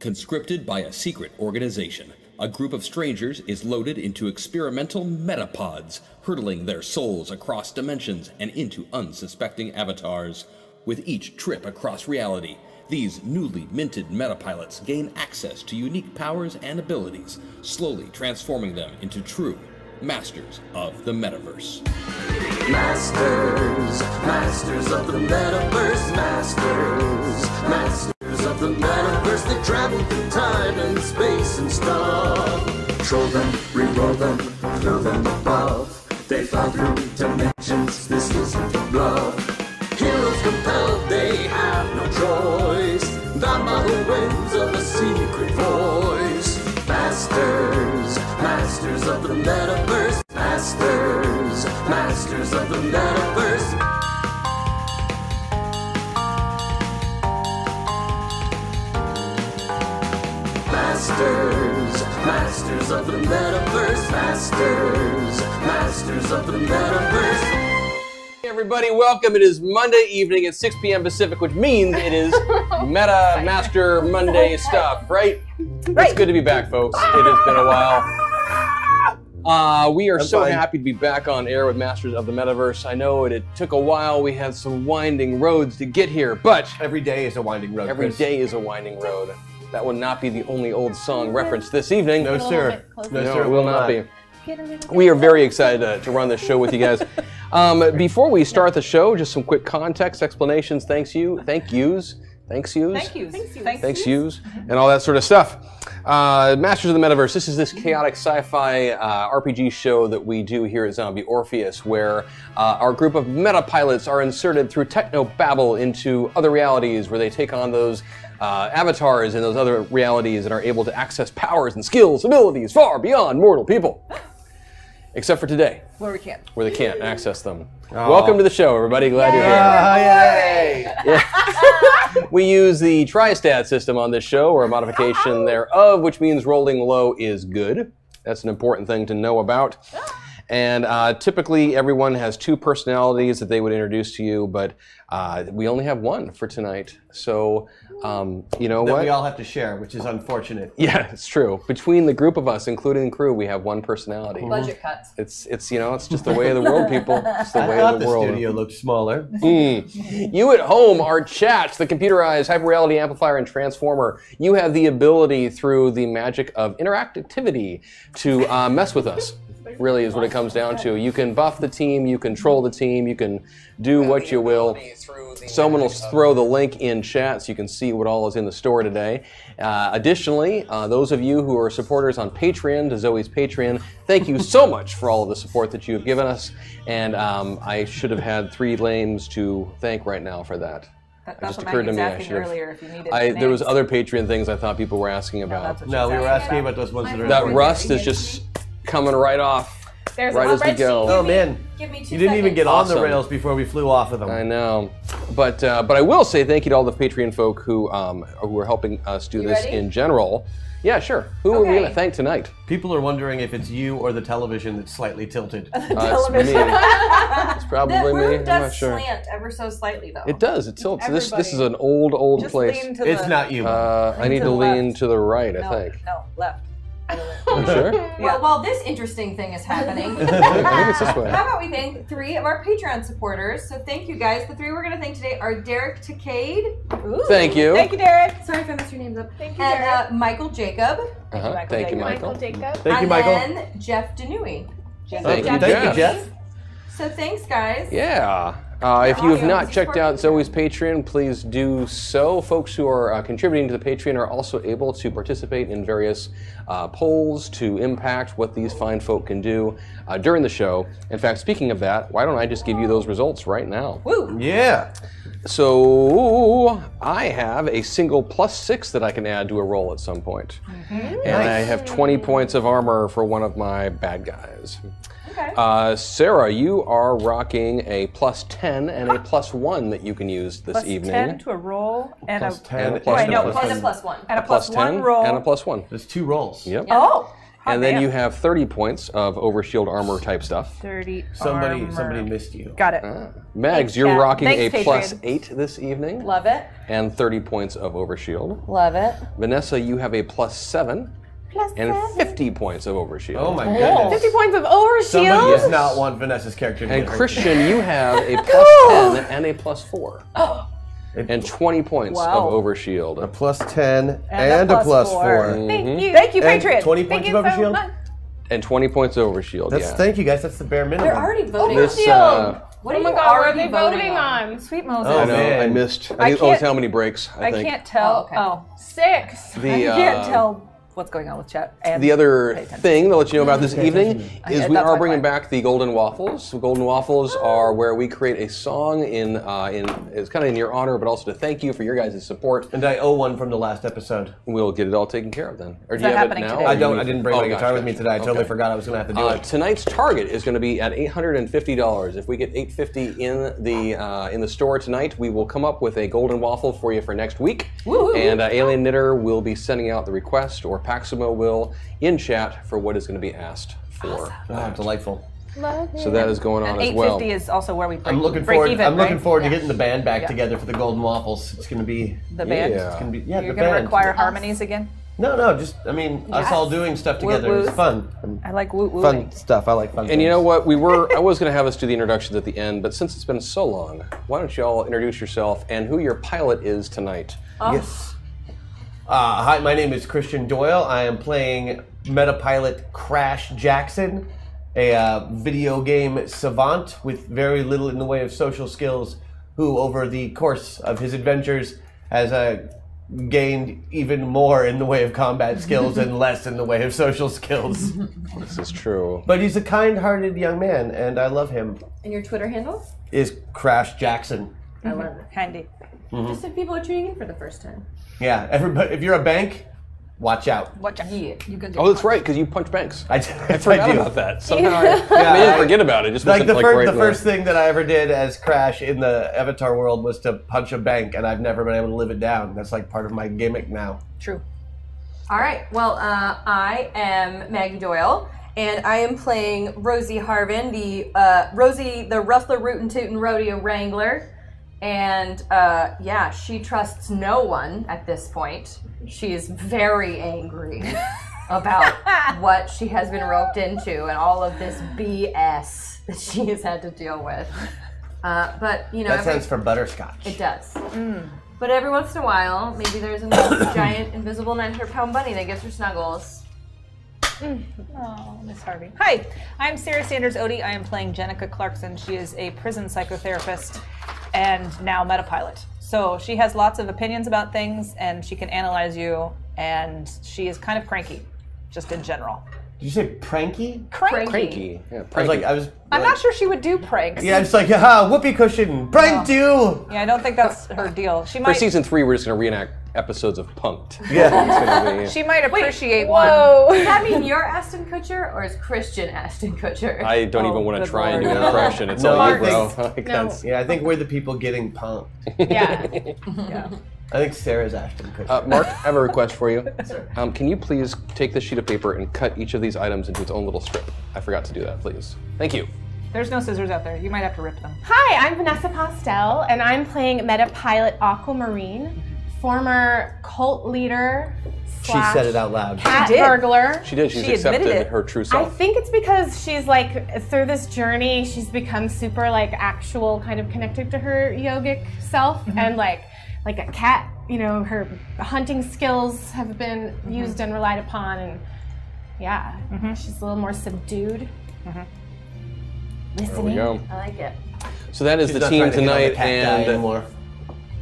Conscripted by a secret organization, a group of strangers is loaded into experimental metapods, hurtling their souls across dimensions and into unsuspecting avatars. With each trip across reality, these newly minted metapilots gain access to unique powers and abilities, slowly transforming them into true masters of the Metaverse. Masters of the Metaverse, masters of the Metaverse. They travel through time and space and stuff. Control them, reroll them, throw them above. They fly through dimensions, this isn't a bluff. Heroes compelled, they have no choice. Bound by the winds of a secret voice. Masters of the Metaverse. Masters of the Metaverse. Masters of the Metaverse. Masters of the Metaverse. Hey everybody, welcome. It is Monday evening at 6 p.m. Pacific, which means it is Meta Master Monday stuff, right? It's good to be back, folks. It has been a while. We are so happy to be back on air with Masters of the Metaverse. I know it took a while. We had some winding roads to get here, but every day is a winding road. Every day is a winding road. That will not be the only old song referenced this evening. No, sir. No, it will not be. We are very excited to run this show with you guys. Before we start the show, just some quick context, explanations, thanks yous, and all that sort of stuff. Masters of the Metaverse, this is this chaotic sci-fi RPG show that we do here at Zombie Orpheus, where our group of meta-pilots are inserted through techno-babble into other realities where they take on those avatars in those other realities and are able to access powers and skills, abilities far beyond mortal people. Except for today. Where we can't. Where they can't access them. Oh. Welcome to the show, everybody. Glad you're here. Yay! Yeah. We use the tri-stat system on this show, or a modification thereof, which means rolling low is good. That's an important thing to know about. And typically everyone has two personalities that they would introduce to you, but we only have one for tonight. So, you know what? We all have to share, which is unfortunate. Yeah, it's true. Between the group of us, including the crew, we have one personality. Budget cuts. It's you know, it's just the way of the world, people. It's the way of the world. The studio looked smaller. You at home, our chat, the computerized hyper-reality amplifier and transformer, you have the ability through the magic of interactivity to mess with us. Really is what it comes down to. You can buff the team, you control the team, you can do what you will. Someone will throw the link in chat so you can see what all is in the store today. Additionally, those of you who are supporters on Patreon, to Zoe's Patreon, thank you so much for all of the support that you have given us. And I should have had 3 names to thank right now for that. That just occurred to me. I should have. Earlier if you needed there was other Patreon things I thought people were asking about. No, we were asking about those ones that are... That rust is just coming right off. There's right as we go. Oh man, give me 2 you didn't even get on the Awesome. rails before we flew off of them. I know, but I will say thank you to all the Patreon folk who are helping us do this in general. Yeah, sure. Who are we going to thank tonight? People are wondering if it's you or the television that's slightly tilted. It's me. It's probably the me. room I'm does not sure. Slant ever so slightly though. It does. It tilts. This is an old just place. Lean to It's not you. I need to lean to the right. I think. No, left. You sure? Well, while this interesting thing is happening, I think it's this way. how about we thank 3 of our Patreon supporters? So thank you guys. The 3 we're going to thank today are Derek Takade. Thank you. Thank you, Derek. Sorry if I messed your names up. Thank you, Derek. And Michael Jacob. Thank you, Michael. Jacob. Thank you, Michael. And then Jeff Denui. Thank you, Jeff. So thanks, guys. Yeah. If you have not checked out Zoe's Patreon, please do so. Folks who are contributing to the Patreon are also able to participate in various polls to impact what these fine folk can do during the show. In fact, speaking of that, why don't I just give you those results right now? Woo! Yeah. So I have a single +6 that I can add to a roll at some point. And I have 20 points of armor for one of my bad guys. Okay. Sarah, you are rocking a +10 and a +1 that you can use this evening. +10 to a roll and +10 a and a wait, no, And a +1. and a +1 +10 roll. and a +1. There's 2 rolls. Yep. Oh, And then you have 30 points of overshield armor type stuff. 30 Somebody armor. missed you. Got it. Mags, you're chat. rocking Thanks, a Patreon. +8 this evening. Love it. And 30 points of overshield. Love it. Vanessa, you have a +7. And 50 points of overshield. Oh my goodness. 50 points of overshield. Somebody does not want Vanessa's character to And get hurt. Christian, you have a +10 and a +4. And 20 points of overshield. A +10 and a +4. Thank you. Thank you, And Patriot. 20 points Thank of you so overshield? much. And 20 points of overshield, That's, Thank you guys, that's the bare minimum. They're already voting. This, Overshield. What Oh are my you god, what are already they voting on? Sweet Moses. Oh, I know, man. I missed. I I think, oh, it's can't- how many breaks, I think. can't tell. okay. Oh, 6. I The, can't tell what's going on with chat. And The other pay attention. thing to let you know about this evening is we that's are my bringing plan. back the Golden Waffles. The Golden Waffles are where we create a song in it's kind of in your honor, but also to thank you for your guys' support. And I owe one from the last episode. We'll get it all taken care of then. Or do that you have it happening now? today? or I do don't. you I need- didn't bring Oh, my guitar with me gotcha. today. I totally Okay. forgot I was going to have to do it. Tonight's target is going to be at $850. If we get $850 in the store tonight, we will come up with a golden waffle for you for next week. And Alien Knitter will be sending out the request, or Paximo will, in chat for what is going to be asked for. Oh, delightful. So that is going on And as well. 850 is also where we break, I'm looking break forward. even, I'm looking right? forward to Yeah. getting the band back together for the Golden Waffles. It's going to be. The band. Yeah. It's going to be. You're the going to band. require harmonies again? No, just us all doing stuff together. Woot It's woot. fun. I like woot Fun wooting. stuff. I like fun. And you know things. what? I was going to have us do the introductions at the end, but since it's been so long, why don't you all introduce yourself and who your pilot is tonight? Yes. Hi, my name is Christian Doyle. I am playing Metapilot Crash Jackson, a video game savant with very little in the way of social skills, who over the course of his adventures has gained even more in the way of combat skills and less in the way of social skills. This is true. But he's a kind-hearted young man, and I love him. And your Twitter handle? Is Crash Jackson. I love it. Handy. Just if people are tuning in for the first time. Yeah, everybody. If you're a bank, watch out. Watch out. Yeah. You could Oh, that's right, because you punch banks. I forgot do. about that. Somehow I didn't forget about it. Just Like wasn't the, right in first thing that I ever did as Crash in the Avatar world was to punch a bank, and I've never been able to live it down. That's like part of my gimmick now. True. All right. Well, I am Maggie Doyle, and I am playing Rosie Harvin, Rosie, the Rustler Rootin' Tootin' Rodeo Wrangler. And yeah, she trusts no one at this point. She is very angry about what she has been roped into and all of this BS that she has had to deal with. But you know, That stands for butterscotch. it does. But every once in a while, maybe there's a nice, giant, invisible 900-pound bunny that gets her snuggles. Oh, Miss Harvey. Hi, I'm Sarah Sanders Odie. I am playing Jenica Clarkson. She is a prison psychotherapist and now Metapilot. So she has lots of opinions about things, and she can analyze you, and she is kind of cranky, just in general. Did you say pranky? Cranky. Yeah, I'm not sure she would do pranks. Yeah, it's like, haha, whoopee cushion, pranked you! Yeah, I don't think that's her deal. She For might. season 3, we're just going to reenact episodes of Punk'd. Yeah. It's gonna be- She might appreciate one. Whoa. Does that mean you're Ashton Kutcher, or is Christian Ashton Kutcher? I don't Oh, even want to good try and do Lord. an impression. It's No, all you, I bro. think- Like, No. that's- Yeah, I think we're the people getting punked. Yeah. Yeah. I think Sarah's Ashton Kutcher. Mark, I have a request for you. Can you please take this sheet of paper and cut each of these items into its own little strip? I forgot to do that, please. Thank you. There's no scissors out there. You might have to rip them. Hi, I'm Vanessa Postel, and I'm playing Metapilot Aquamarine, former cult leader She said it out loud. cat She did. burglar. She did. She's She admitted accepted it. her true I self. think it's because she's like, through this journey, she's become super like actual kind of connected to her yogic self, and like a cat, you know, her hunting skills have been used and relied upon, and yeah, she's a little more subdued. There we Listening. go. I like it. So that is She's the not team trying to hit on the tonight, cat guy and anymore.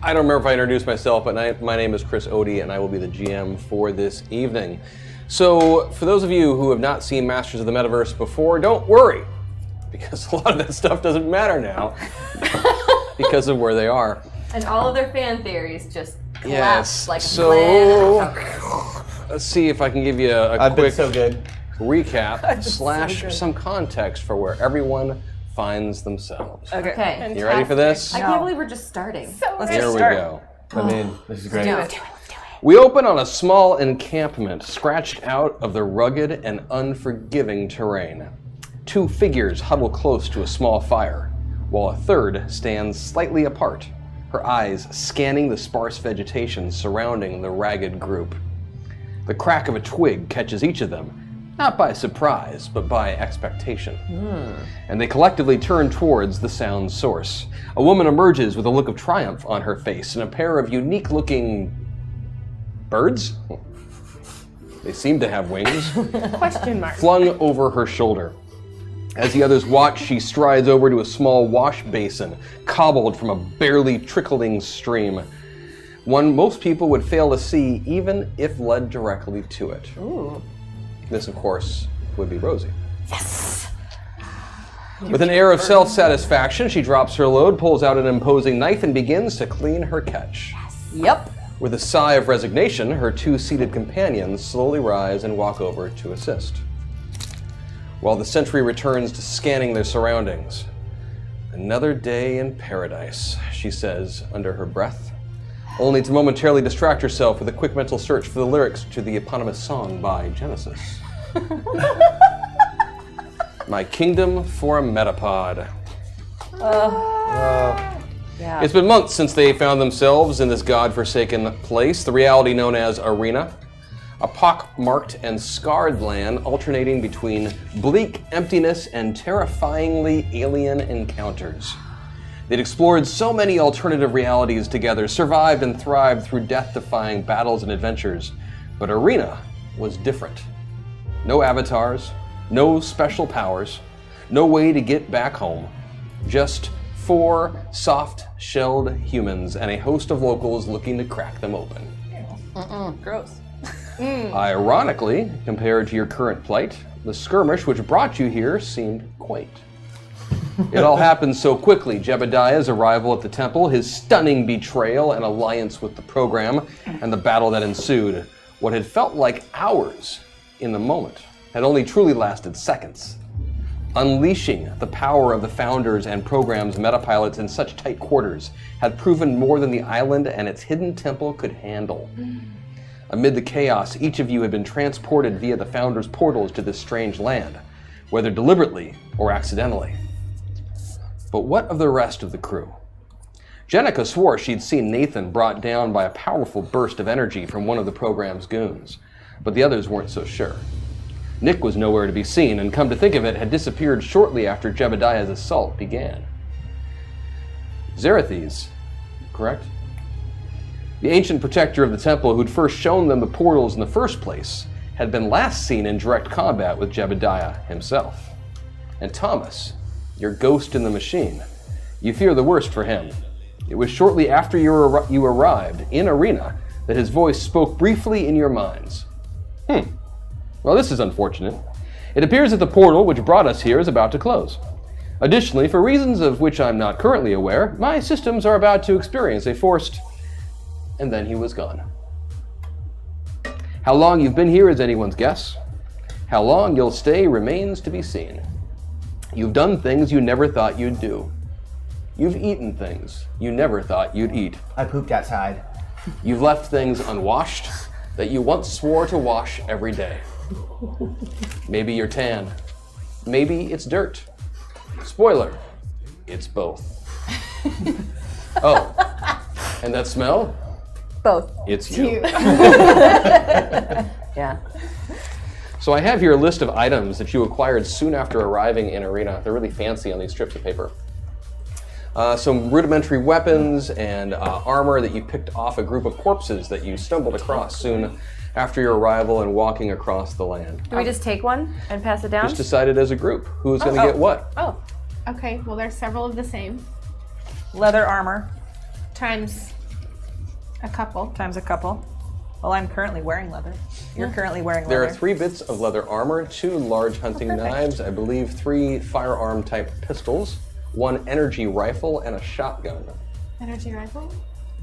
I don't remember if I introduced myself, but my name is Chris Odie, and I will be the GM for this evening. So, for those of you who have not seen Masters of the Metaverse before, don't worry, because a lot of that stuff doesn't matter now because of where they are. And all of their fan theories just collapse Yes. like So, bleh. let's see if I can give you a I've been quick so good. recap / some context for where everyone finds themselves. Okay. You ready for this? I can't believe we're just starting. So Let's Here just we start. go. I'm in. This is great. Do it. We open on a small encampment scratched out of the rugged and unforgiving terrain. 2 figures huddle close to a small fire, while a third stands slightly apart, her eyes scanning the sparse vegetation surrounding the ragged group. The crack of a twig catches each of them, not by surprise, but by expectation. And they collectively turn towards the sound source. A woman emerges with a look of triumph on her face and a pair of unique-looking birds? They seem to have wings. Question mark. Flung over her shoulder. As the others watch, she strides over to a small wash basin, cobbled from a barely trickling stream. One most people would fail to see, even if led directly to it. Ooh. This, of course, would be Rosie. Yes! With an air of self-satisfaction, she drops her load, pulls out an imposing knife, and begins to clean her catch. Yep. With a sigh of resignation, her 2 seated companions slowly rise and walk over to assist. While the sentry returns to scanning their surroundings. Another day in paradise, she says under her breath, only to momentarily distract herself with a quick mental search for the lyrics to the eponymous song by Genesis. My kingdom for a metapod. Yeah. It's been months since they found themselves in this godforsaken place, the reality known as Arena. A pock-marked and scarred land alternating between bleak emptiness and terrifyingly alien encounters. They'd explored so many alternative realities together, survived and thrived through death-defying battles and adventures, but Arena was different. No avatars, no special powers, no way to get back home. Just 4 soft-shelled humans and a host of locals looking to crack them open. Gross. Ironically, compared to your current plight, the skirmish which brought you here seemed quaint. It all happened so quickly. Jebediah's arrival at the temple, his stunning betrayal and alliance with the program, and the battle that ensued. What had felt like hours in the moment had only truly lasted seconds. Unleashing the power of the founders and program's metapilots in such tight quarters had proven more than the island and its hidden temple could handle. Amid the chaos, each of you had been transported via the founders' portals to this strange land, whether deliberately or accidentally. But what of the rest of the crew? Jenica swore she'd seen Nathan brought down by a powerful burst of energy from one of the program's goons, but the others weren't so sure. Nick was nowhere to be seen, and come to think of it, had disappeared shortly after Jebediah's assault began. Zarathes, correct? The ancient protector of the temple who'd first shown them the portals in the first place had been last seen in direct combat with Jebediah himself. And Thomas, your ghost in the machine, you fear the worst for him. It was shortly after you arrived in Arena that his voice spoke briefly in your minds. Well, this is unfortunate. It appears that the portal which brought us here is about to close. Additionally, for reasons of which I'm not currently aware, my systems are about to experience a forced... And then he was gone. How long you've been here is anyone's guess. How long you'll stay remains to be seen. You've done things you never thought you'd do. You've eaten things you never thought you'd eat. I pooped outside. You've left things unwashed that you once swore to wash every day. Maybe you're tan. Maybe it's dirt. Spoiler, it's both. Oh, and that smell? Both. It's you. Yeah. So I have here a list of items that you acquired soon after arriving in Arena. They're really fancy on these strips of paper. Some rudimentary weapons and armor that you picked off a group of corpses that you stumbled across soon after your arrival and walking across the land. Do we just take one and pass it down? Just decided as a group who's going to get what. Oh, okay. Well, there's several of the same. Leather armor. Times a couple. Times a couple. Well, I'm currently wearing leather. You're currently wearing leather. There are 3 bits of leather armor, 2 large hunting knives, I believe 3 firearm type pistols, 1 energy rifle, and a shotgun. Energy rifle?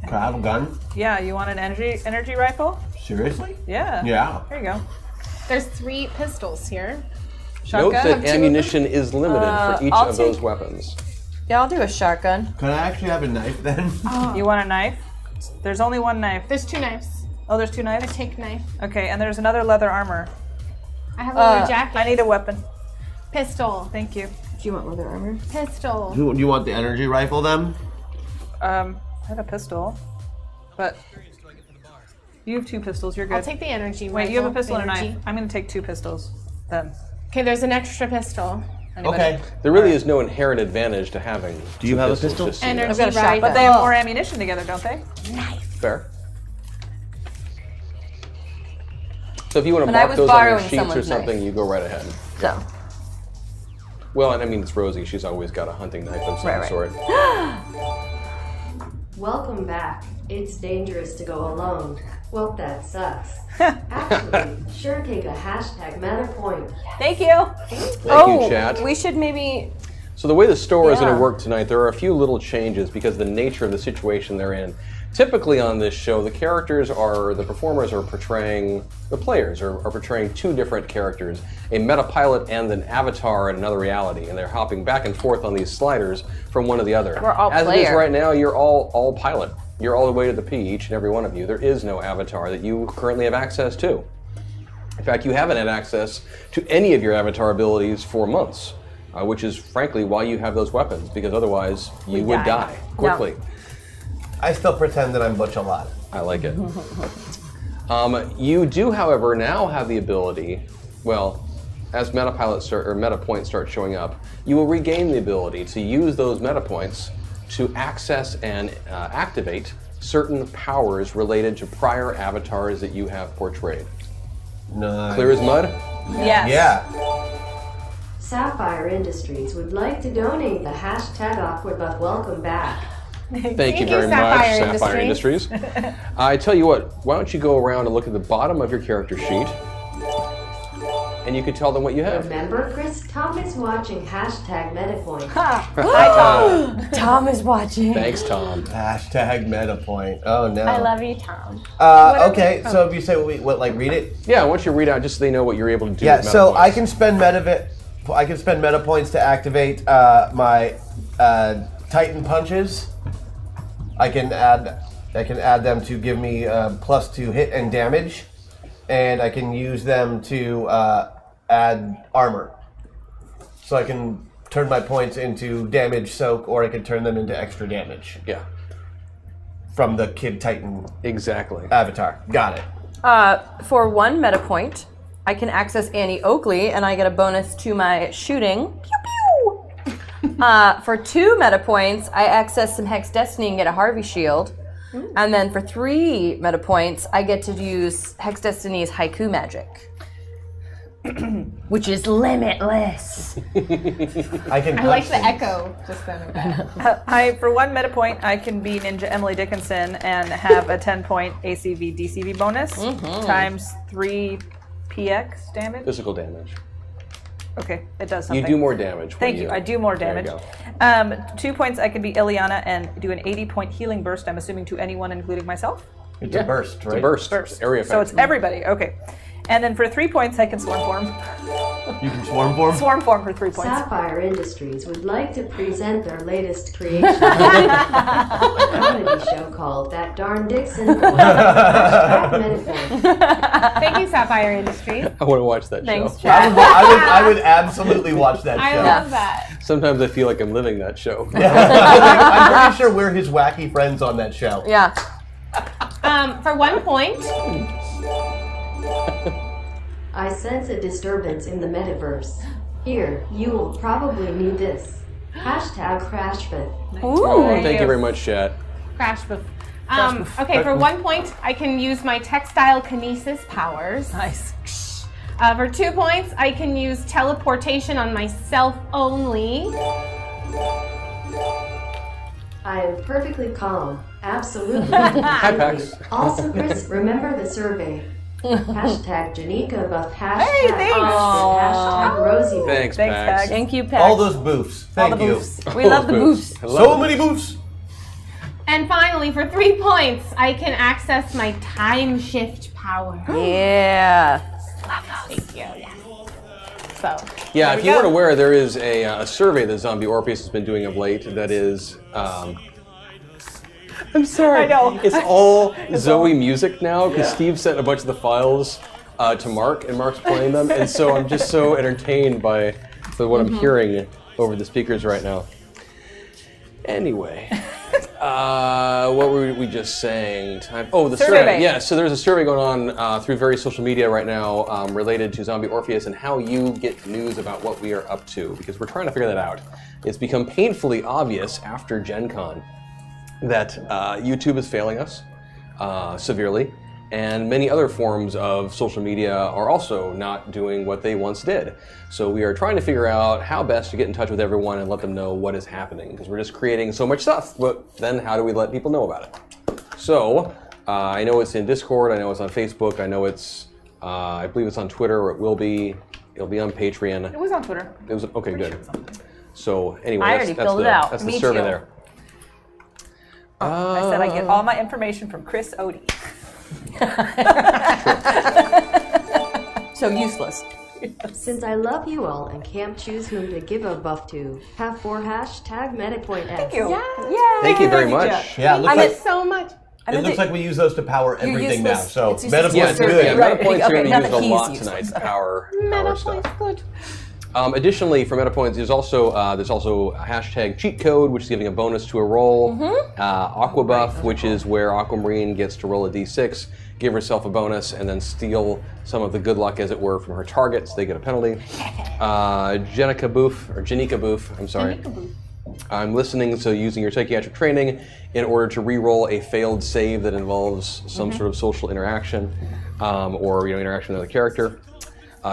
Can I have a gun? Yeah, you want an energy rifle? Seriously? Yeah. Yeah. There you go. There's 3 pistols here. Note Shotgun? that ammunition is limited for each I'll of those take- weapons. Yeah, I'll do a shotgun. Can I actually have a knife then? You want a knife? There's only one knife. There's 2 knives. Oh, there's 2 A knives? take knife. Okay, and there's another leather armor. I have a leather jacket. I need a weapon. Pistol. Thank you. Do you want leather armor? Pistol. Do you want the energy rifle then? I have a pistol, but you have 2 pistols. You're good. I'll take the energy. Wait, you have a pistol and a energy. knife. I'm going to take 2 pistols then. Okay, there's an extra pistol. Anybody? Okay. There really is no inherent advantage to having. Do you two have a pistols, pistol? just so you know. Energy got a shotgun. But they have more ammunition together, don't they? Fair. So if you want to But I mark was those on your borrowing sheets or someone's something, knife. you go right ahead. So. Well, and I mean, it's Rosie. She's always got a hunting knife of some Right. sort. Welcome back. It's dangerous to go alone. Well, that sucks. Actually, sure take a hashtag meta point. Thank you. Thank you, chat. We should maybe. So the way the store is going Yeah. to work tonight, there are a few little changes because of the nature of the situation they're in. Typically on this show, the performers are portraying, the players are portraying 2 different characters, a meta pilot and an avatar in another reality, and they're hopping back and forth on these sliders from one to the other. We're all As it is player. right now, you're all pilot. You're all the way to the P, each and every one of you. There is no avatar that you currently have access to. In fact, you haven't had access to any of your avatar abilities for months, which is frankly why you have those weapons, because otherwise you would die quickly. I still pretend that I'm Butch a lot. I like it. You do, however, now have the ability, well, as meta points start showing up, you will regain the ability to use those meta points to access and activate certain powers related to prior avatars that you have portrayed. Nice. Clear as mud? Yes. Yeah. Sapphire Industries would like to donate the hashtag awkward but welcome back. Thank you you, very Sapphire much, Sapphire Industries. I tell you what, why don't you go around and look at the bottom of your character sheet, and you can tell them what you have. Remember, Chris? Tom is watching hashtag meta point. Hi, Tom. Tom is watching. Thanks, Tom. Hashtag meta point. Oh no. I love you, Tom. Okay, so if you say what, read it? Yeah, why don't you read out just so they know what you're able to do Yeah, with meta so points. I can spend meta points to activate my Titan punches. I can add them to give me +2 hit and damage, and I can use them to add armor. So I can turn my points into damage soak, or I can turn them into extra damage Yeah, from the Kid Titan exactly. avatar. Got it. For 1 meta point, I can access Annie Oakley, and I get a bonus to my shooting. Pew pew. For 2 meta points, I access some Hex Destiny and get a Harvey shield. And then for 3 meta points, I get to use Hex Destiny's Haiku magic, which is limitless. I like the echo just then of that. For 1 meta point, I can be Ninja Emily Dickinson and have a 10-point ACV DCV bonus times 3 PX damage. Physical damage. Okay, it does something. You do more damage. Thank you. I do more There you damage. 2 points, I can be Ileana and do an 80-point healing burst, I'm assuming to anyone, including myself? It's a burst, right? It's a burst. Burst. Area effect. So it's everybody, okay. And then for 3 points, I can swarm form. You can swarm form? Swarm form for 3 points. Sapphire Industries would like to present their latest creation. A comedy show called That Darn Dixon Boy. Hashtag metaphor. Thank you, Sapphire Industries. I want to watch that Thanks, show. Chad. I would absolutely watch that show. I love that. Sometimes I feel like I'm living that show. I'm pretty sure we're his wacky friends on that show. Yeah. For 1 point, I sense a disturbance in the metaverse. Here, you will probably need this. Hashtag crashbit. Oh, thank you very much, chat. crash boof. Okay, for 1 point, I can use my textile kinesis powers. Nice. For 2 points, I can use teleportation on myself only. I am perfectly calm. Absolutely. Hi, Pax. Also, Chris, remember the survey. Hashtag Janika buff. Hashtag, Hey, thanks. hashtag Rosie. Thanks, Thanks, Pax. Pax. Thank you, Pax. All those boofs. Thank you. Boofs. We love the boofs. I love So it. many boofs. And finally, for 3 points, I can access my time shift power. Yeah. Thank you. Yeah. So, Yeah, There if we you go. weren't aware, there is a survey that Zombie Orpheus has been doing of late that is I'm sorry. I know. It's all Zoe music now because Steve sent a bunch of the files to Mark, and Mark's playing them, and so I'm just so entertained by what I'm hearing over the speakers right now. Anyway, what were we just saying? The survey. Yeah, so there's a survey going on through various social media right now related to Zombie Orpheus and how you get news about what we are up to, because we're trying to figure that out. It's become painfully obvious after Gen Con that YouTube is failing us severely, and many other forms of social media are also not doing what they once did. So we are trying to figure out how best to get in touch with everyone and let them know what is happening, because we're just creating so much stuff, but then how do we let people know about it? So I know it's in Discord, I know it's on Facebook, I know it's, I believe it's on Twitter, or it'll be on Patreon. It was on Twitter. It was, okay, good. So anyway, I already filled it out. That's Me the survey too. there. I said I get all my information from Chris Odie. So useless. Since I love you all and can't choose whom to give a buff to, have for #MetaPointS. Thank you. Yeah. Thank you very much. Yeah, it looks like So much. it looks like we use those to power You're everything now. useless. So It's useless. MetaPoint's Yeah, good. Yeah, Right. MetaPoints are going now to be that used a he's lot useless. tonight to power our stuff. MetaPoint's good. Additionally, for MetaPoints, there's also a hashtag cheat code, which is giving a bonus to a roll. Aqua buff, which is where Aquamarine gets to roll a d6, give herself a bonus, and then steal some of the good luck, as it were, from her targets. They get a penalty. Jenica Boof, I'm sorry. I'm listening, so using your psychiatric training in order to re-roll a failed save that involves some sort of social interaction or interaction with another character.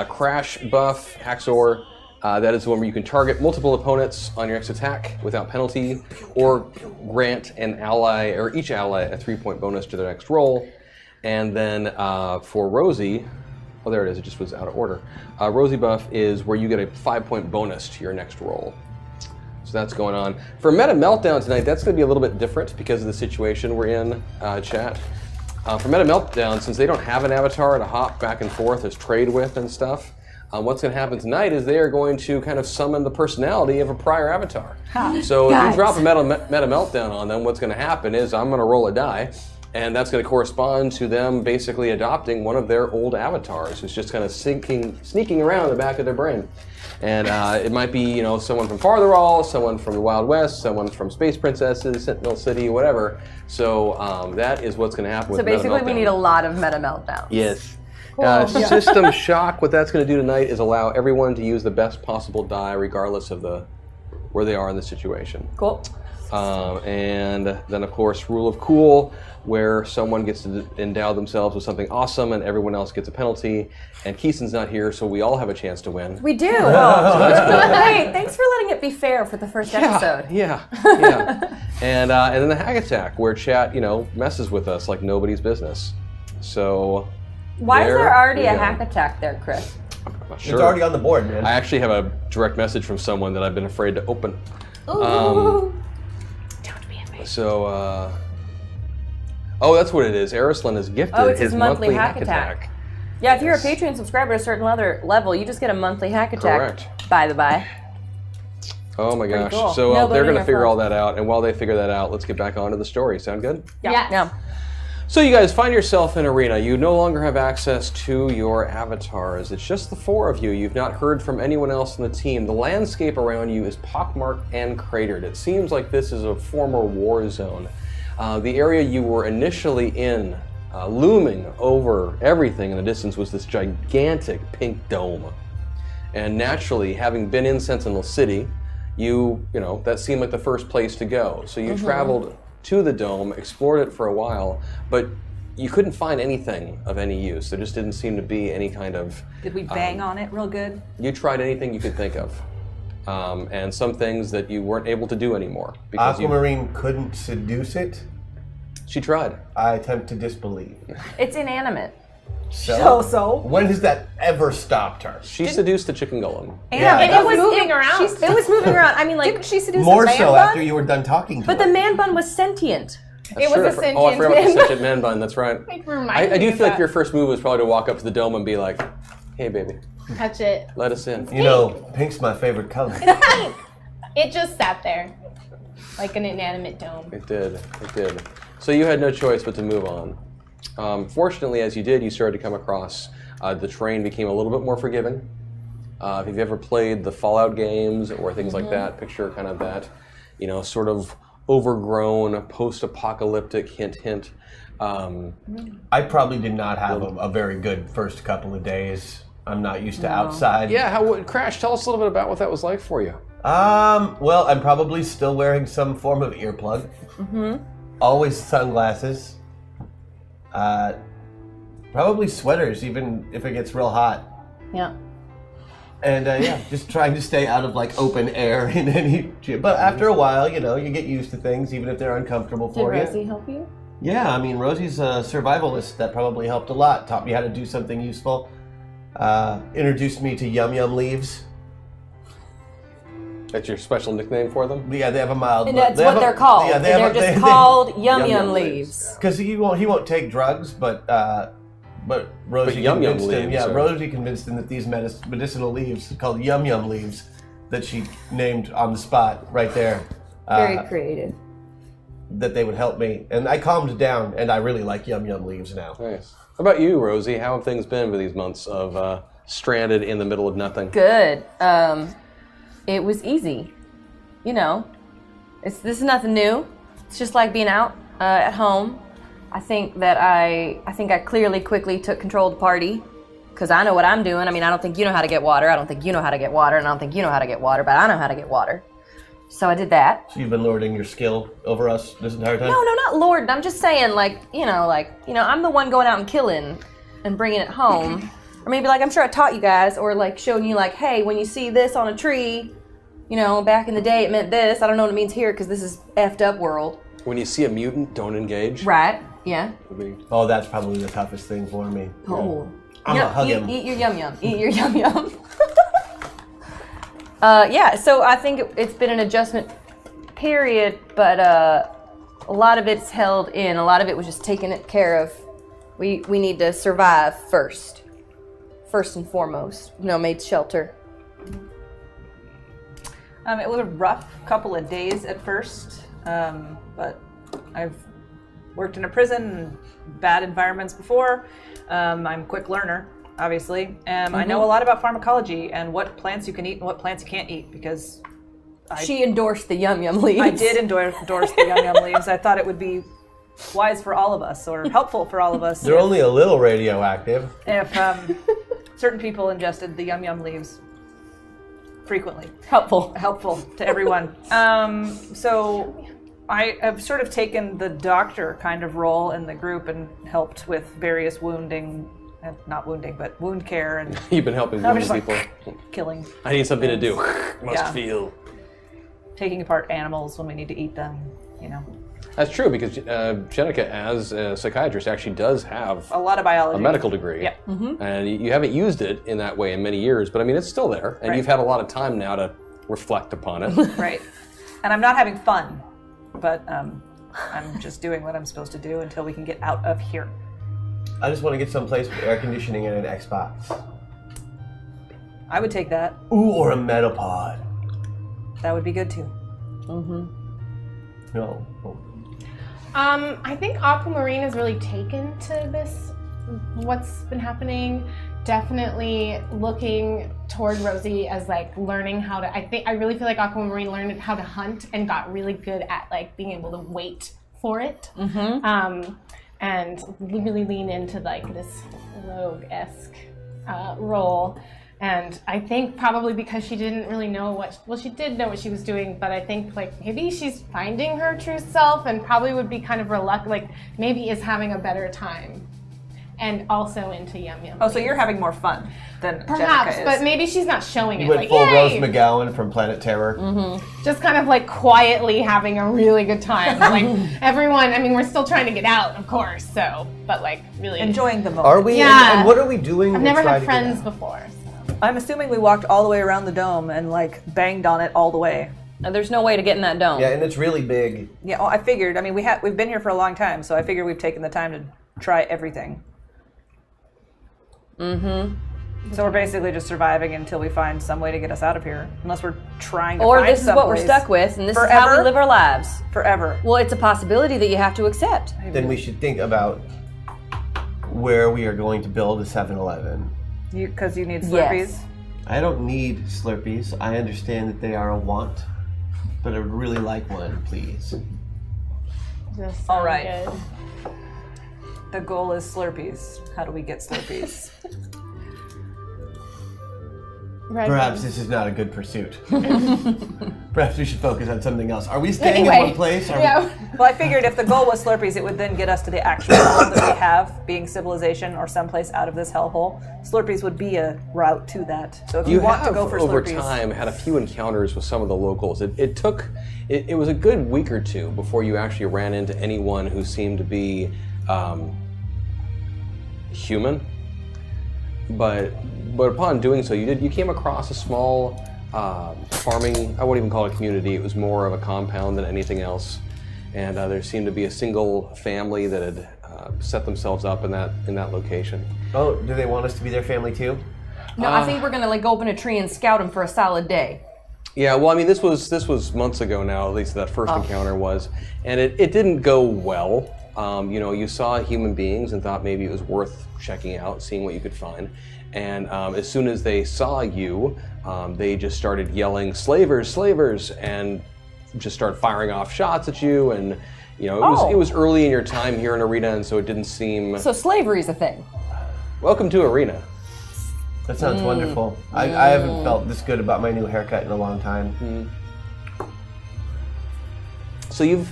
Crash buff, Haxor, that is the one where you can target multiple opponents on your next attack without penalty, or grant an ally, or each ally, a 3-point bonus to their next roll. And then for Rosie, oh there it is, it just was out of order. Rosie buff is where you get a 5-point bonus to your next roll. So that's going on. For Meta Meltdown tonight, that's going to be a little bit different because of the situation we're in, chat. For Meta Meltdown, since they don't have an avatar to hop back and forth as trade with and stuff, what's going to happen tonight is they are going to kind of summon the personality of a prior avatar. So if you drop a Meta Meltdown on them, what's going to happen is I'm going to roll a die, and that's going to correspond to them basically adopting one of their old avatars who's just kind of sneaking around the back of their brain. And it might be, someone from Fartherall, someone from the Wild West, someone from Space Princesses, Sentinel City, whatever. So that is what's going to happen with Meta Meltdown. So basically we need a lot of Meta Meltdowns. Yes. System Shock, what that's going to do tonight is allow everyone to use the best possible die regardless of where they are in the situation. Cool. And then, of course, Rule of Cool, where someone gets to endow themselves with something awesome and everyone else gets a penalty. And Keeson's not here, so we all have a chance to win. We do. Great. Thanks for letting it be fair for the first episode. Yeah. And then the Hack Attack, where chat, messes with us like nobody's business. So why is there already a Hack Attack there, Chris? I'm not sure. It's already on the board, man. I actually have a direct message from someone that I've been afraid to open. Ooh. Don't be afraid. So, oh, that's what it is. Arislin has gifted his monthly Hack Attack. Yeah, if you're a Patreon subscriber at a certain level, you just get a monthly Hack Attack. Correct. By the by. Oh my gosh. Cool. So No they're going voting to or figure fault. all that out. And while they figure that out, let's get back onto the story. Sound good? Yeah. So you guys find yourself in Arena. You no longer have access to your avatars. It's just the four of you. You've not heard from anyone else on the team. The landscape around you is pockmarked and cratered. It seems like this is a former war zone. The area you were initially in, looming over everything in the distance, was this gigantic pink dome. And naturally, having been in Sentinel City, that seemed like the first place to go. So you traveled to the dome, explored it for a while, but you couldn't find anything of any use. There just didn't seem to be any kind of... Did we bang on it real good? You tried anything you could think of. And some things that you weren't able to do anymore. Because Aquamarine couldn't seduce it? She tried. I attempt to disbelieve. It's inanimate. So? When has that ever stopped her? She seduced the chicken golem. Yeah, It was moving around. It was moving around. I mean, like, Didn't she seduce More a man so bun? after you were done talking to but her. the man bun was sentient. It was a sentient Oh, I forgot about the man. sentient man bun. That's right. Remind I me do of feel like that. your first move was probably to walk up to the dome and be like, "Hey, baby, Touch it. let us in." You know, pink's my favorite color. It just sat there. like an inanimate dome. It did. It did. So you had no choice but to move on. Fortunately, as you did, you started to come across the terrain became a little bit more forgiving. If you've ever played the Fallout games or things like that, picture kind of that, sort of overgrown, post-apocalyptic hint. I probably did not have a very good first couple of days. I'm not used to outside. Yeah, Crash, tell us a little bit about what that was like for you. Well, I'm probably still wearing some form of earplug. Always sunglasses. Probably sweaters, even if it gets real hot. Yeah. And just trying to stay out of like open air in any. But after a while, you get used to things, even if they're uncomfortable for you. Did Rosie help you? Yeah, I mean, Rosie's a survivalist. That probably helped a lot. Taught me how to do something useful. Introduced me to Yum Yum leaves. That's your special nickname for them? Yeah, they have a mild. And that's what they're called. Yeah, they're just called Yum Yum leaves. Because he won't take drugs, but Rosie Yum Yum convinced him. leaves Yeah, are- Rosie convinced him that these medicinal leaves called Yum Yum leaves that she named on the spot right there. Very creative. That they would help me, and I calmed down, and I really like Yum Yum leaves now. Nice. How about you, Rosie? How have things been for these months of stranded in the middle of nothing? Good. It was easy. This is nothing new. It's just like being out at home. I think I clearly quickly took control of the party because I know what I'm doing. I mean, I don't think you know how to get water. I don't think you know how to get water, and I don't think you know how to get water, but I know how to get water. So I did that. So you've been lording your skill over us this entire time? No, not lord. I'm just saying, I'm the one going out and killing and bringing it home. Or maybe, I'm sure I taught you guys, or, showing you, hey, when you see this on a tree, back in the day it meant this. I don't know what it means here because this is effed up world. When you see a mutant, don't engage. Right, yeah. Oh, that's probably the toughest thing for me. Oh. I'm gonna hug him. Eat your yum-yum. Eat your yum-yum. So I think it's been an adjustment period, but a lot of it's held in. A lot of it was just taking it care of. We need to survive first and foremost. Made shelter. It was a rough couple of days at first, but I've worked in a prison and bad environments before. I'm a quick learner, obviously. I know a lot about pharmacology and what plants you can eat and what plants you can't eat because she endorsed the Yum Yum leaves. I did endorse the Yum Yum leaves. I thought it would be wise for all of us or helpful for all of us. They're only a little radioactive. If certain people ingested the Yum Yum leaves frequently. Helpful to everyone. So I have sort of taken the doctor kind of role in the group and helped with various wounding, not wounding, but wound care. And You've been helping I'm wounded just people. Killing. I need something to do. Must Yeah. feel. Taking apart animals when we need to eat them, That's true because Jenica, as a psychiatrist, actually does have A lot of biology. a medical degree. Yeah. And you haven't used it in that way in many years, but I mean, it's still there. And Right. you've had a lot of time now to reflect upon it. Right. And I'm not having fun, but I'm just doing what I'm supposed to do until we can get out of here. I just want to get someplace with air conditioning and an Xbox. I would take that. Ooh, or a Metapod. That would be good too. No. I think Aquamarine has really taken to this, what's been happening. Definitely looking toward Rosie as learning how to, I really feel like Aquamarine learned how to hunt and got really good at being able to wait for it. And really lean into this rogue-esque role. And I think probably because she didn't really know she did know what she was doing, but I think maybe she's finding her true self and probably would be kind of reluctant, maybe is having a better time. And also into Yum Yum. Oh, so you're having more fun than Perhaps, Jenica is. but maybe she's not showing You it. went full Rose Yay! McGowan from Planet Terror. Just kind of quietly having a really good time. Everyone, we're still trying to get out, of course, but really enjoying the moment. Are we? Yeah. And what are we doing? I've to never try had to get friends out? before. So. I'm assuming we walked all the way around the dome and banged on it all the way. Now, there's no way to get in that dome. Yeah, and it's really big. Yeah, I figured. We've been here for a long time, so I figured we've taken the time to try everything. So we're basically just surviving until we find some way to get us out of here. Unless we're trying to Or find this is what we're someplace. stuck with, and this is how we Forever? live our lives. Forever. Well, it's a possibility that you have to accept. Then we should think about where we are going to build a 7-Eleven. Because you need Slurpees? Yes. I don't need Slurpees. I understand that they are a want, but I would really like one, please. All right. Good. The goal is Slurpees. How do we get Slurpees? Perhaps this is not a good pursuit. Perhaps we should focus on something else. Are we staying in one place? Yeah. Well, I figured if the goal was Slurpees, it would then get us to the actual goal that we have, being civilization or someplace out of this hellhole. Slurpees would be a route to that. So if you want to go for over Slurpees, time, had a few encounters with some of the locals. It was a good week or two before you actually ran into anyone who seemed to be human. But upon doing so, you came across a small farming, I wouldn't even call it a community, it was more of a compound than anything else. And there seemed to be a single family that had set themselves up in that location. Oh, do they want us to be their family too? No, I think we're gonna like go up in a tree and scout them for a solid day. Yeah, well, I mean, this was months ago now, at least that first encounter was, and it didn't go well. You know, you saw human beings and thought maybe it was worth checking out, seeing what you could find. And as soon as they saw you, they just started yelling, "Slavers, slavers!" and just started firing off shots at you. And you know, it was early in your time here in Arena, and so it didn't seem. So slavery's a thing. Welcome to Arena. That sounds wonderful. I haven't felt this good about my new haircut in a long time. So you've,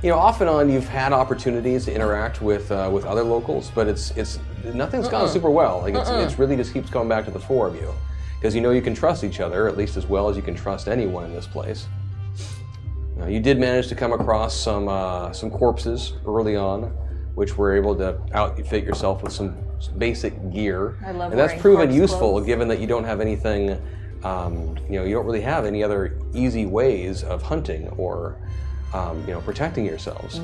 off and on, you've had opportunities to interact with other locals, but it's nothing's gone super well. Like it's really just keeps going back to the four of you, because you can trust each other at least as well as you can trust anyone in this place. You did manage to come across some corpses early on, which were able to outfit yourself with some basic gear. I love and that's wearing proven corpse useful, clothes. given that you don't have anything. You don't really have any other easy ways of hunting or protecting yourselves.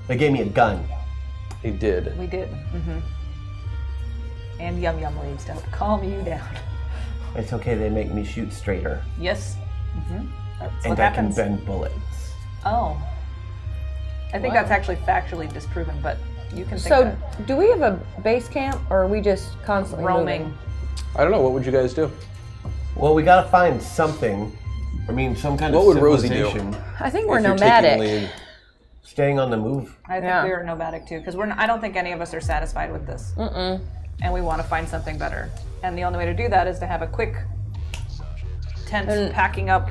They gave me a gun. They did. we did. And Yum Yum leaves to help calm you down. It's okay, they make me shoot straighter. Yes. That's And what I happens. can bend bullets. Oh. I think that's actually factually disproven, but you can think So, that. do we have a base camp, or are we just constantly Roaming. moving? I don't know. What would you guys do? Well, we gotta find something. I mean, some kind What of would Rosie do? civilization. I think we're If you're nomadic. taking lead. Staying on the move. I think we're nomadic too, because I don't think any of us are satisfied with this. And we want to find something better. And the only way to do that is to have a quick tent packing up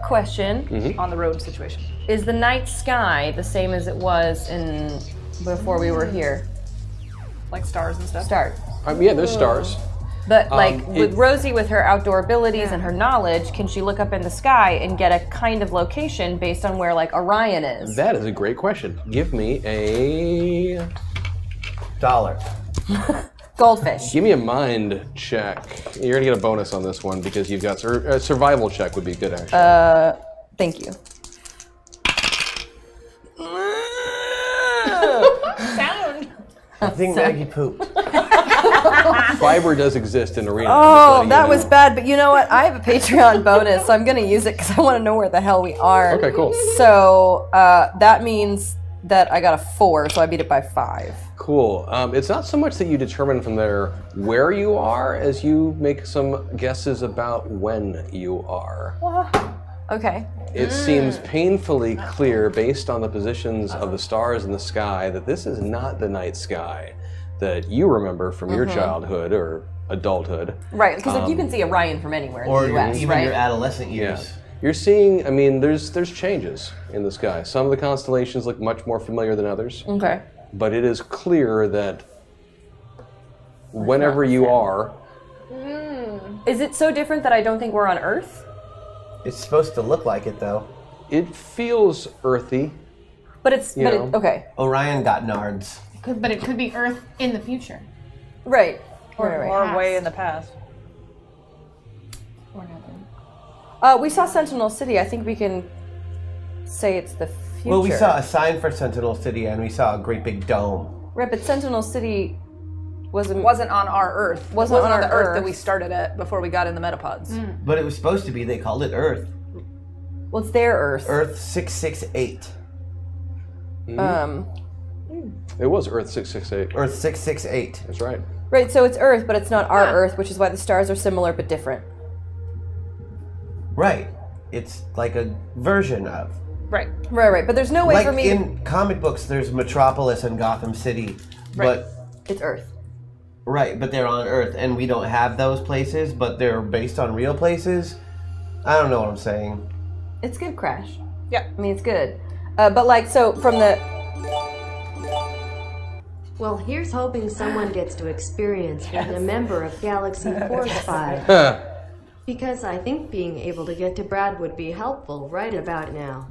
Question. on the road situation. Is the night sky the same as it was before we were here? Like stars and stuff. Start. Yeah, there's stars. But with Rosie, with her outdoor abilities and her knowledge, can she look up in the sky and get a kind of location based on where like Orion is? That is a great question. Give me a $1. Goldfish. Give me a mind check. You're gonna get a bonus on this one because you've got a survival check would be good actually. Thank you. Sound. I think Maggie pooped. Fiber does exist in Arena. Oh, that was bad, but you know what? I have a Patreon bonus, so I'm going to use it because I want to know where the hell we are. Okay, cool. So that means that I got a 4, so I beat it by 5. Cool. It's not so much that you determine from there where you are as you make some guesses about when you are. Okay. It seems painfully clear based on the positions of the stars in the sky that this is not the night sky that you remember from your childhood or adulthood. Right, because like, you can see Orion from anywhere in Or the US, even right? your adolescent years. Yeah. You're seeing, I mean, there's changes in the sky. Some of the constellations look much more familiar than others. Okay. But it is clear that whenever you are, Is it so different that I don't think we're on Earth? It's supposed to look like it though. it feels earthy. But it's, okay. Orion got nards. But it could be Earth in the future. Right. Or way in the past. Or nothing. We saw Sentinel City. I think we can say it's the future. Well, we saw a sign for Sentinel City and we saw a great big dome. Right, but Sentinel City wasn't on our Earth. Wasn't on on our the Earth that Earth. we started at before we got in the metapods. But it was supposed to be. They called it Earth. Well, it's their Earth. Earth 668. It was Earth 668. Earth 668. That's right. Right, so it's Earth, but it's not our Earth, which is why the stars are similar but different. Right. It's like a version of. Right. Right, but there's no way Like for me in comic books, there's Metropolis and Gotham City, but It's Earth. right, but they're on Earth, and we don't have those places, but they're based on real places. I don't know what I'm saying. It's good, Crash. Yeah. I mean, it's good. But like, so from the... Well, here's hoping someone gets to experience being a member of Galaxy Force 5. Because I think being able to get to Brad would be helpful right about now.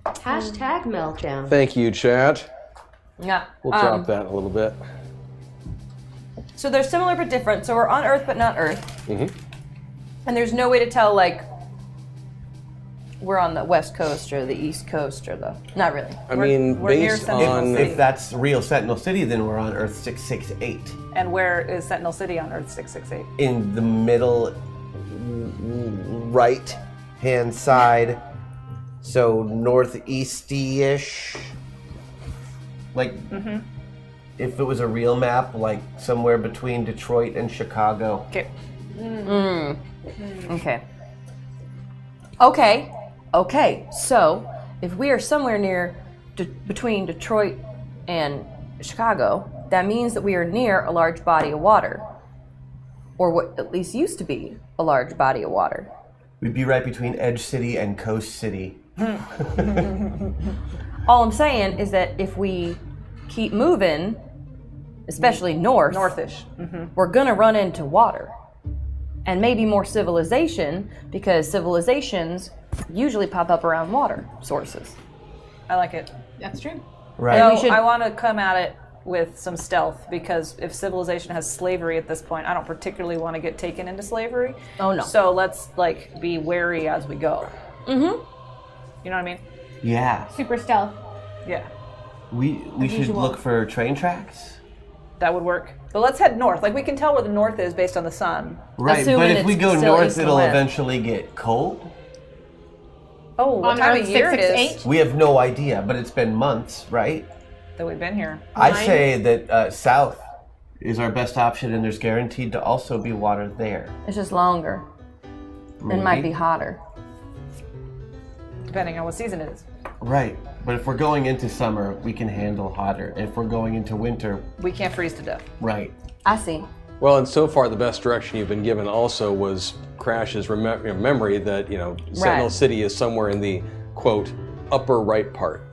Hashtag meltdown. Thank you, chat. Yeah. We'll drop that a little bit. So they're similar but different. So we're on Earth but not Earth. And there's no way to tell, like, we're on the West Coast or the East Coast or the... Not really. I mean, we're near based Sentinel on... City. If that's real Sentinel City, then we're on Earth 668. And where is Sentinel City on Earth 668? In the middle, right hand side, so northeasty-ish. Like, if it was a real map, like somewhere between Detroit and Chicago. Okay. Okay, so if we are somewhere near between Detroit and Chicago, that means that we are near a large body of water. Or what at least used to be a large body of water. We'd be right between Edge City and Coast City. All I'm saying is that if we keep moving, especially north, Northish. we're gonna run into water. And maybe more civilization, because civilizations usually pop up around water sources. I like it. That's true. Right. Though we should- I want to come at it with some stealth, because if civilization has slavery at this point, I don't particularly want to get taken into slavery. Oh, no. So let's like be wary as we go. You know what I mean? Yeah. Super stealth. Yeah, We should usual. look for train tracks. that would work. But let's head north. Like we can tell where the north is based on the sun. Right, Assuming but if we it's go still north, east and it'll west. eventually get cold. Oh, what On time Earth of year it is 668? We have no idea, but it's been months, right? that we've been here. I say that south is our best option, and there's guaranteed to also be water there. It's just longer. It might be hotter. Depending on what season it is. Right, but if we're going into summer, we can handle hotter. If we're going into winter, We can't freeze to death. right. I see. Well, and so far the best direction you've been given also was Crash's memory that, Sentinel Right. City is somewhere in the, quote, upper right part.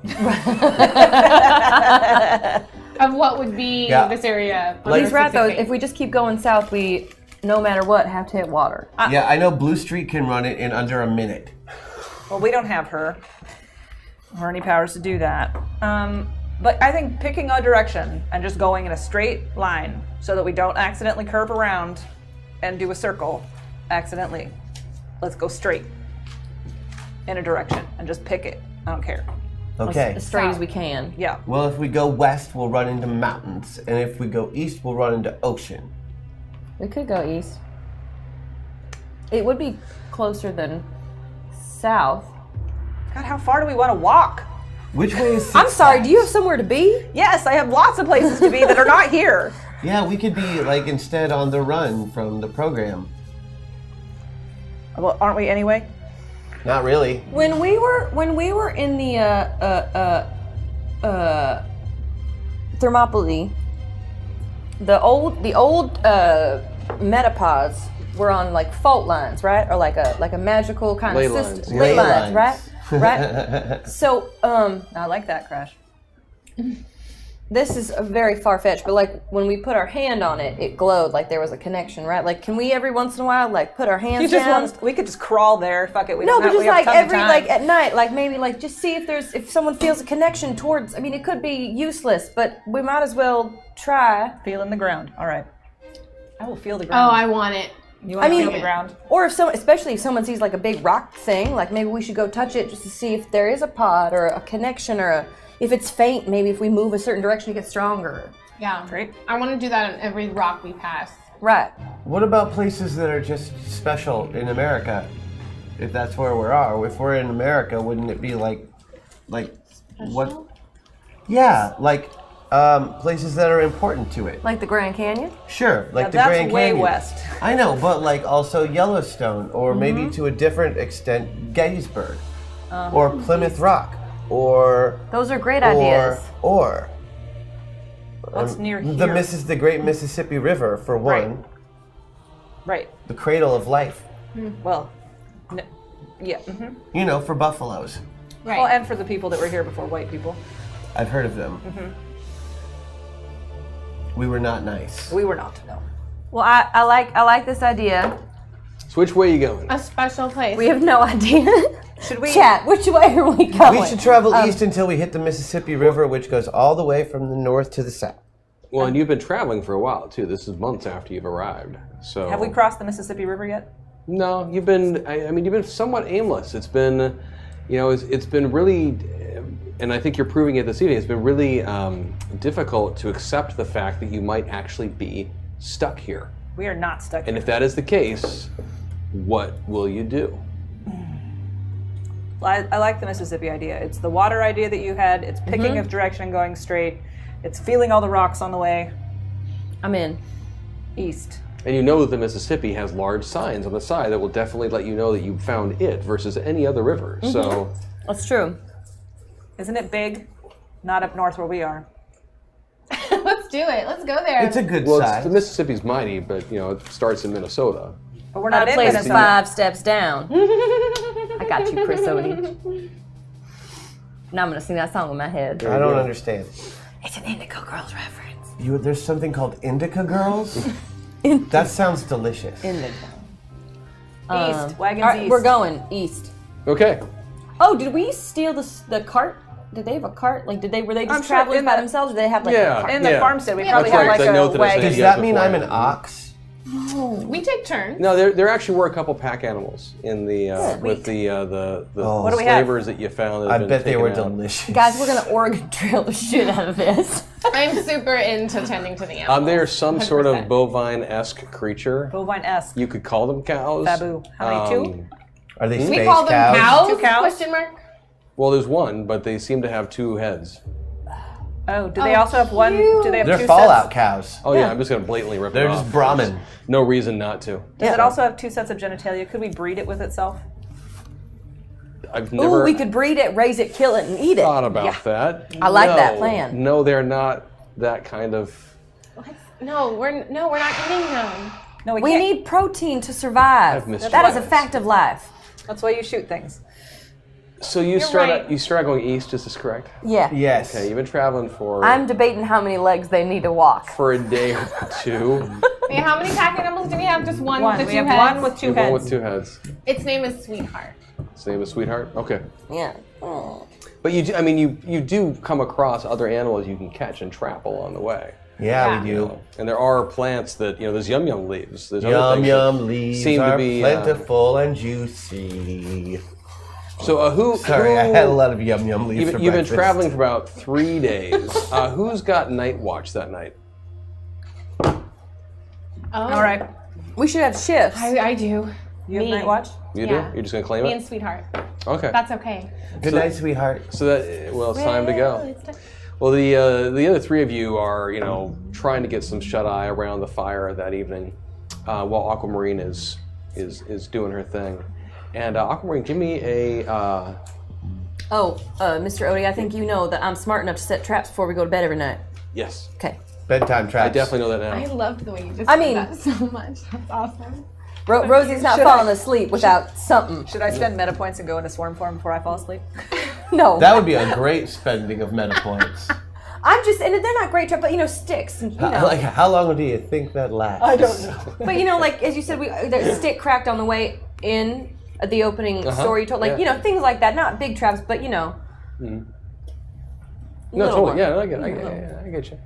Of what would be Yeah. this area. Like- He's right though, if we just keep going south, we, no matter what, have to hit water. Yeah, I know Blue Street can run it in under a minute. Well, we don't have her or any powers to do that. But I think picking a direction and just going in a straight line so that we don't accidentally curve around and do a circle accidentally. Let's go straight in a direction and just pick it. I don't care. Okay. As straight as we can. Yeah. Well, if we go west, we'll run into mountains, and if we go east, we'll run into ocean. We could go east. It would be closer than south. God, how far do we want to walk? Which way is I'm Six sorry, do you have Flags? somewhere to be? Yes, I have lots of places to be that are not here. Yeah, we could be like instead on the run from the program. Well, aren't we anyway? Not really. When we were in the Thermopylae, the old metapods were on like fault lines, right? Or like a magical kind Ley of lines. system. Ley Ley lines, lines. right? Right? So, I like that, Crash. this is very far-fetched, but like when we put our hand on it, it glowed like there was a connection, right? Like, can we every once in a while like put our hands You just down? want, we could just crawl there. Fuck it. We No, don't but have, just we have like tons of every time. like at night, like maybe like just see if someone feels a connection towards. I mean, it could be useless, but we might as well try. Feeling the ground. All right. I will feel the Oh, ground. I want it. You want I to mean- feel the ground? Or if someone, especially if someone sees like a big rock thing, like maybe we should go touch it just to see if there is a pod or a connection or if it's faint. Maybe if we move a certain direction, it gets stronger. Yeah. Great. I want to do that on every rock we pass. Right. What about places that are just special in America? If that's where we are, if we're in America, wouldn't it be like what? Yeah, like places that are important to it. Like the Grand Canyon? Sure, like Now the that's Grand way Canyon. west. I know, but like also Yellowstone, or maybe to a different extent Gettysburg, or Plymouth Rock, or Those are great ideas. or What's near here? the Great Mississippi River for one, Right. the cradle of life. Well, yeah. Mm-hmm. You know, for buffaloes. Right. Well, and for the people that were here before white people. I've heard of them. We were not nice. We were not. No. Well, I like this idea. So which way are you going? A special place. We have no idea. Should we? Chat, which way are we going? We should travel east until we hit the Mississippi River, which goes all the way from the north to the south. Well, and you've been traveling for a while too. This is months after you've arrived. So Have we crossed the Mississippi River yet? No, you've been. I mean, you've been somewhat aimless. It's been, it's been really, and I think you're proving it this evening. It's been really difficult to accept the fact that you might actually be stuck here. We are not stuck. And if that is the case, what will you do? I like the Mississippi idea. It's the water idea that you had. It's picking a direction and going straight. It's feeling all the rocks on the way I'm in. east. And you know that the Mississippi has large signs on the side that will definitely let you know that you found it versus any other river. So That's true. Isn't it big? Not up north where we are. Let's do it. Let's go there. It's a good well, size. the Mississippi's mighty, but it starts in Minnesota. But we're Not not a in place Minnesota. 5 steps down. I got you, Chris Odie. Now I'm gonna sing that song in my head. I don't understand. It's an Indigo Girls reference. There's something called Indica Girls? That sounds delicious. Indigo. East. Wagons All right, east. we're going east. Okay. Oh, did we steal the cart? Did they have a cart? Like, were they I'm just sure travelers in by the- themselves? Or did they have like Yeah. a cart? In the farmstead, we probably That's have right, like I know a that I said wagon. Does yes that mean before. I'm an ox? We take turns. No, there actually were a couple pack animals in the with the What do we have? slavers that you found. That I have been bet they were taken out. delicious. Guys, we're gonna Oregon Trail the shit out of this. I'm super into tending to the animals. They are some sort of 100%. bovine-esque creature. Bovine-esque. You could call them cows. Babu. How many? Two? Are they We space call them cows? 2 cows? Question mark. Well, there's one, but they seem to have 2 heads. Oh, do they also have one? Do they have They're 2 Fallout sets? cows. Oh yeah, I'm just gonna blatantly rip They're it off. just Brahmin. No reason not to. Does it also have 2 sets of genitalia? Could we breed it with itself? I've never Ooh, we could breed it, raise it, kill it, and eat it. thought about that. I like that No. plan. No, they're not that kind of. No, we're not eating them. No, we We can't. need protein to survive. I've missed That is a plans. fact of life. That's why you shoot things. So you start right. you start going east. Is this correct? Yeah. Yes. Okay, you've been traveling for I'm debating how many legs they need to walk. for a day or 2. Wait, how many pack animals do we have? Just one One. with We the 2 have heads? one with 2 You've heads. one with 2 heads. Its name is Sweetheart. His name is Sweetheart. Okay. Yeah. But you do, I mean, you do come across other animals you can catch and trap along the way. Yeah, we You do. know? And there are plants that, there's yum yum leaves. There's other Yum things yum that leaves seem are to be plentiful and juicy. So Sorry, I had a lot of yum yum leaves for You've been breakfast. traveling for about 3 days. Who's got night watch that night? Oh. All right. We should have shifts. I do. You have Me. night watch? You Yeah. do? You're just gonna claim Me it? and Sweetheart. Okay. That's okay. Good night, sweetheart. So that it's time to go. Well, the other 3 of you are trying to get some shut eye around the fire that evening, while Aquamarine is doing her thing. And Aquamarine, give me a. Mr. Odie, I think you know that I'm smart enough to set traps before we go to bed every night. Yes. Okay. Bedtime traps. I definitely know that I now. loved the way you just I said mean- that so much. That's awesome. Rosie's not falling asleep without something. Should I spend meta points and go into swarm form before I fall asleep? No. That would be a great spending of meta points. I'm just, and they're not great traps, but sticks. And, Like, how long do you think that lasts? I don't know. But like as you said, there's stick cracked on the way in the opening story you told, like yeah. things like that. Not big traps, but No, little totally. one. Yeah, I get you.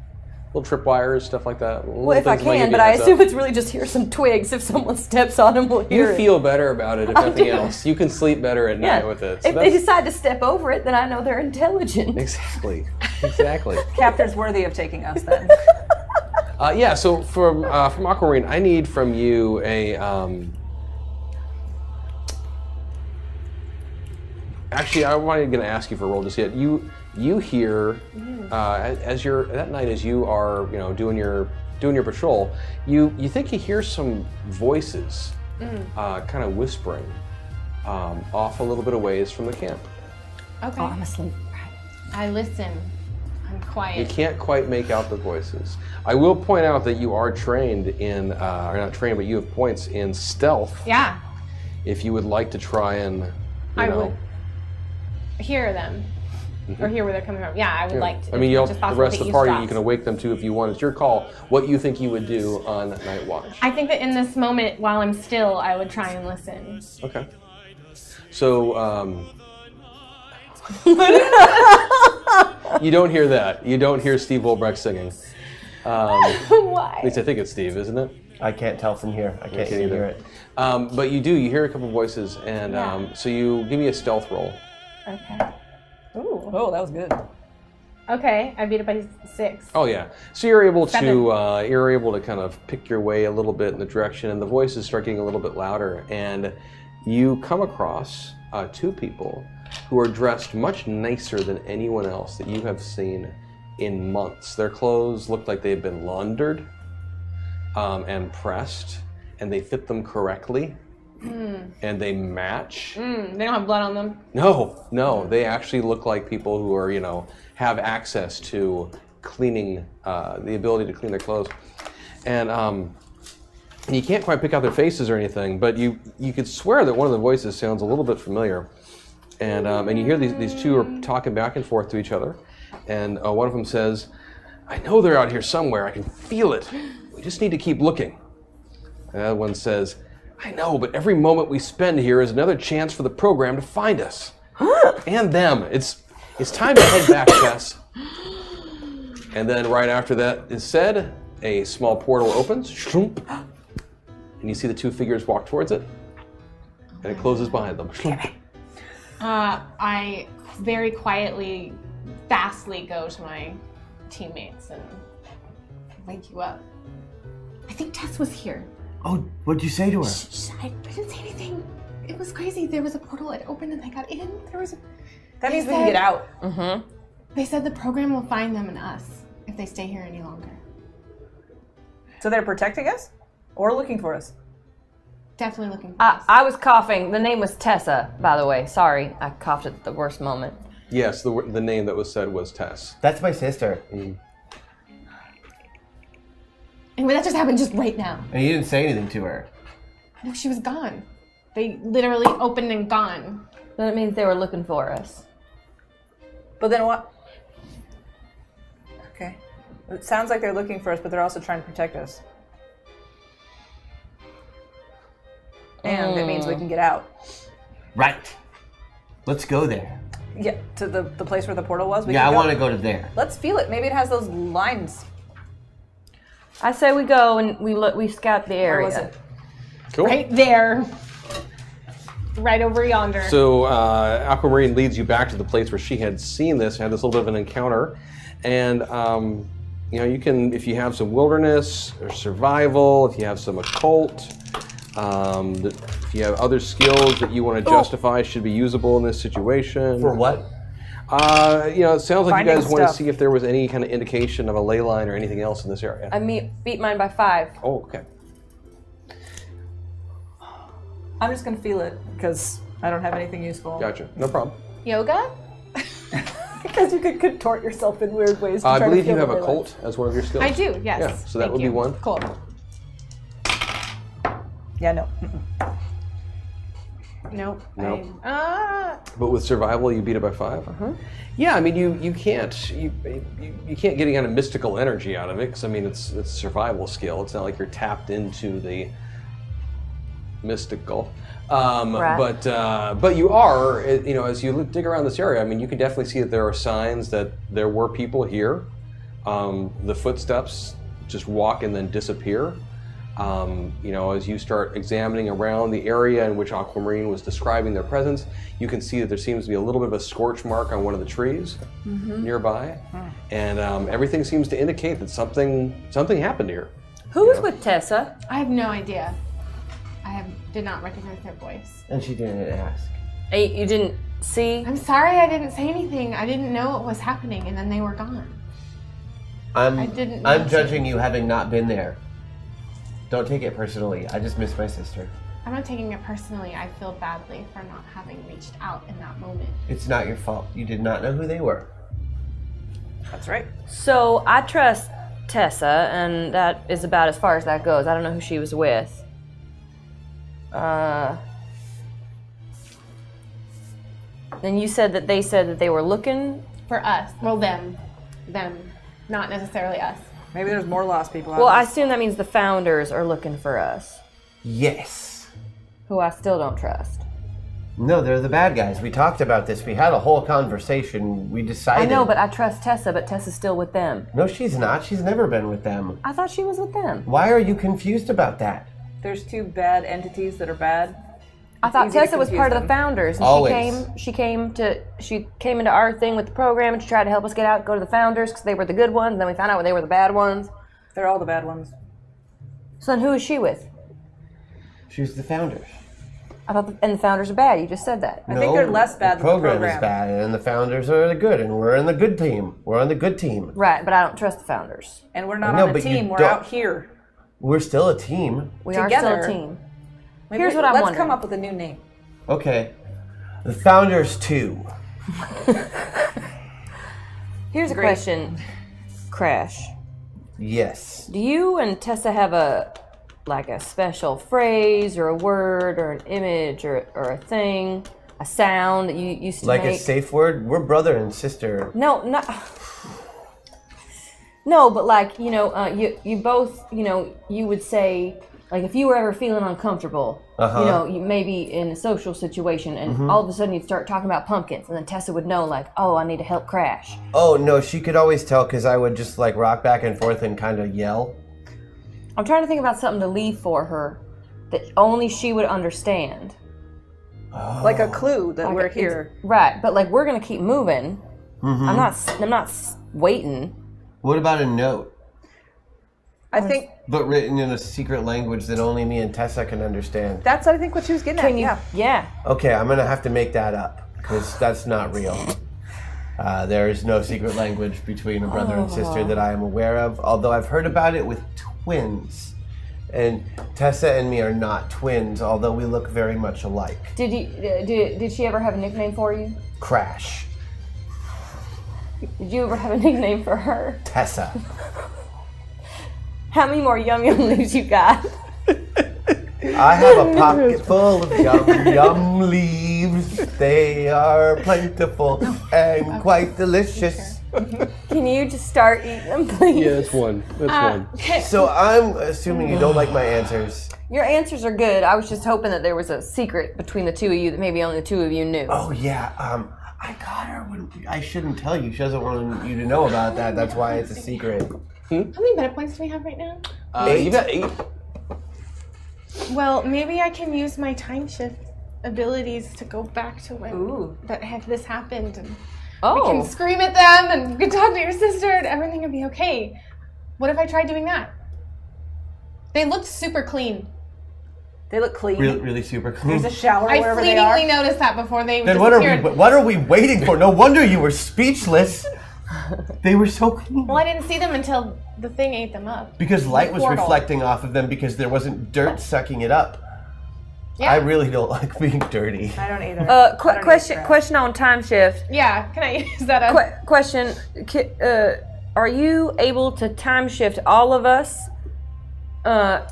Little tripwires, stuff like that. Well, if I can, but I assume it's really just hear some twigs. If someone steps on them, we'll hear You it. feel better about it, if I nothing do. else. You can sleep better at night with it. So If they decide to step over it, then I know they're intelligent. Exactly. Exactly. Captor's worthy of taking us then. Yeah. So from Aquamarine, I need from you a. Actually, I wanted to ask you for a roll just yet. You hear as you're that night as you are doing your patrol. You think you hear some voices, kind of whispering, off a little bit of ways from the camp. Okay. Oh, I'm asleep. I listen. I'm quiet. You can't quite make out the voices. I will point out that you are trained in, or not trained, but you have points in stealth. Yeah. If you would like to try and, I would hear them. Or hear where they're coming from. Yeah, I would like to. I mean, as much as the possible rest to of the party, you eavesdrop. can awake them too if you want. It's your call. What you think you would do on Night Watch. I think that in this moment, while I'm still, I would try and listen. Okay. So, you don't hear that. You don't hear Steve Wolbrecht singing. Why? At least I think it's Steve, isn't it? I can't tell from here. I can't either. hear it. But you do. You hear a couple voices, and so you give me a stealth roll. Okay. Ooh. Oh, that was good. Okay, I beat it by 6. Oh yeah. So you're able 7. to kind of pick your way a little bit in the direction, and the voices start getting a little bit louder, and you come across 2 people who are dressed much nicer than anyone else that you have seen in months. Their clothes look like they've been laundered and pressed, and they fit them correctly. And they match. They don't have blood on them. No, they actually look like people who are, have access to cleaning, the ability to clean their clothes. And you can't quite pick out their faces or anything, but you could swear that one of the voices sounds a little bit familiar. And you hear these 2 are talking back and forth to each other. And one of them says, "I know they're out here somewhere. I can feel it. We just need to keep looking." And the other one says, "I know, but every moment we spend here is another chance for the program to find us." And them. It's time to head back, Tess. And then right after that is said, a small portal opens, shroomp, and you see the 2 figures walk towards it, and it closes behind them. I very quietly, fastly go to my teammates and wake you up. I think Tess was here. Oh, what'd you say to her? Shh, I didn't say anything. It was crazy. There was a portal that opened and I got in. That means we can get out. They said the program will find them and us if they stay here any longer. So they're protecting us? Or looking for us? Definitely looking for us. I was coughing. The name was Tessa, by the way. Sorry, I coughed at the worst moment. Yes, the name that was said was Tess. That's my sister. Anyway, that just happened just right now. And you didn't say anything to her. No, she was gone. They literally opened and gone. Then it means they were looking for us. But then what? Okay. It sounds like they're looking for us, but they're also trying to protect us. And it means we can get out. Right. Let's go there. Yeah, to the place where the portal was? I want to go to there. Let's feel it. Maybe it has those lines. I say we go and we scout the area. Where was it? Cool. Right there. Right over yonder. So Aquamarine leads you back to the place where she had seen this, had this little bit of an encounter, and you can, if you have some wilderness or survival, if you have some occult, if you have other skills that you want to justify should be usable in this situation. For what? It sounds like Finding you guys want to stuff. see if there was any kind of indication of a ley line or anything else in this area. I beat mine by 5. Oh, okay. I'm just going to feel it because I don't have anything useful. Gotcha. No problem. Yoga? Because you could contort yourself in weird ways. I believe you have occult as one of your skills. I do, yes. Yeah, so that Thank would you. be 1. Cool. Yeah, no. Nope. Nope. But with survival, you beat it by 5. Yeah, I mean, you can't get any kind of mystical energy out of it because I mean it's a survival skill. It's not like you're tapped into the mystical. Right. But you are, as you dig around this area, I mean, you can definitely see that there are signs that there were people here. The footsteps just walk and then disappear. You know, as you start examining around the area in which Aquamarine was describing their presence, you can see that there seems to be a little bit of a scorch mark on one of the trees nearby, and everything seems to indicate that something happened here. Who was with Tessa? I have no idea. Did not recognize their voice. And she didn't ask. You didn't see? I'm sorry I didn't say anything. I didn't know what was happening, and then they were gone. I'm judging you having not been there. Don't take it personally. I just miss my sister. I'm not taking it personally. I feel badly for not having reached out in that moment. It's not your fault. You did not know who they were. That's right. So I trust Tessa, and that is about as far as that goes. I don't know who she was with. Then you said that they were looking For us. Well, them. Not necessarily us. Maybe there's more lost people out Well, there. I assume that means the founders are looking for us, Yes. who I still don't trust. No, they're the bad guys. We talked about this. We had a whole conversation. We I decided. know, but I trust Tessa, but Tessa's still with them. No, she's not. She's never been with them. I thought she was with them. Why are you confused about that? There's two bad entities that are bad. I thought easy to Tessa was confuse part of them. the founders, and Always. she came into our thing with the program, and she tried to help us get out, go to the founders because they were the good ones. And then we found out they were the bad ones. They're all the bad ones. So then, who is she with? She's the founders. I thought, and the founders are bad. You just said that. I think they're less bad the than the program program. is bad, and the founders are the good, and we're in the good team. We're on the good team. Right, but I don't trust the founders. And we're not No, on a but you team. We're don't- out here. We're still a team. We are still Together. a team. Maybe Here's what I'm let's wondering. come up with a new name. Okay. The founders too. Here's a question, Crash. Yes. Do you and Tessa have a special phrase or a word or an image or a thing, a sound that you used to Like make? a safe word? We're brother and sister. No, not. No, but like you both you would say like if you were ever feeling uncomfortable, you maybe in a social situation, and all of a sudden you'd start talking about pumpkins, and then Tessa would know like, oh, I need to help Crash. Oh, no, she could always tell because I would just like rock back and forth and kind of yell. I'm trying to think about something to leave for her that only she would understand. Like a clue that we're here. Right, but like we're gonna keep moving. I'm not waiting. What about a note? I think But written in a secret language that only me and Tessa can understand. that's I think what she was getting Can at. you? Yeah. Yeah. Okay, I'm gonna have to make that up because that's not real. There is no secret language between a brother and sister that I am aware of, although I've heard about it with twins. And Tessa and me are not twins, although we look very much alike. Did she ever have a nickname for you? Crash. Did you ever have a nickname for her? Tessa. How many more yum yum leaves you got? I have a pocket full of yum leaves. They are plentiful and quite delicious. Can you just start eating them, please? Yeah, that's one. That's one. So I'm assuming you don't like my answers. Your answers are good. I was just hoping that there was a secret between the two of you that maybe only the two of you knew. Oh yeah, I got her when I shouldn't tell you. She doesn't want you to know about that. That's why it's a secret. How many meta points do we have right now? You got 8. Well, maybe I can use my time shift abilities to go back to when this happened, and we can scream at them, and we can talk to your sister, and everything will be okay. What if I tried doing that? They looked super clean. They look clean. Really super clean. There's a shower I wherever they are. fleetingly noticed that before they Then disappeared. what are we waiting for? No wonder you were speechless. They were so clean. Well, I didn't see them until the thing ate them up. Because light was Portal. reflecting off of them because there wasn't dirt sucking it up. Yeah. I really don't like being dirty. I don't either. Question on time shift. Yeah, can I use that as... Question, are you able to time shift all of us?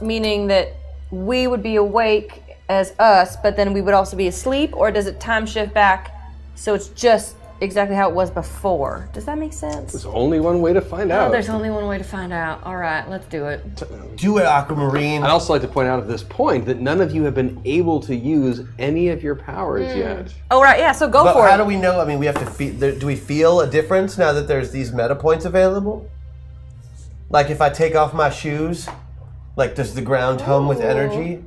Meaning that we would be awake as us, but then we would also be asleep? Or does it time shift back so it's just exactly how it was before? Does that make sense? There's only one way to find out. There's only one way to find out. All right, let's do it. Do it, Aquamarine. I'd also like to point out at this point that none of you have been able to use any of your powers yet. Oh, right, yeah, so go But for how it. do we know? I mean, we have to feel. Do we feel a difference now that there's these meta points available? Like if I take off my shoes, Like, does the ground hum with energy?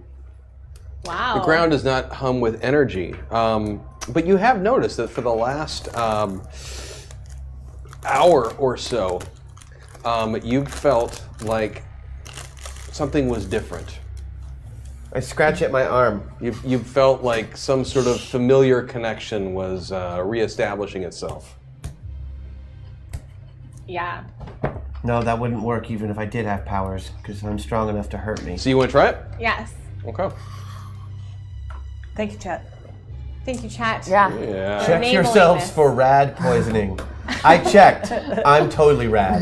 Wow. The ground does not hum with energy, but you have noticed that for the last hour or so, you've felt like something was different. I scratch at my arm. You've felt like some sort of familiar connection was reestablishing itself. Yeah. No, that wouldn't work even if I did have powers, because I'm strong enough to hurt me. So you want to try it? Yes. Okay. Thank you, chat. Thank you, chat. Yeah. Yeah. Check Enabling yourselves this. for rad poisoning. I checked. I'm totally rad.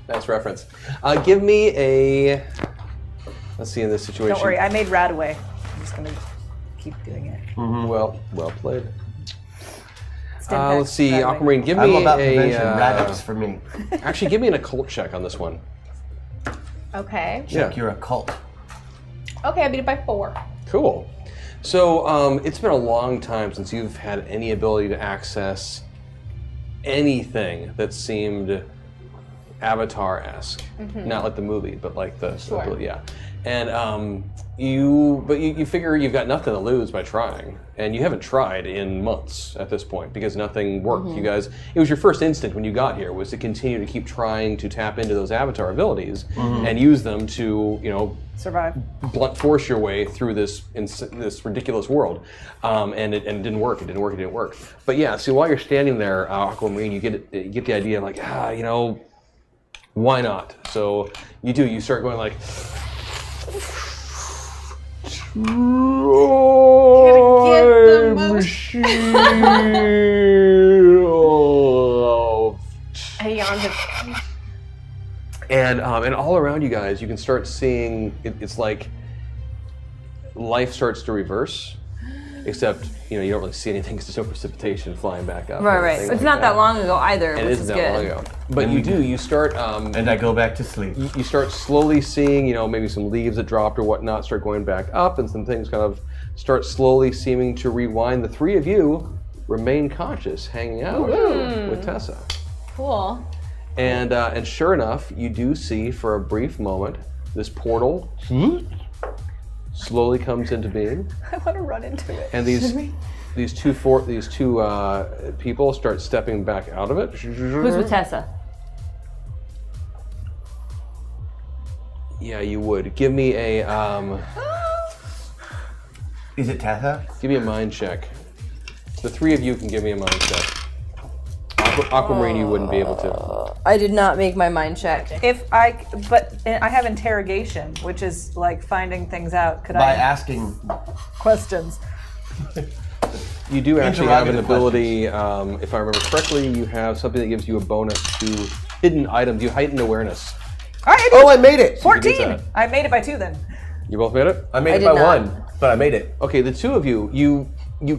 Nice reference. Give me a. Let's see in this situation. Don't worry, I made Rad away. I'm just gonna keep doing it. Well played. Stimpack, Let's see, Rad away. Aquamarine. Give I'm me about a. prevention. Radix for me. Actually, give me an occult check on this one. Okay. Check your occult. Okay, I beat it by 4. Cool. So it's been a long time since you've had any ability to access anything that seemed Avatar-esque. Not like the movie, but like the ability, yeah. And you figure you've got nothing to lose by trying, and you haven't tried in months at this point because nothing worked. You guys, it was your first instinct when you got here was to continue to keep trying to tap into those Avatar abilities and use them to, Survive. blunt force your way through this ridiculous world, and it didn't work. It didn't work. But yeah, so while you're standing there, Aquamarine, you get the idea like, why not? So you do. You start going like. Gotta get the most. And all around you guys, you can start seeing it's like life starts to reverse, except you don't really see anything because there's no precipitation flying back up. Right. It's not that long ago either, It which isn't is that good. long ago. But you start. And I go back to sleep. You start slowly seeing, maybe some leaves that dropped or whatnot start going back up, and some things kind of start slowly seeming to rewind. The three of you remain conscious, hanging out with Tessa. Cool. And sure enough, you do see for a brief moment this portal slowly comes into being, I want to run into it. and these two people start stepping back out of it. Who's with Tessa? Yeah, you would. Give me a Is it Tessa? give me a mind check. The three of you can give me a mind check. Aquamarine, you wouldn't be able to. I did not make my mind check. But I have interrogation, which is like finding things out. Could By I asking. questions? You do actually have an Interrogative ability, if I remember correctly, you have something that gives you a bonus to hidden items. You heightened awareness. I made it! 14. I made it by 2 then. You both made it? I made I it did by not. 1, but I made it. Okay, the two of you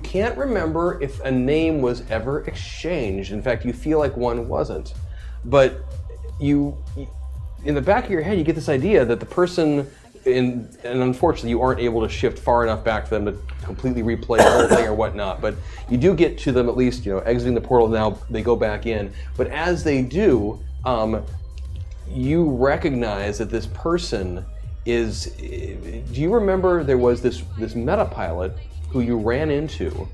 can't remember if a name was ever exchanged. In fact, you feel like one wasn't. But you in the back of your head, you get this idea that the person, and unfortunately you aren't able to shift far enough back for them to completely replay the whole thing or whatnot, but you do get to them at least, exiting the portal. Now they go back in. But as they do, you recognize that this person is, do you remember there was this meta pilot who you ran into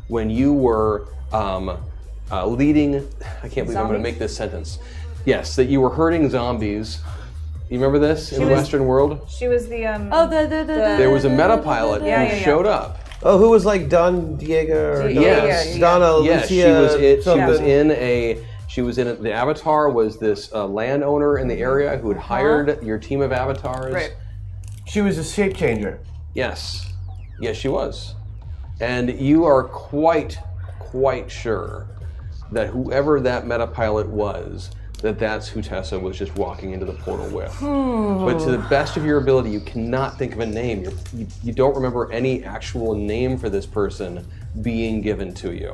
when you were leading, I can't believe I'm going to make this sentence. Yes, that you were hurting zombies. You remember this in the Western world? She was the There was a meta pilot who showed up. Oh, who was like Don Diego? Or Yes. Donna Yes, Lucia. she was in the Avatar was this landowner in the area who had hired your team of avatars. Right. She was a shape changer. Yes, she was, and you are quite sure that whoever that meta pilot was, that's who Tessa was just walking into the portal with. But to the best of your ability, you cannot think of a name. You don't remember any actual name for this person being given to you.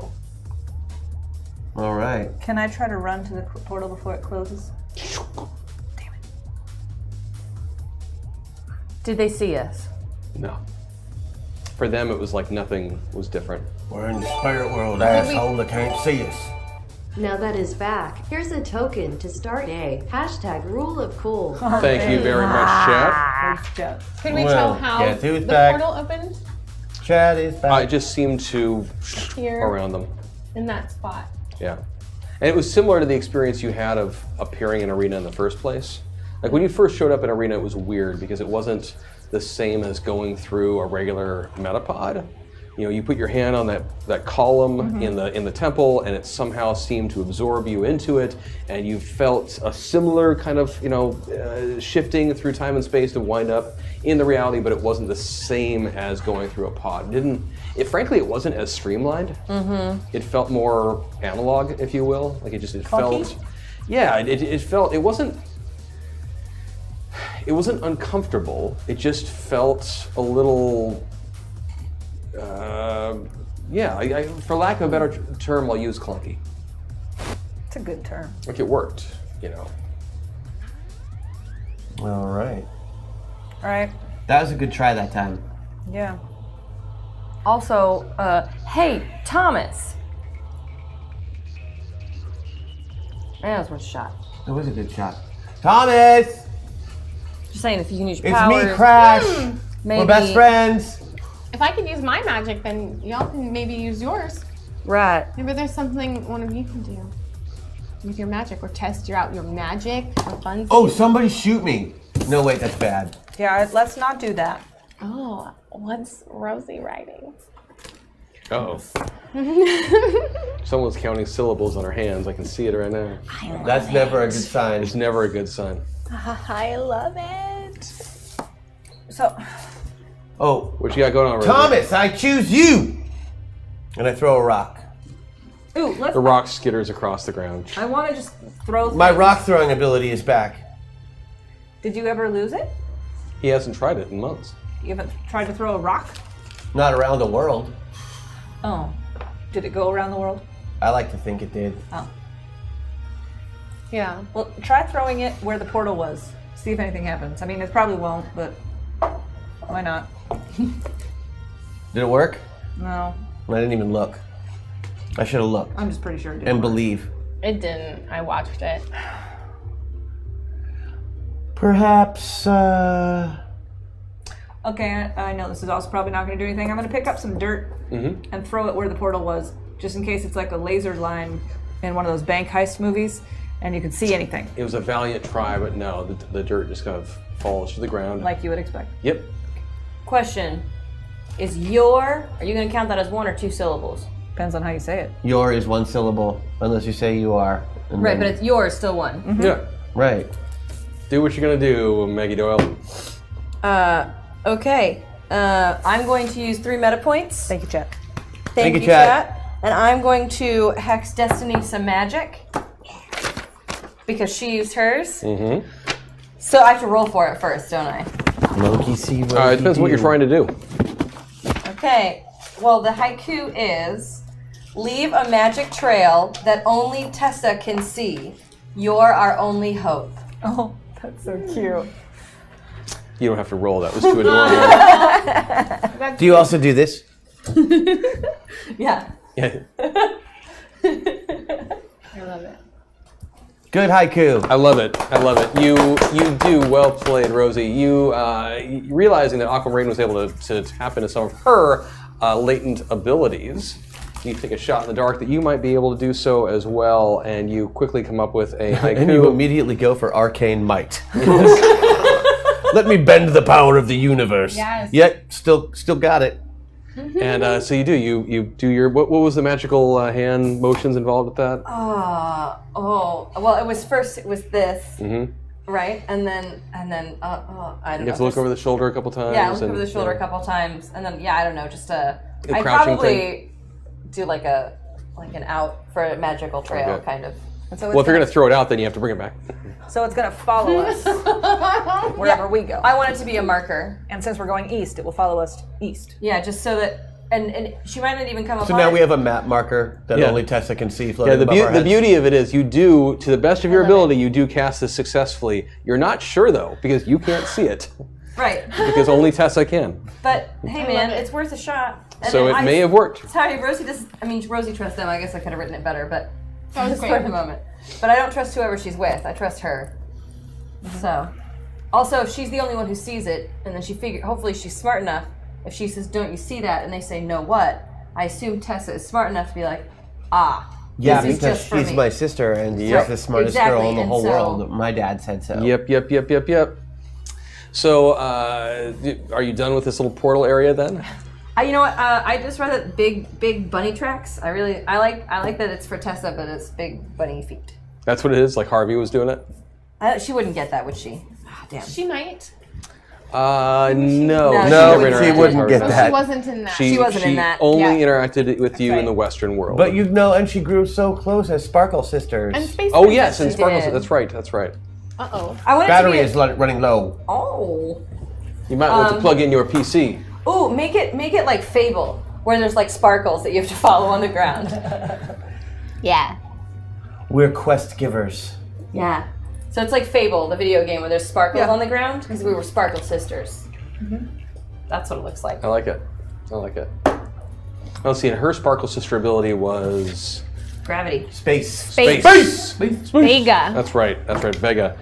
All right. Can I try to run to the portal before it closes? Damn it. Did they see us? No. For them, it was like nothing was different. We're in the spirit world, asshole. They can't see us. Now that is back, here's a token to start a #RuleOfCool. Thank you very much, chat. Can we tell how guess who's the back? portal opened? Chad is back. I just seemed to Here. around them. In that spot. Yeah. And it was similar to the experience you had of appearing in Arena in the first place. Like when you first showed up in Arena, it was weird because it wasn't the same as going through a regular Metapod. You know, you put your hand on that column in the temple, and it somehow seemed to absorb you into it, and you felt a similar kind of shifting through time and space to wind up in the reality, but it wasn't the same as going through a pod. Frankly, it wasn't as streamlined. It felt more analog, if you will. Like it felt. Yeah, it felt. It wasn't uncomfortable. It just felt a little. For lack of a better term, I'll use clunky. It's a good term. Like it worked, you know. All right. All right. That was a good try that time. Yeah. Also, hey, Thomas. That was worth a shot. That was a good shot. Thomas! Just saying, if you can use your It's powers. me, Crash. Maybe. We're best friends. If I could use my magic, then y'all can maybe use yours. Right. Maybe there's something one of you can do with your magic, or test out your magic for fun. Oh, somebody shoot me. No, wait, that's bad. Yeah, let's not do that. Oh, what's Rosie writing? Uh-oh. Someone's counting syllables on her hands. I can see it right now. That's never a good sign. It's never a good sign. I love it. So, Oh, What you got going on, Rosie? Thomas, I choose you! And I throw a rock. Ooh, let's. The rock skitters across the ground. I want to just throw. My things. rock throwing ability is back. did you ever lose it? He hasn't tried it in months. You haven't tried to throw a rock? Not around the world. Oh. Did it go around the world? I like to think it did. Oh. Yeah. Well, try throwing it where the portal was. See if anything happens. I mean, it probably won't, but why not? Did it work? No. I didn't even look. I should have looked. I'm just pretty sure it did. And believe. It didn't. I watched it. Perhaps, Okay, I know this is also probably not going to do anything. I'm going to pick up some dirt and throw it where the portal was, just in case it's like a laser line in one of those bank heist movies, and you can see anything, It was a valiant try, but no, the dirt just kind of falls to the ground. like you would expect. Yep. Question: are you going to count that as 1 or 2 syllables? Depends on how you say it. your is one syllable, unless you say you are. And Right, then- but it's yours still 1. Yeah. Right. Do what you're gonna do, Maggie Doyle. Okay. I'm going to use 3 meta points. Thank you, Chet. Thank you, you, chat. chat. And I'm going to Hex Destiny some magic because she used hers. So I have to roll for it first, don't I? Monkey see, It depends what you're trying to do. Okay. Well, the haiku is: leave a magic trail that only Tessa can see. You're our only hope. Oh, that's so cute. You don't have to roll. That was too adorable. Do you also do this? Yeah. Yeah. I love it. Good haiku. I love it. I love it. You do well played, Rosie. You realizing that Aquamarine was able to tap into some of her latent abilities. You take a shot in the dark that you might be able to do so as well, and you quickly come up with a haiku. And you immediately go for arcane might. Let me bend the power of the universe. Yes. Yet, still got it. And so you do your what was the magical hand motions involved with that? Well, it was this, right? And then I don't know. You have to look over the shoulder a couple times. Yeah, look over the shoulder a couple times, and then I don't know, just I crouching probably do like an out for a magical trail, Okay. kind of. And so Well, if you're gonna throw it out, then you have to bring it back. So it's going to follow us wherever we go. I want it to be a marker. And since we're going east, it will follow us east. Yeah, just so that, and she might not even come up So on now it. we have a map marker that Yeah. only Tessa can see Yeah, floating above our the heads. beauty of it is you do, to the best of your ability, you do cast this successfully. You're not sure though, because you can't see it, Right. because only Tessa can. But hey, man, it's worth a shot. And So then it may have worked. Sorry, Rosie does. I mean, Rosie trusts them. I guess I could have written it better, but That was spur great. of the moment. But I don't trust whoever she's with. I trust her. So, also, if she's the only one who sees it, and then hopefully she's smart enough. If she says, "Don't you see that?" and they say, "No, what?" I assume Tessa is smart enough to be like, Yeah, this is because just for she's me. my sister and she's the smartest girl in the whole world. My dad said so. Yep. So, are you done with this little portal area then? You know what? I just read that big bunny tracks. I like that it's for Tessa, but it's big bunny feet. That's what it is. Like Harvey was doing it. She wouldn't get that, would she? Damn. She might. No, she wouldn't get that. She wasn't in that. She wasn't in that. She only Yeah. interacted with you right. in the Western world. But and she grew so close as Sparkle Sisters. And Space oh yes, Princess. and She Sparkles. did. That's right. Uh-oh. I want Battery it is to be running low. Oh. You might want to plug in your PC. Ooh, make it like Fable, where there's like sparkles that you have to follow on the ground. Yeah. We're quest givers. Yeah. So it's like Fable, the video game, where there's sparkles on the ground, because we were Sparkle Sisters. That's what it looks like. I like it. Let's see. And her Sparkle Sister ability was Gravity. Space. Vega. That's right. Vega.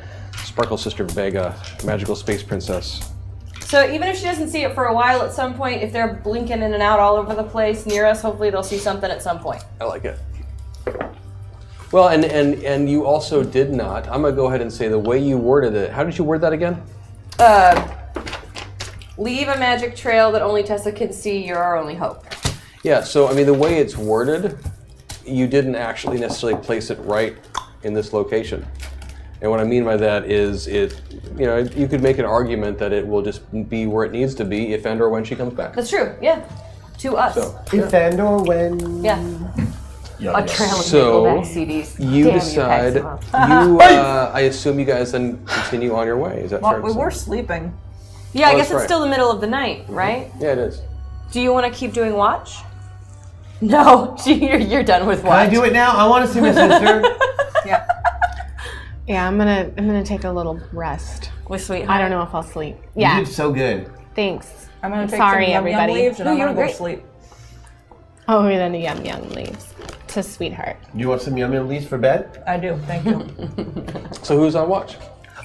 Sparkle Sister Vega, magical space princess. So even if she doesn't see it for a while, at some point, if they're blinking in and out all over the place near us, hopefully they'll see something at some point. I like it. Well, and you also did not. I'm gonna go ahead and say the way you worded it. How did you word that again? Leave a magic trail that only Tessa can see. You're our only hope. Yeah. So I mean, the way it's worded, you didn't actually necessarily place it right in this location. And what I mean by that is you could make an argument that it will just be where it needs to be if and or when she comes back. That's true. Yeah. To us. So, If and or when. Yeah. A trail of So, Nickelback CDs. you Damn, decide, you I assume you guys then continue on your way. Is that fair to We say? were sleeping. Yeah, I Oh, guess that's it's right. still the middle of the night, right? Yeah, it is. Do you want to keep doing watch? No, you're done with watch. Can I do it now? I want to see my sister. Yeah. Yeah, I'm gonna take a little rest. With sweetheart. I don't know if I'll sleep. You Yeah. did so good. Thanks. I'm gonna take Sorry, some yum everybody. leaves and No, I'm you're gonna go great. sleep. Oh, and then yum leaves to sweetheart. Do you want some yummy leaves for bed? I do, thank you. So who's on watch?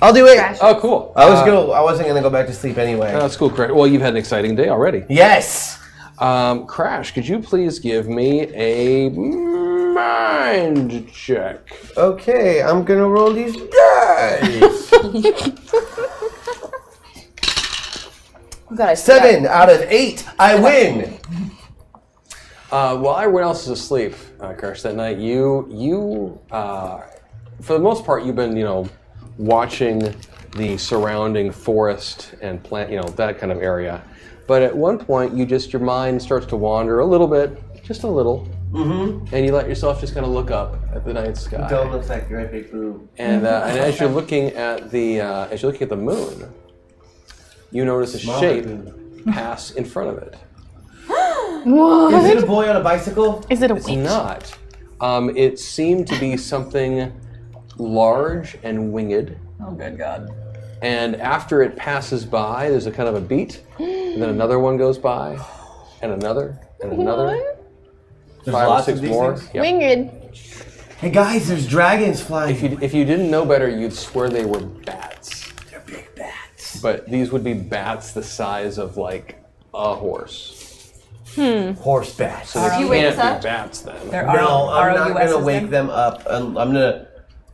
I'll do it. Crash. Oh, cool. I wasn't gonna go back to sleep anyway. That's cool, Crash. Well, you've had an exciting day already. Yes. Crash, could you please give me a mind check? Okay, I'm gonna roll these dice. God, I 7 out of 8. I win. While everyone else is asleep, Crash, that night, you for the most part, you've been, watching the surrounding forest and plant, that kind of area. But at one point, your mind starts to wander a little bit, just a little, and you let yourself just kind of look up at the night sky. Don't look like you're a big boob. And as you're looking at the moon, you notice a shape pass in front of it. Is it a boy on a bicycle? Is it a It's witch? not. It seemed to be something large and winged. Oh, good God. And after it passes by, there's a kind of a beat, and then another one goes by, and another, and another. There's 5 or lots 6 of these more. things? Yep. Winged. Hey guys, there's dragons flying. If you didn't know better, you'd swear they were bats. They're big bats. But these would be bats the size of like a horse. Horse bats. So they you wake can't us up? be bats then. There No, I'm not ROUSs gonna wake then? them up. I'm gonna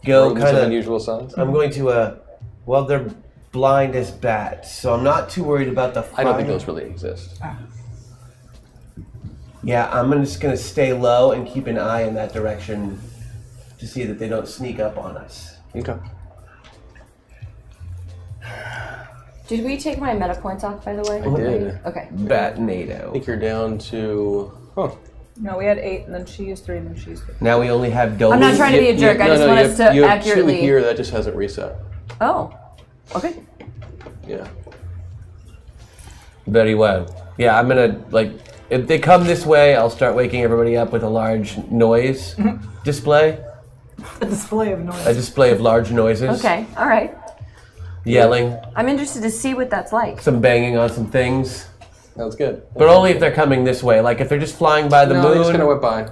go Rodents kind of of. unusual size. I'm going to. Well, they're blind as bats, so I'm not too worried about the fire. I don't think those really exist. Yeah, just gonna stay low and keep an eye in that direction to see that they don't sneak up on us. Okay. Did we take my meta points off, by the way? I did. Okay. Bat I NATO. think you're down to. Huh. No, we had 8, and then she used 3, and then she used 3. Now we only have Dolby. I'm not trying to be a jerk. I just want us to you have accurately. 2 here that just hasn't reset. Oh. Okay. Yeah. Very well. Yeah, I'm gonna if they come this way, I'll start waking everybody up with a large noise display. A display of noise. A display of large noises. Okay. All right. Yelling, I'm interested to see what that's like. some banging on some things. That's good. But only if they're coming this way. Like if they're just flying by the No, moon. they're just gonna whip by.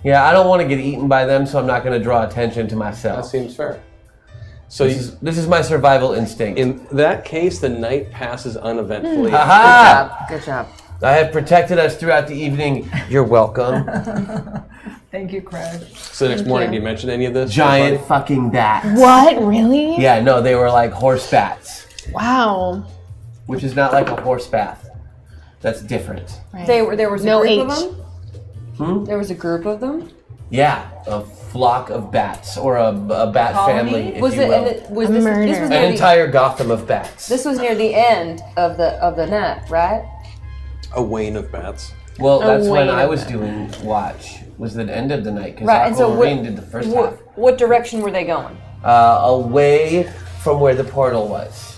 Yeah, I don't want to get eaten by them, so I'm not going to draw attention to That myself. seems fair. So This is my survival instinct. in that case, the night passes uneventfully. Aha! Good job. I have protected us throughout the evening. You're welcome. Thank you, Craig. So the next morning, do you mention any of this? Giant fucking bats. What? Really? Yeah, no, they were like horse bats, Wow. which is not like a horse bath. That's different. There was a No group H. of them? There was a group of them? Yeah, a flock of bats, or a bat Colony? family, if Was you it, will. and it was this murder. was An near the, entire Gotham of bats. this was near the end of the night, right? A wane of bats. Well, that's when wait I a was doing watch. Was the end of the night because Right, and so Aquamarine did the first half. what direction were they going? Away from where the portal was.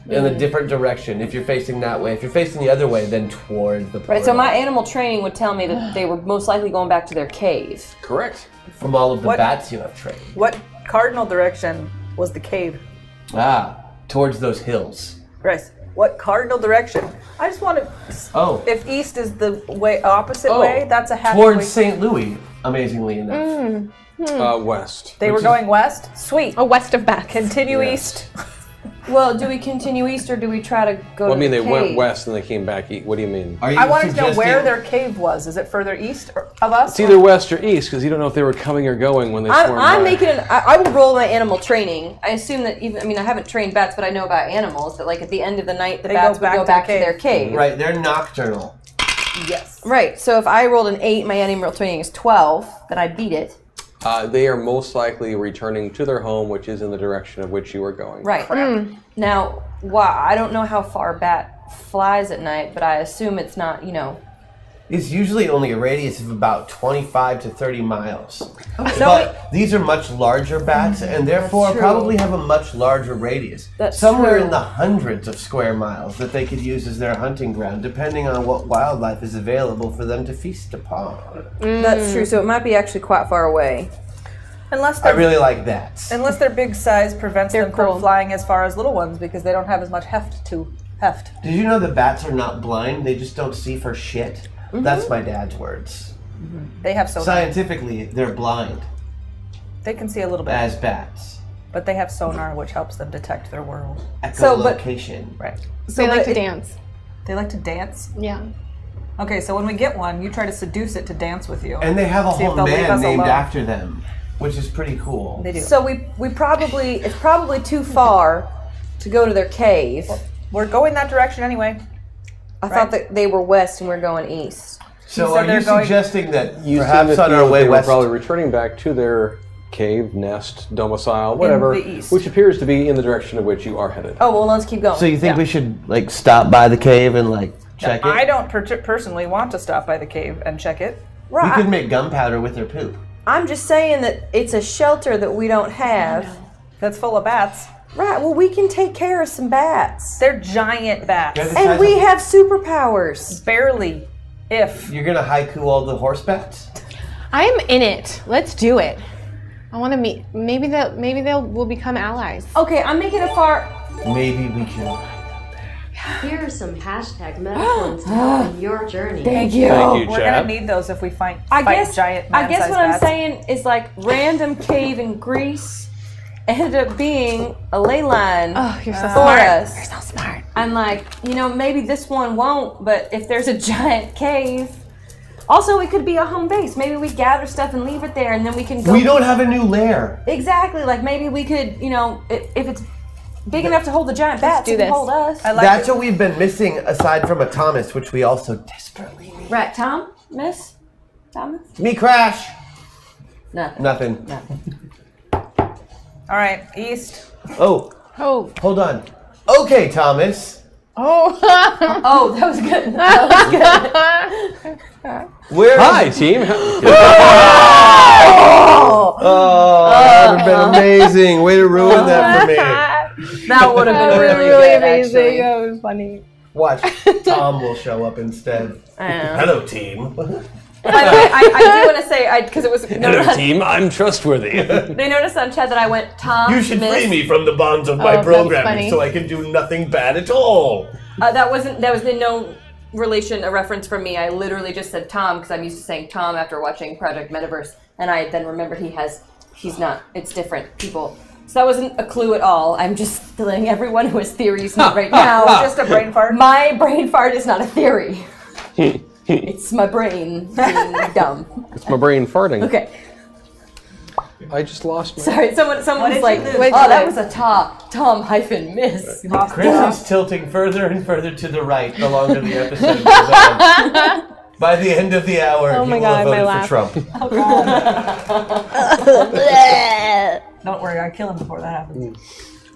In a different direction. If you're facing that way, if you're facing the other way, then toward the portal. Right, so my animal training would tell me that they were most likely going back to their cave. Correct. From all of the What- bats you have trained. What cardinal direction was the cave? Towards those hills. Grace, what cardinal direction? I just want to. Oh. If east is the way opposite Oh, way, that's a happy towards way. St. Louis, amazingly enough. West. They were going west. Sweet. A west of bats. Continue Yeah. east. Well, do we continue east or do we try to go Well, I to mean, the they cave? went west and they came back east. What do you mean? Are you I wanted to know where suggesting- their cave was. Is it further east of us? It's either west or east because you don't know if they were coming or going when they swarmed I'm by. making I will roll my animal training. I assume that even, I mean, I haven't trained bats, but I know about animals, that like at the end of the night, the They bats go would go back back to to their their cave. Right, they're nocturnal. Yes. Right, so if I rolled an 8, my animal training is 12, then I beat it. They are most likely returning to their home, which is in the direction of which you are going. Right. Now, I don't know how far a bat flies at night, but I assume it's not, It's usually only a radius of about 25 to 30 miles. So But these are much larger bats and therefore true. probably have a much larger radius. That's Somewhere true. in the hundreds of square miles that they could use as their hunting ground, depending on what wildlife is available for them to feast upon. That's true, so it might be actually quite far away. Unless I their really like that. unless their big size prevents They're them cool. from flying as far as little ones because they don't have as much heft. Did you know that bats are not blind? They just don't see for shit. That's my dad's words. They have sonar. Scientifically, they're blind They can see a little bit, as bats. but they have sonar, which helps them detect their world. Echolocation. Right. They like but to it- dance. They like to dance. Yeah. Okay, so when we get one, you try to seduce it to dance with you. And they have a See if whole they'll leave man us named alone. after them, which is pretty cool. They do. So we probably, it's probably too far to go to their cave. We're going that direction anyway. I thought that they were west and we're going east. So said are you they're going- suggesting that You perhaps seem to on feel our that way they were west? probably returning back to their cave, nest, domicile, whatever, the east. which appears to be in the direction of which you are headed. Oh, well, let's keep going. So you think we should like stop by the cave and like check it? I don't personally want to stop by the cave and check it. We Right. could make gunpowder with their poop. I'm just saying that it's a shelter that we don't have. That's full of bats. Right, well, we can take care of some bats. They're giant bats. They're the And size we of- have superpowers. Barely. If. You're gonna haiku all the horse bats? I'm in it. Let's do it. I want to meet. Maybe they'll will become allies. Okay, I'm making a far. Maybe we can. Here are some hashtag metaphors to help in your journey. Thank you. Thank you, We're Chad. gonna need those if we fight I guess giant I guess man-sized what I'm bats. saying is like random cave in Greece ended up being a ley line Oh, you're so for smart. us. You're so smart. I'm like, maybe this one won't, but if there's a giant cave. Also, it could be a home base. Maybe we gather stuff and leave it there, and then we can go. We don't have a new lair. Exactly. Like maybe we could, if it's big enough to hold the giant bats, do it can this. hold us. I like That's it. what we've been missing aside from a Thomas, which we also desperately need. Right, Tom? Miss? Thomas? Me crash. Nothing. Nothing. All right, east. Oh, Oh. hold on. Okay, Thomas. Oh. Oh, that was good. That was good. Where? Hi, team. Oh, that would have been amazing. Way to ruin that for me. That would have been really, really good, amazing. actually. That was funny. Watch, Tom will show up instead. I know. Hello, team. By the way, I do want to say, because it was Hello, team. I'm trustworthy. they noticed on chat that I went Tom. You should Miss. free me from the bonds of my that's programming funny. so I can do nothing bad at all. That was a reference from me. I literally just said Tom because I'm used to saying Tom after watching Project Metaverse, and I then remembered he's not. It's different people. So that wasn't a clue at all. I'm just letting everyone who has theories know right now. Just a brain fart. My brain fart is not a theory. It's my brain being dumb. It's my brain farting. Okay. I just lost my... Sorry, someone was like, lose? oh, that was a Tom-miss. Chris is tilting further and further to the right the longer the episode goes on. By the end of the hour, he will have voted for Trump. Oh, God. Don't worry, I kill him before that happens.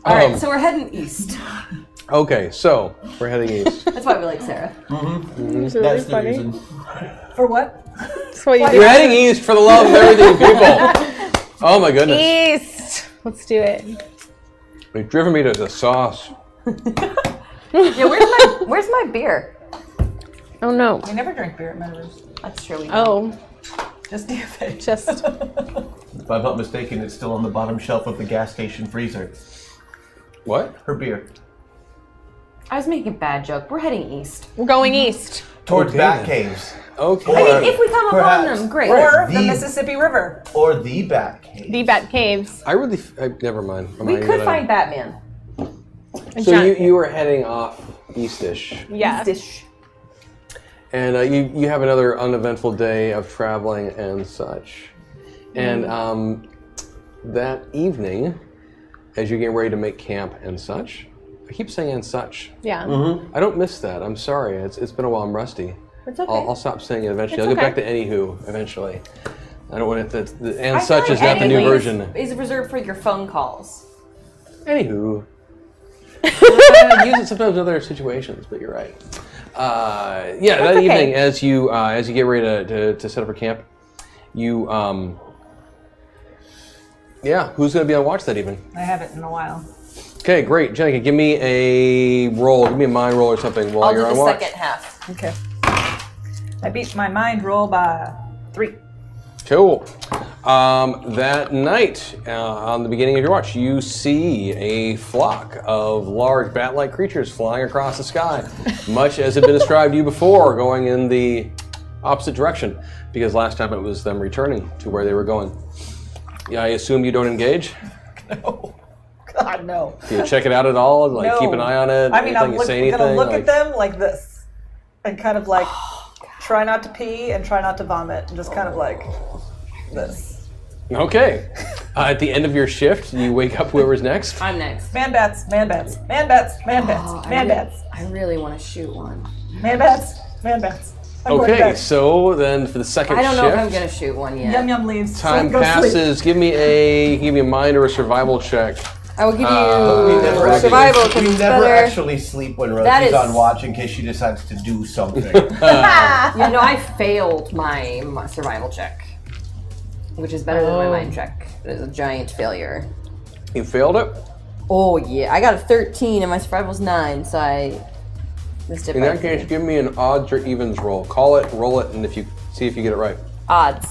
All right, so we're heading east. Okay, so we're heading east. That's why we like Sarah. That's the reason. For what? That's what you do. We're heading east for the love of everything, people. Oh my goodness. East. Let's do it. They've driven me to the sauce. Yeah, where's my beer? Oh no. We never drink beer at Metaverse. That's true. Oh. Just DFA. Just. If I'm not mistaken, it's still on the bottom shelf of the gas station freezer. What? Her beer. I was making a bad joke. We're heading east. We're going east. Towards Okay, Bat then. Caves. Okay. I mean, if we come upon perhaps. them, great. Or the The- Mississippi River. Or the Bat Cave. The Bat Caves. I really... never mind. We could find Batman. So you were heading off eastish. Yeah. East-ish. And you have another uneventful day of traveling and such. And that evening, as you're getting ready to make camp and such, I keep saying and such. Yeah. I don't miss that. I'm sorry. It's been a while. I'm rusty. It's okay. I'll stop saying it eventually. It's I'll get back okay. to anywho eventually. I don't want it. The and I feel such like is not the new anyway version. Is reserved for your phone calls. Anywho. I use it sometimes in other situations, but you're right. Yeah, that evening, as you get ready to set up for camp, you yeah, who's going to be on watch that evening? I haven't in a while. Okay, great, Jenica, give me a roll, give me a mind roll or something while I'll do you're on the watch. second half. Okay. I beat my mind roll by 3. Cool. That night, on the beginning of your watch, you see a flock of large bat-like creatures flying across the sky, much as had been described to you before, going in the opposite direction, because last time it was them returning to where they were going. Yeah, I assume you don't engage? No. God, no. Do you check it out at all? Like, No. keep an eye on it? I mean, I'm you say gonna anything? look Like- at them like this. And kind of like, try not to pee and try not to vomit. And just kind of like this. Okay. At the end of your shift, you wake up whoever's next. I'm next. Man bats, man bats, man bats, man bats, man bats, I really want to shoot one. man bats, man bats. I'm going to Okay, bed. so then for the second I don't know if I'm shift, gonna shoot one yet. Yum yum leaves. time Go sleep. passes. Give me a mind or a survival check. I will give We you never actually- survival because we it's never better. actually sleep when That Rosie's is- on watch in case she decides to do something. Yeah, no, I failed my survival check, which is better than my mind check. It is a giant failure. You failed it. Oh yeah, I got a 13 and my survival's 9, so I missed it In by that case, 3. give me an odds or evens roll. Call it, roll it, and see if you get it right. Odds.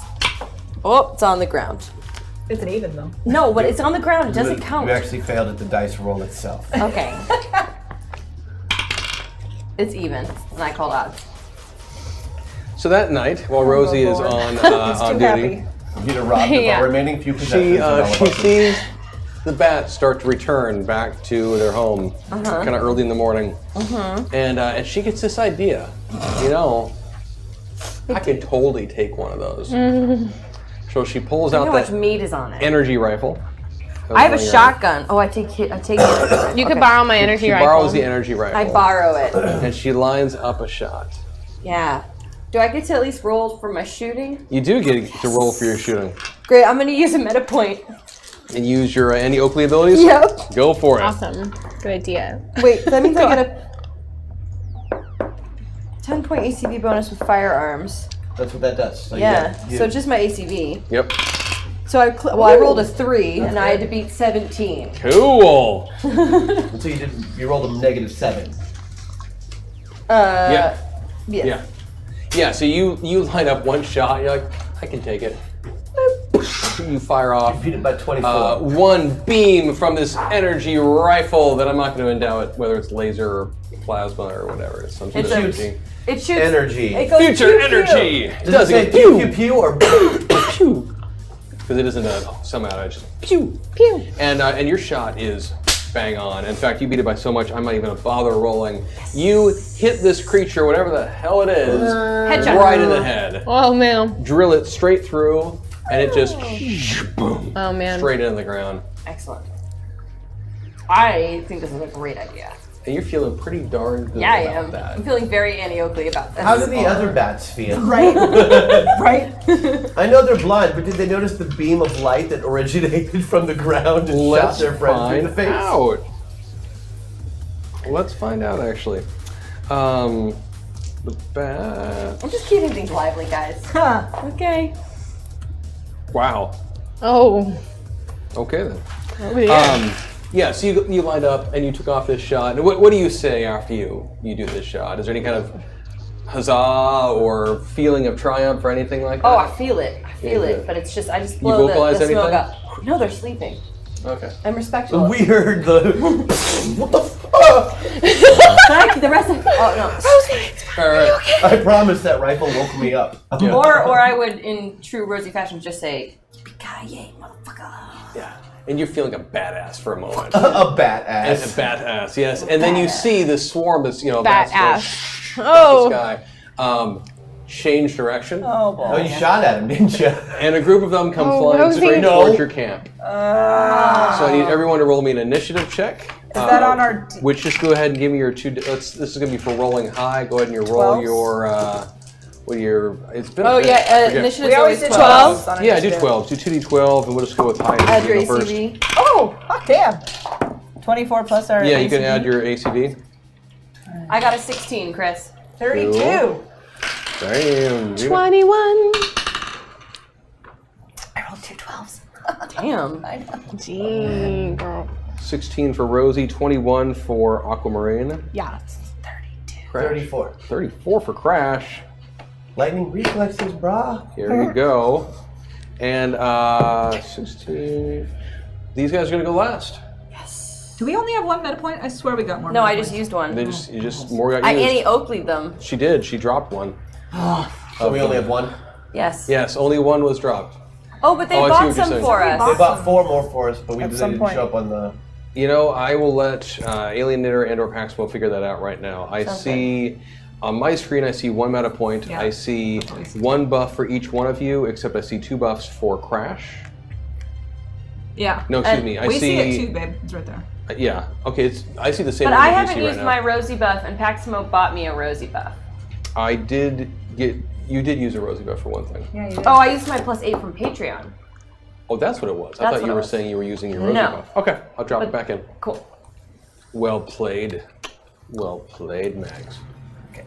Oh, it's on the ground. It's an even though. No, but it's on the ground. It doesn't count. You actually failed at the dice roll itself. Okay. It's even, and I called odds. So that night, while Rosie is on He's on too duty, happy. You get robbed of Yeah. our remaining few possessions. she and all of she us. sees the bats start to return back to their home, kind of early in the morning, and she gets this idea. You know, I could totally take one of those. So she pulls How out much that meat is on it? energy rifle. I have a shotgun. Oh, I take it. You could borrow my energy She rifle. borrows the energy rifle. I borrow it. And she lines up a shot. Yeah. Do I get to at least roll for my shooting? You do get to roll for your shooting. Great. I'm gonna use a meta point. And use your any Oakley abilities? Yep. Go for it. Awesome. Good idea. Wait, that means I get a 10-point ACV bonus with firearms. That's what that does. So Yeah. you- So just my ACV. Yep. So I rolled a 3 and I had to beat 17. Cool. So you rolled a -7. Yeah. Yeah. Yeah. Yeah, so you line up one shot, you're like, I can take it. you fire off Beat it by 24. one beam from this energy rifle that I'm not going to endow it, whether it's laser or plasma or whatever. It's some sort of energy. It shoots Energy. It goes Future pew, energy. pew. Does it say pew pew pew or Pew. Because it isn't a sum-out, I just pew. Pew. And your shot is bang on. In fact, you beat it by so much, I'm not even gonna bother rolling. You hit this creature, whatever the hell it is, Headshot. right in the head. Oh man. Drill it straight through, and it just boom, Oh man. straight into the ground. Excellent. I think this is a great idea. And you're feeling pretty darn good Yeah, I about am. that. I'm feeling very Annie Oakley about this. how do the other bats feel? Right? Right? I know they're blind, but did they notice the beam of light that originated from the ground and Let's shot their friend through the find face? out. Let's find out, actually. The bat. I'm just keeping things lively, guys. Okay. Wow. Oh. Okay then. Oh yeah. Yeah, so you lined up and you took off this shot. And what do you say after you do this shot? Is there any kind of huzzah or feeling of triumph or anything like that? Oh, I feel it. I feel Yeah. it. But it's just, I just blow vocalize the smoke anything? up. No, they're sleeping. Okay. I'm respectful. We heard the. What the fuck? Can I the rest of Oh, no. All right. I promise that rifle woke me up. Yeah. Or I would, in true Rosie fashion, just say, "Yippee-ki-yay, motherfucker." Yeah. And you're feeling a badass for a moment. A bat And ass. a badass, yes. And then you see this swarm, this Bat bats ass. go Oh. this guy, change direction, Oh boy. Oh, you shot at him, didn't you? and a group of them come Oh, flying Rosie. straight No. towards your camp. So I need everyone to roll me an initiative check. Is that on our? Which just go ahead and give me your two. This is going to be for rolling high. Go ahead and you roll 12s? your. It's been. a Oh, bit. yeah, Forget. initiative's We always always did 12. 12. Yeah, do 12. Do 2d12, and we'll just go with high. Add your You go first. ACV. Oh, hot damn. 24 plus our. Yeah, you can ACV. add your ACV. I got a 16, Chris. 32. Cool. Damn. 21. I rolled 2 12s. Damn. I know. Gee, girl. 16 for Rosie, 21 for Aquamarine. Yeah. 34. 34 for Crash. Lightning reflexes, brah. Here you go. And 16. These guys are going to go last. Do we only have one meta point? I swear we got more. No, meta I just points. used one. You just more got I used. Annie Oakley them. She did. She dropped one. So we only have one. Yes. Yes, only one was dropped. Oh, but they Oh, I see bought what you're some saying. for us. They bought 4 more for us, but we At didn't some point. show up on the. You know, I will let Alienator and or Paxwell figure that out right now. I Sounds see, on my screen, I see 1 meta point. Yeah. I see 1 buff for each one of you, except I see 2 buffs for Crash. Yeah. No, excuse me. I We see see it too, babe. It's right there. Yeah. Okay. I see the same. But one I that you haven't see used right my now. Rosie buff, and Paximo bought me a Rosie buff. I did get. You did use a Rosie buff for one thing. Yeah, you did. Oh, I used my +8 from Patreon. Oh, that's what it was. I That's thought what you it were was. saying you were using your Rosie No. buff. Okay, I'll drop it But- back in. Cool. Well played. Well played, Max. Okay.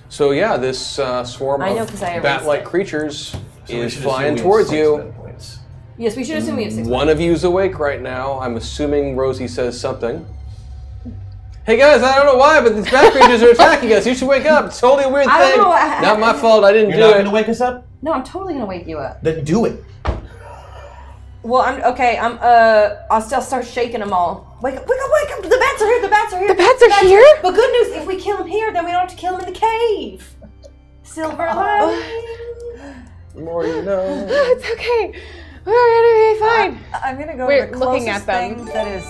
So yeah, this swarm I know, of 'cause I erased bat-like it. creatures So we is should flying assume we have towards 6 you. meta points. Yes, we should assume we have 6. One of you's awake right now. I'm assuming Rosie says something. Hey guys, I don't know why, but these bat creatures are attacking us. You should wake up. It's totally a weird I thing. don't know. Not my fault. I didn't You're do not it. going to wake us up? No, I'm totally gonna wake you up. Then do it. Well, I'll still start shaking them all. Wake up, wake up, wake up! The bats are here, the bats are here! The bats are here? But good news, if we kill them here, then we don't have to kill them in the cave! Silver lining! The more you know. It's okay. We're gonna be fine. I'm gonna go We're with the looking closest at them. thing that is.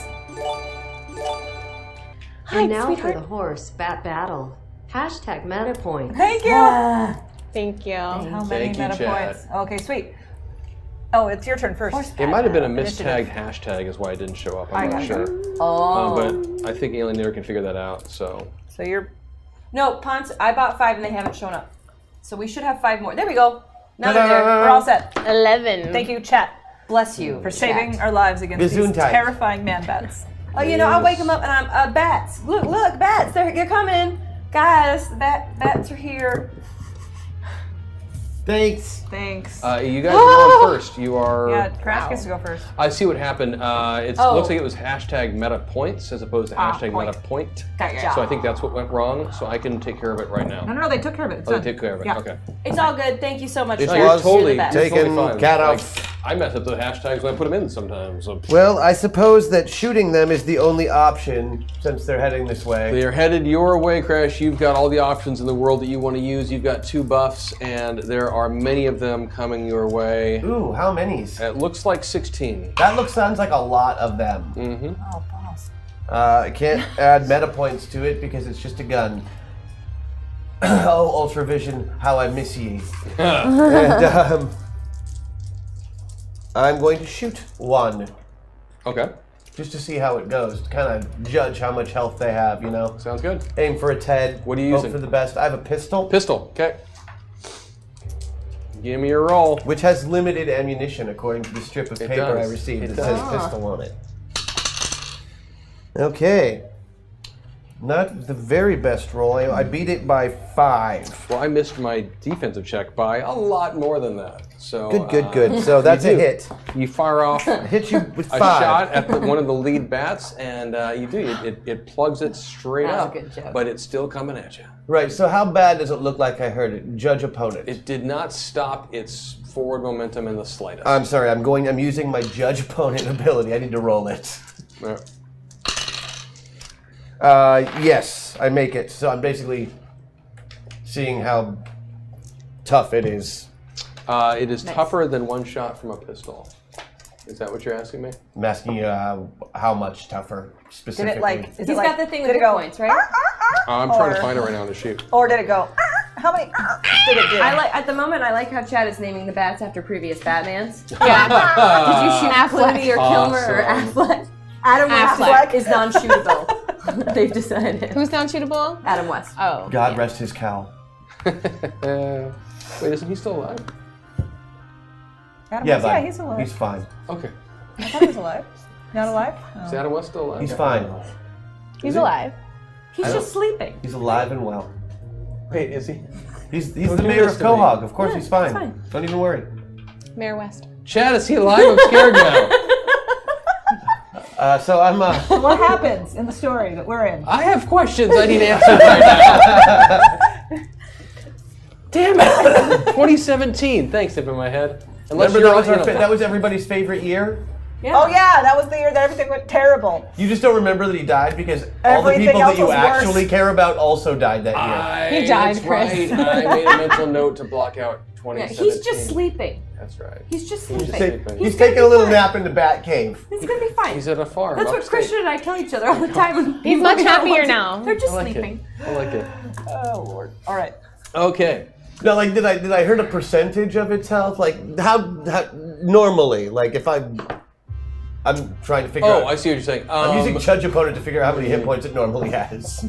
Hi, And now sweetheart. for the horse bat battle. Hashtag meta point. Thank you. Thank you. How many Thank you, meta Chad. points? Okay, sweet. Oh, it's your turn first. It might have been a Initiative. mistagged hashtag is why it didn't show up. I'm I not got sure. Oh. But I think Alienator can figure that out, so. So you're. No, Ponce, I bought 5 and they haven't shown up. So we should have 5 more. There we go. Now they're there. We're all set. 11. Thank you, chat, Bless you. for saving our lives against these Gesundheit. terrifying man bats. Oh, you know, I'll wake them up and I'm, bats. Look, bats, they're coming. Guys, bats are here. Thanks. Thanks. You guys are going first. You are. yeah, Crash gets to go first. I see what happened. It Oh. looks like it was hashtag meta points as opposed to hashtag point. meta point. Gotcha. So I think that's what went wrong. So I can take care of it right now. No, they took care of it. It's Oh, they done. take care of it. Yeah. Okay. It's all good. Thank you so much. It's Chad. you're You're totally the best. totally Taking fine. cat Like, off. I mess up the hashtags when I put them in sometimes. So. Well, I suppose that shooting them is the only option since they're heading this way. They're headed your way, Crash. You've got all the options in the world that you want to use. You've got 2 buffs, and there are many of them coming your way. Ooh, how many's? It looks like 16. That sounds like a lot of them. Mm-hmm. Oh, balls. I can't add meta points to it because it's just a gun. Oh, Ultravision, how I miss ye. And I'm going to shoot 1. Okay. Just to see how it goes, to kind of judge how much health they have, you know? Sounds good. Aim for a TED. What are you hope using? for the best. I have a pistol. Pistol, okay. Give me your roll. Which has limited ammunition according to the strip of paper does. I received It that says does. pistol on it. Okay. Not the very best roll. I beat it by 5. Well, I missed my defensive check by a lot more than that. So Good. So that's a you do. hit. You fire off I hit you with a 5. shot at one of the lead bats, and you do. It plugs it straight That was up, a good joke. but it's still coming at you. Right, so how bad does it look like I heard it? Judge opponent. It did not stop its forward momentum in the slightest. I'm sorry, I'm using my judge opponent ability. I need to roll it. Yeah. Yes, I make it. So I'm basically seeing how tough it is. It is tougher than one shot from a pistol. Is that what you're asking me? I'm asking you how much tougher Did specifically. it like? Is He's it like, got the thing with did it hit go? points, right? I'm trying to find it right now to shoot. Or did it go? How many? Did it do? At the moment, I like how Chad is naming the bats after previous Batmans. Yeah. Did you shoot Affleck. Clooney or Kilmer or Awesome. Affleck? Adam Affleck. Affleck. Is non-shootable. They've decided. Who's non-shootable? Adam West. Oh. God rest his cowl. Wait, isn't he still alive? Adam Yeah, West? but Yeah, he's alive. he's fine. Okay. I thought he was alive. Not alive? Oh. Is Adam West still alive? He's fine. He's alive. He's just sleeping. He's alive and well. Wait, is he? He's Don't the do mayor this of to me. Quahog. Of course he's fine. fine. Don't even worry. Mayor West. Chad, is he alive? I'm scared now. So I'm What happens in the story that we're in? I have questions I need answered right now. Damn it! 2017. Thanks, tip in my head. Unless remember you're that was, on, that was everybody's favorite year? Yeah. Oh yeah, that was the year that everything went terrible. You just don't remember that he died because all the Everything people that else you was actually worse. care about also died that year. He died, that's Chris. Right. I made a mental note to block out Yeah, 2017. he's just sleeping. That's right. He's just He's sleeping. just sleeping. He's gonna taking be a little fine. nap in the bat cave. He's gonna be fine. He's at a farm. That's what upstate. Christian and I tell each other all the time. When He's much happier now. They're just I like sleeping. it. I like it. Oh Lord. All right. Okay. Now, like, did I heard a percentage of its health? Like, how normally? Like, if I'm trying to figure out. Oh, I see what you're saying. I'm using judge opponent to figure out how many hit points it normally has.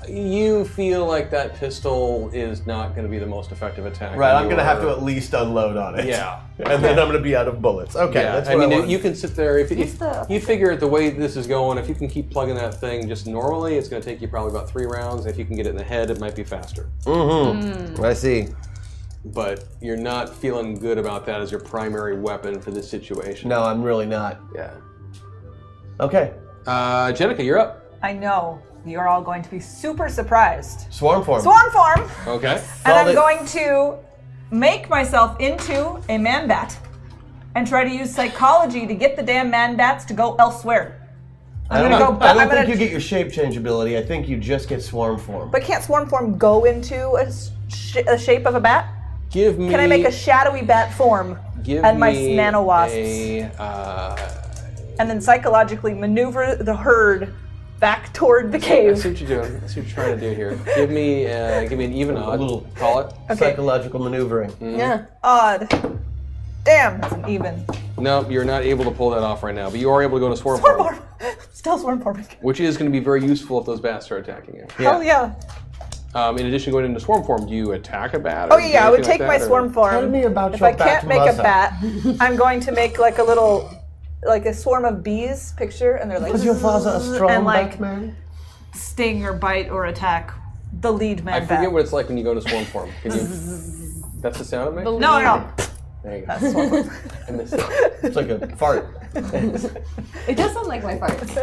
You feel like that pistol is not going to be the most effective attack. Right, I'm You gonna have are- to at least unload on it. Yeah. And then I'm gonna be out of bullets. Okay, Yeah, that's I what mean, want. you can sit there. If the- you figure the way this is going, if you can keep plugging that thing just normally, it's going to take you probably about 3 rounds. If you can get it in the head, it might be faster. I see. But you're not feeling good about that as your primary weapon for this situation. No, I'm really not. Yeah. Okay. Jenica, you're up. I know you're all going to be super surprised. Swarm form. Swarm form, Okay. and I'm Solid. going to make myself into a man bat and try to use psychology to get the damn man bats to go elsewhere. I I'm don't, gonna go. I don't I'm think gonna. you get your shape change ability. I think you just get swarm form. But can't swarm form go into a shape of a bat? Give me. Can I make a shadowy bat form give and my me nano wasps, and then psychologically maneuver the herd back toward the I see cave? what you're doing. I see what you're trying to do here. Give me an even odd. little- Call it. Psychological maneuvering. Yeah. Odd. Damn, that's an even. No, you're not able to pull that off right now, but you are able to go to swarm Swarm form, form. Still swarm forming. which is going to be very useful if those bats start attacking you. Hell yeah. In addition to going into swarm form, do you attack a bat? Oh or do yeah, I would anything take like my that, or- swarm form. Tell me about if your I can't make a bat bat, I'm going to make like a little, like a swarm of bees picture, and they're like, Was your father a strong and like Batman? sting or bite or attack the lead man I bat. forget what it's like when you go to swarm form. Can you? That's the sound of it. No. There you go. That's swarm form. I missed it. It's like a fart. It does sound like my farts.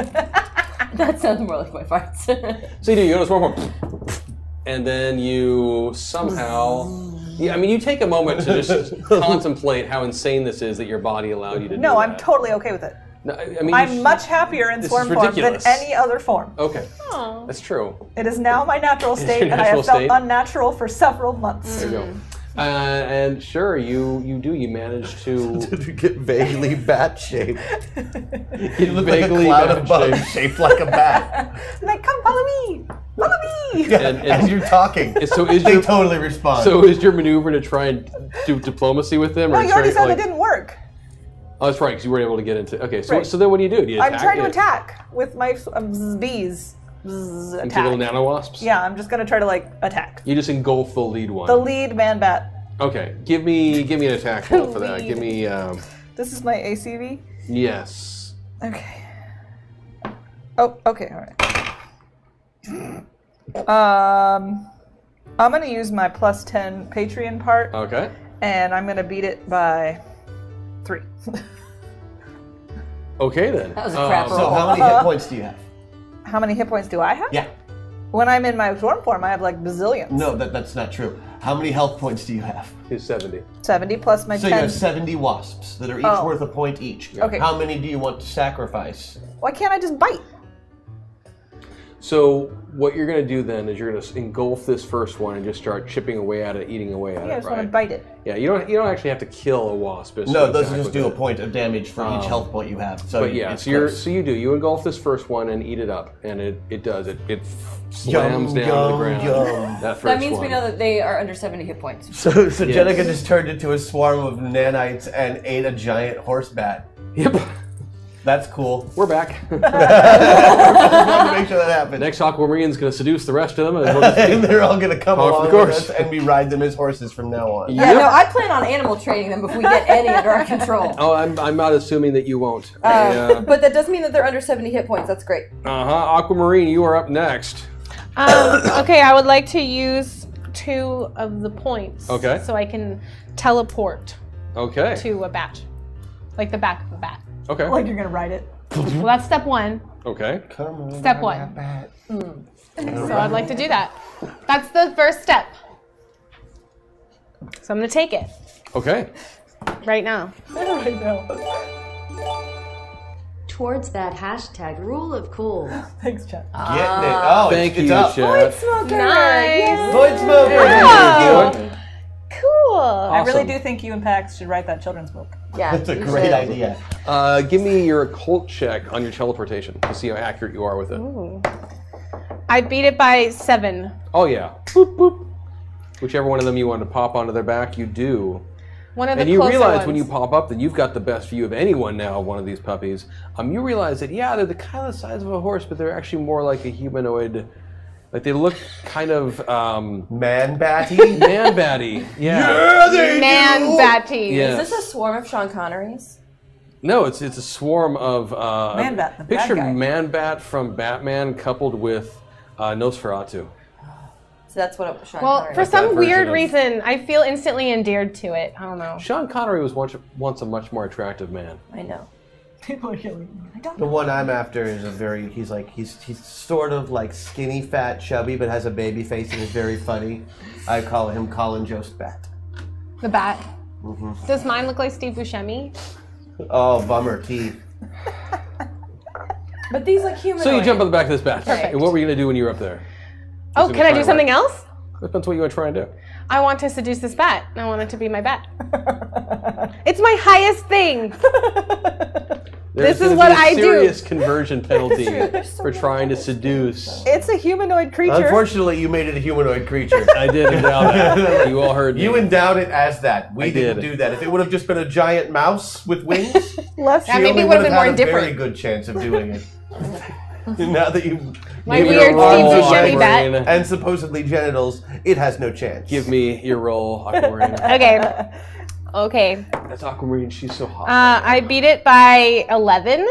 That sounds more like my farts. So you go to swarm form, and then you somehow Yeah, I mean, you take a moment to just contemplate how insane this is that your body allowed you to do No, I'm that. totally okay with it. No, I mean, I'm much happier in this swarm is form than ridiculous. any other form. Okay, that's true. It is now my natural your state, and I natural have felt state. unnatural for several months. There you go. And sure, you manage to Get vaguely bat shaped. get You look like a vaguely cloud of bugs bat-shaped. shaped like a bat. Like, come follow me! Follow me! Yeah, And- as you're talking, So is they your totally respond. so is your maneuver to try and do diplomacy with them? No, or you already try, said like, it didn't work. Oh, that's right, because you weren't able to get into. Okay, so Right. so then what do you do? Do you I'm attack trying to it? attack with my bees. Bzz, Into attack. little nano wasps? Yeah, I'm just gonna try to like attack. You just engulf the lead one. The lead man bat. Okay, give me an attack roll for that. Lead. Give me This is my ACV. yes. Okay. Oh, okay, alright. I'm gonna use my +10 Patreon part, Okay. and I'm gonna beat it by 3. Okay then. That was a crap so roll. how many hit points do you have? How many hit points do I have? Yeah. When I'm in my swarm form, I have like bazillions. No, that's not true. How many health points do you have? He's 70. 70 plus my So 10. you have 70 wasps that are each Oh. worth a point each. Okay. How many do you want to sacrifice? Why can't I just bite? So what you're gonna do then is you're gonna engulf this first one and just start chipping away at it, eating away at Yeah, I it, just want to right? bite it. Yeah, you don't actually have to kill a wasp. It's No, to those attack just with do a it. point of damage for each health point you have. So But yeah, it's so close. you engulf this first one and eat it up, and it does it slams down to the ground. That first That means one. we know that they are under 70 hit points. So Yes. Jenica just turned into a swarm of nanites and ate a giant horse bat. Yep, That's cool. we're back. Just wanted to make sure that happened. Next Aquamarine's gonna seduce the rest of them, and we'll just And they're all gonna come Par for along the with course. us, and we ride them as horses from now on. Yeah, no, I plan on animal training them if we get any under our control. Oh, I'm not assuming that you won't. But that does mean that they're under 70 hit points. That's great. Aquamarine, you are up next. Okay, I would like to use 2 of the points. Okay. So I can teleport Okay. to a bat, like the back of a bat. Okay. Like you're gonna ride it. Well, that's step 1. Okay. Step 1. So I'd like to do that. That's the first step. So I'm gonna take it Okay. right now. Right now. Towards that hashtag rule of cool. Thanks, Chet. Getting it. Oh, Thank it's you, up. Chet. Smoker. Nice. Void smoker. Oh, cool. I really Awesome. do think you and Pax should write that children's book. Yeah. That's a you great should. idea. Give me your occult check on your teleportation to see how accurate you are with it. I beat it by 7. Oh yeah. Boop, boop. Whichever one of them you want to pop onto their back, you do. One of the And you closer realize ones. when you pop up that you've got the best view of anyone now, one of these puppies. You realize that, yeah, they're the kind of size of a horse, but they're actually more like a humanoid. Like they look kind of Man batty. man-batty. Yeah. Man batty. Yeah. Is this a swarm of Sean Connerys? No, it's a swarm of Man-Bat, the bad picture guy. Man-Bat from Batman coupled with Nosferatu. So that's what Sean Well, Connery for was. that some version weird of- reason, I feel instantly endeared to it. I don't know. Sean Connery was once a much more attractive man. I know. People are killing me. I don't The know. one I'm after is a very, he's sort of like skinny, fat, chubby, but has a baby face and is very funny. I call him Colin Jost Bat. The bat. Does mine look like Steve Buscemi? Oh, bummer, teeth. But these like humanoid. So you jump on the back of this bat. Perfect. And what were you going to do when you were up there? Oh, Just can I gonna do try something and else? Depends what you want to try and do. I want to seduce this bat. I want it to be my bat. It's my highest thing. There's This is gonna what be a I do. serious conversion penalty for trying to seduce. It's a humanoid creature. Unfortunately, you made it a humanoid creature. I did endow that. You all heard me. You endowed it as that. We I didn't did. do that. If it would have just been a giant mouse with wings, Left. Yeah, she maybe only it would would've have been more had a very indifferent. good chance of doing it. Now that you My Give me weird a roll, Steve Buscemi Aquamarine. bat. and supposedly genitals, it has no chance. Give me your roll, Aquamarine. Okay. Okay. That's Aquamarine. She's so hot. I beat it by 11.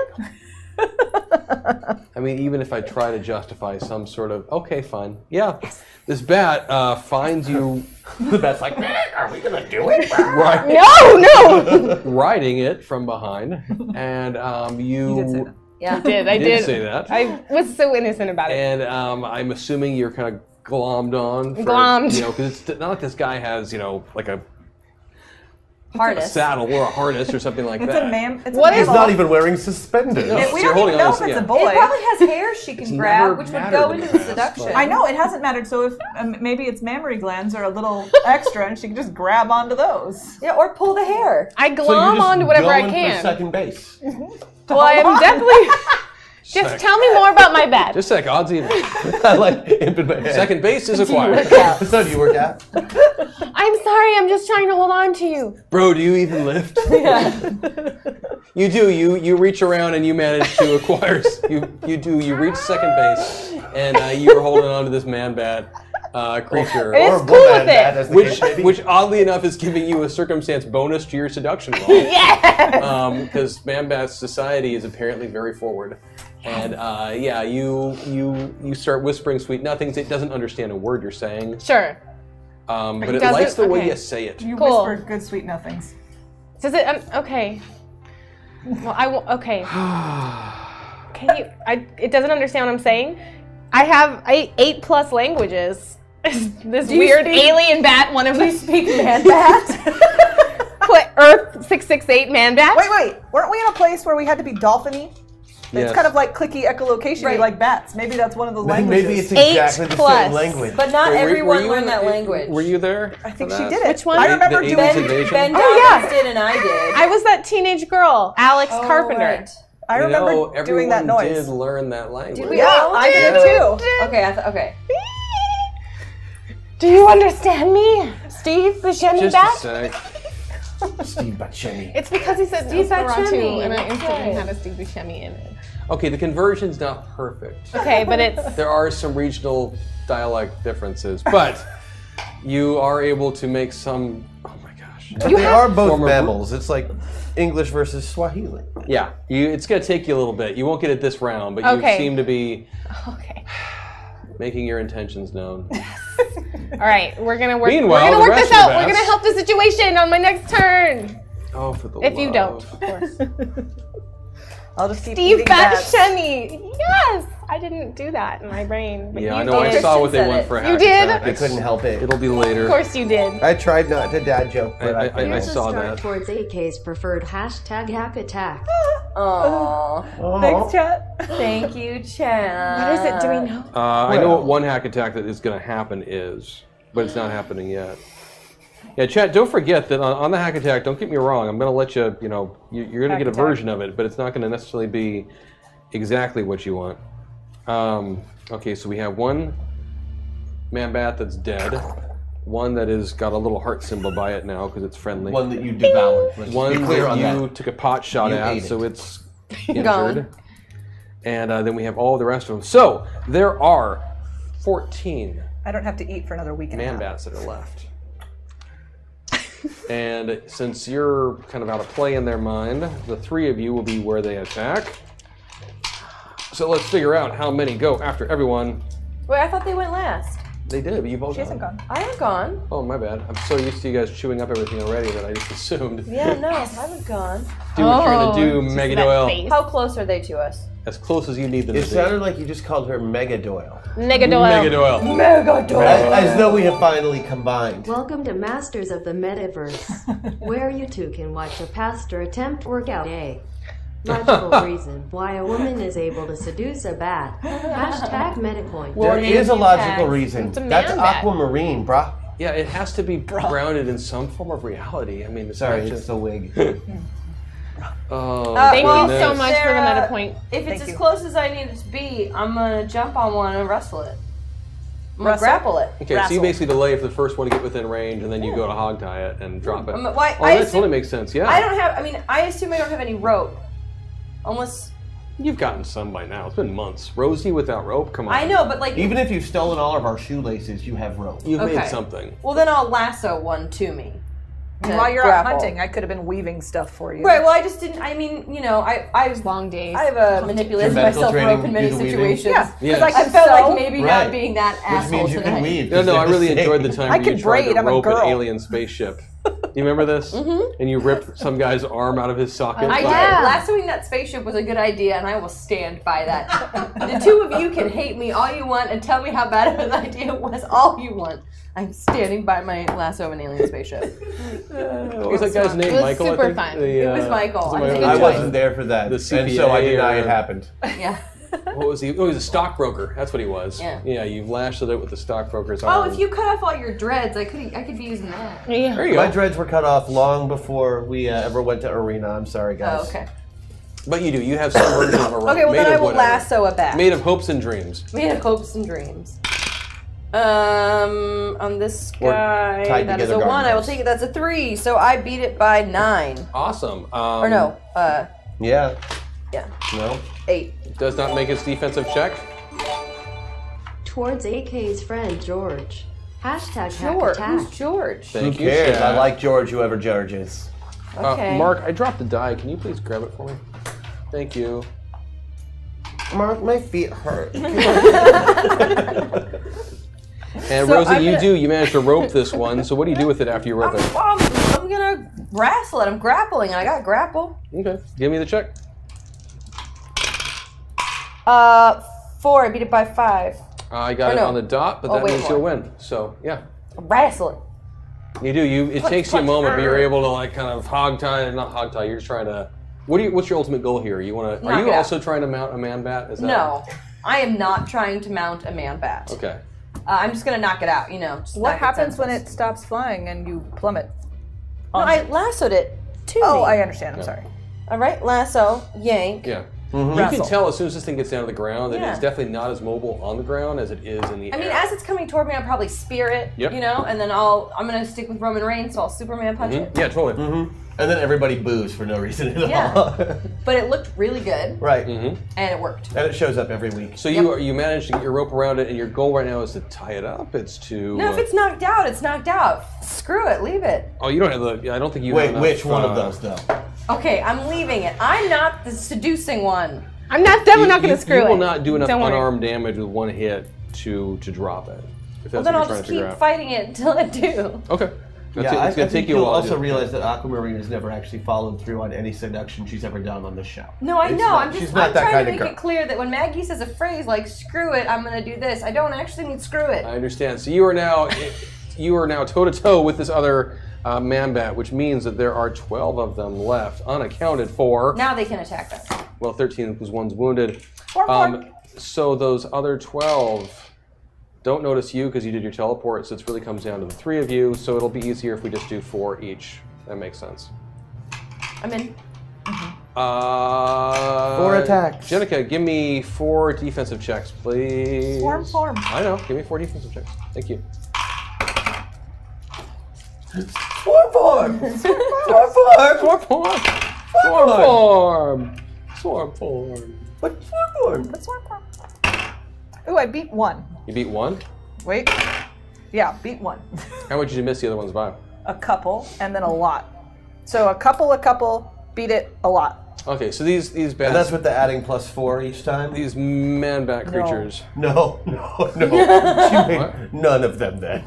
I mean, even if I try to justify some sort of, okay, fine. Yeah. This bat finds you The bat's like, are we gonna do it? No. riding it from behind, and you Yeah. I did did. say that. I was so innocent about it. And I'm assuming you're kind of glommed on. Glommed. You know, because it's not like this guy has, you know, like a Harness. saddle or a harness or something like It's that. a man. It's What a is He's not even wearing suspenders. No. We So don't you're holding even know on if to- it's a yeah. boy. It probably has hair she can never grab, which would mattered go in the into the past, seduction. but- I know it hasn't mattered. So if maybe its mammary glands are a little extra, and she can just grab onto those. Yeah, or pull the hair. I So glom you're just onto whatever I going can. for second base. Well, I am definitely. Just tell me more about my bed. Just a sec, odds even. I like it in my head. Second base is acquired. So do you work out? I'm sorry, I'm just trying to hold on to you. Bro, do you even lift? You do. You reach around and you manage to acquire. You reach second base and you're holding on to this man bat creature. It is Or cool woman, with that, it. as the case may be. Which oddly enough is giving you a circumstance bonus to your seduction roll. Yes! Because Man-Bat's society is apparently very forward. And yeah, you start whispering sweet nothings. It doesn't understand a word you're saying. Sure. But it Does likes it? the way Okay. you say it. You Cool. whispered good sweet nothings. Does it? Okay. Well, I will. Okay. Can you? It doesn't understand what I'm saying. I have 8+ languages. This you weird speak- alien bat. One of them. Speak man bat. Put Earth 668 man bat. Wait. Weren't we in a place where we had to be dolphin-y? Yes. It's kind of like clicky echolocation Right. like bats. Maybe that's one of those languages. Maybe it's 8 exactly the plus. same language. But not Wait, were everyone you learned in that the- language. Were you there? I think for she that? did it. Which one? I remember The doing aliens it. invasion? Ben Oh, Dawkins yeah. did and I did. I was that teenage girl, Alex Oh, Carpenter. right. I remember doing that everyone noise. did learn that language. Did we Yeah, all? I did Yeah. too. Okay, okay. Do you understand me, Steve Buscemi Just bat? a sec. Steve Buscemi. It's because he said Steve Nosferatu, Buscemi. and I instantly Okay. had a Steve Buscemi in it. Okay, the conversion's not perfect. Okay, but it's There are some regional dialect differences, but you are able to make some. Oh my gosh. But they are both Former- mammals. It's like English versus Swahili. Yeah, it's going to take you a little bit. You won't get it this round, but Okay. you seem to be okay. making your intentions known. All right, we're gonna work. Meanwhile, we're the gonna work rest this of out. the We're gonna bats- help the situation on my next turn. Oh, for the If you don't, love. of course. I'll just keep Steve eating bats. Buscemi. Yes, I didn't do that in my brain. But Yeah, I you know. I did. saw what they Christian went said for. it. Hack You did? attack. I couldn't help it. It'll be later. Of course you did. I tried not to dad joke, but I couldn't. Here's a saw start that. towards AK's preferred hashtag hack attack. Aww. Thanks, chat. Thank you, Chad. What is it? Do we know? I know what one hack attack that is going to happen is, but it's not happening yet. Yeah, chat, don't forget that on the hack attack, don't get me wrong, I'm going to let you, you're going to Hack get a attack. version of it, but it's not going to necessarily be exactly what you want. Okay, so we have one man-bat that's dead, one that has got a little heart symbol by it now because it's friendly. One that you devoured. Let's One be clear that on you that. took a pot shot You at, ate so it. it's injured. Gone. And then we have all the rest of them. So there are 14 I don't have to eat for another week and a half. man-bats that are left. And since you're kind of out of play in their mind, the 3 of you will be where they attack. So let's figure out how many go after everyone. Wait, I thought they went last. They did, but you've all She hasn't gone. gone. I haven't gone. Oh, my bad. I'm so used to you guys chewing up everything already that I just assumed. Yeah, no, I haven't gone. Do what you're going to do, just Maggie that Doyle. face. How close are they to us? As close as you need them It to be. sounded like you just called her Mega Doyle. Mega Doyle. Mega Doyle. As though we have finally combined. Welcome to Masters of the Metaverse, where you two can watch a pastor attempt workout a logical reason why a woman is able to seduce a bat. Hashtag MetaPoint. There is a logical reason. It's a That's man-bat. aquamarine, brah. Yeah, it has to be grounded in some form of reality. I mean, it's Sorry, not it's just... the wig. Oh, Thank Well, you so goodness. much for the Sarah, meta point. If it's Thank as you. close as I need it to be, I'm gonna jump on one and wrestle it. I'm gonna Wrestle? grapple it. Okay, so you Wrestle. basically delay for the first one to get within range, and then you go to hog tie it and drop it. Why? Oh, I that assume, totally makes sense, yeah. I don't have. I mean, I assume I don't have any rope, unless You've gotten some by now. It's been months. Rosie without rope? Come on. I know. But like, Even if you've stolen all of our shoelaces, you have rope. You've made Okay. something. well, then I'll lasso one to me. to While you're out grapple. hunting, I could have been weaving stuff for you. Right. Well, I just didn't. I mean, I was Long days. I have manipulated Your medical myself training, rope in many do the weaving? situations. Yeah, Yes. because I I felt sew. like maybe Right. not being that Which asshole means you today. can weave. No, I really Just enjoyed the time I where you could tried braid, to I'm a rope an girl. alien spaceship. You remember this? Mm-hmm. And you ripped some guy's arm out of his socket. I did. Lassoing that spaceship was a good idea, and I will stand by that. The two of you can hate me all you want and tell me how bad of an idea it was all you want. I'm standing by my lasso of an alien spaceship. What was that guy's name? It was Michael, super I think? fun. It was Michael. I wasn't there for that, The and so I deny it happened. Yeah. What was he? Oh, he was a stockbroker. That's what he was. Yeah. Yeah, you lashed it with the stockbroker's Oh, arm. if you cut off all your dreads, I could be using that. Yeah. There you My go. dreads were cut off long before we ever went to Arena. I'm sorry, guys. Oh, okay. But you do. You have some version of a rope. Okay, well made then I of will whatever. lasso it back. Made of hopes and dreams. Made of hopes and dreams. On this Or guy, tied that is a together 1. I will garments. take it. That's a 3. So I beat it by 9. Awesome. Or no, Yeah. yeah, No. 8. Does not make its defensive check. Towards AK's friend George. Hashtag George. hack Who's attack. George? Thank Who you. cares? Chad. I like George, whoever George is. Okay. Mark, I dropped the die. Can you please grab it for me? Thank you. Mark, my feet hurt. And So Rosie, I'm you gonna- do. You managed to rope this one. So what do you do with it after you rope it? I'm gonna wrestle it. I'm grappling, and I got grapple. Okay. Give me the check. 4. I beat it by 5. I got Or it no. on the dot, but Oh, that wait, means more. you'll win. So yeah. Wrestle it. You do. It takes you a moment, but you're able to like kind of hog tie, not hog tie. You're just trying to. What's your ultimate goal here? You want to? Are Knock you it out. also trying to mount a man bat? Is that No, I am not trying to mount a man bat. Okay. I'm just gonna knock it out. You know. Just What knock happens when senseless. it stops flying and you plummet? No, I lassoed it to Oh, me. I understand. I'm sorry. All right, lasso, yank. Yeah. You can Wrestle. tell as soon as this thing gets down to the ground that Yeah. it's definitely not as mobile on the ground as it is in the I air. mean, as it's coming toward me, I'll probably spear it. Yep. You know, and then I'm gonna stick with Roman Reigns, so I'll Superman punch it. Yeah, totally. And then everybody boos for no reason at Yeah. all. But it looked really good, Right. and it worked. And it shows up every week. So you managed to get your rope around it, and your goal right now is to tie it up. It's to. No, if it's knocked out, it's knocked out. Screw it, leave it. Oh, you don't have the. I don't think you. Wait, have enough, which one of those though? Okay, I'm leaving it. I'm not the seducing one. I'm definitely not going to screw you it. will not do enough Don't worry. unarmed damage with one hit to drop it. If Well, that's then I'll what you're trying just to figure keep out. fighting it until I do. Okay. Yeah, it's going to take you a you'll while. also to- realize that Aquamarine has never actually followed through on any seduction she's ever done on this show. No, I It's know. not- I'm she's just not I'm that trying kind to of make girl. it clear that when Maggie says a phrase like "screw it," I'm gonna do this. I don't actually mean screw it. I understand. So you are now toe to toe with this other man bat, which means that there are 12 of them left, unaccounted for. Now they can attack us. Well, 13 because one's wounded. Form. So those other 12 don't notice you because you did your teleport, so it really comes down to the 3 of you, so it'll be easier if we just do 4 each. That makes sense. I'm in. 4 attacks. Jenica, give me 4 defensive checks, please. Form. I know. Give me 4 defensive checks. Thank you. Swarm form! Swarm form! Swarm form. What swarm form? Ooh, I beat 1. You beat 1? Wait. Yeah, beat 1. How much did you miss the other ones by? A couple, and then a lot. So a couple, beat it a lot. Okay, so these And bats, that's with the adding +4 each time? these man bat creatures. No. She made none of them then.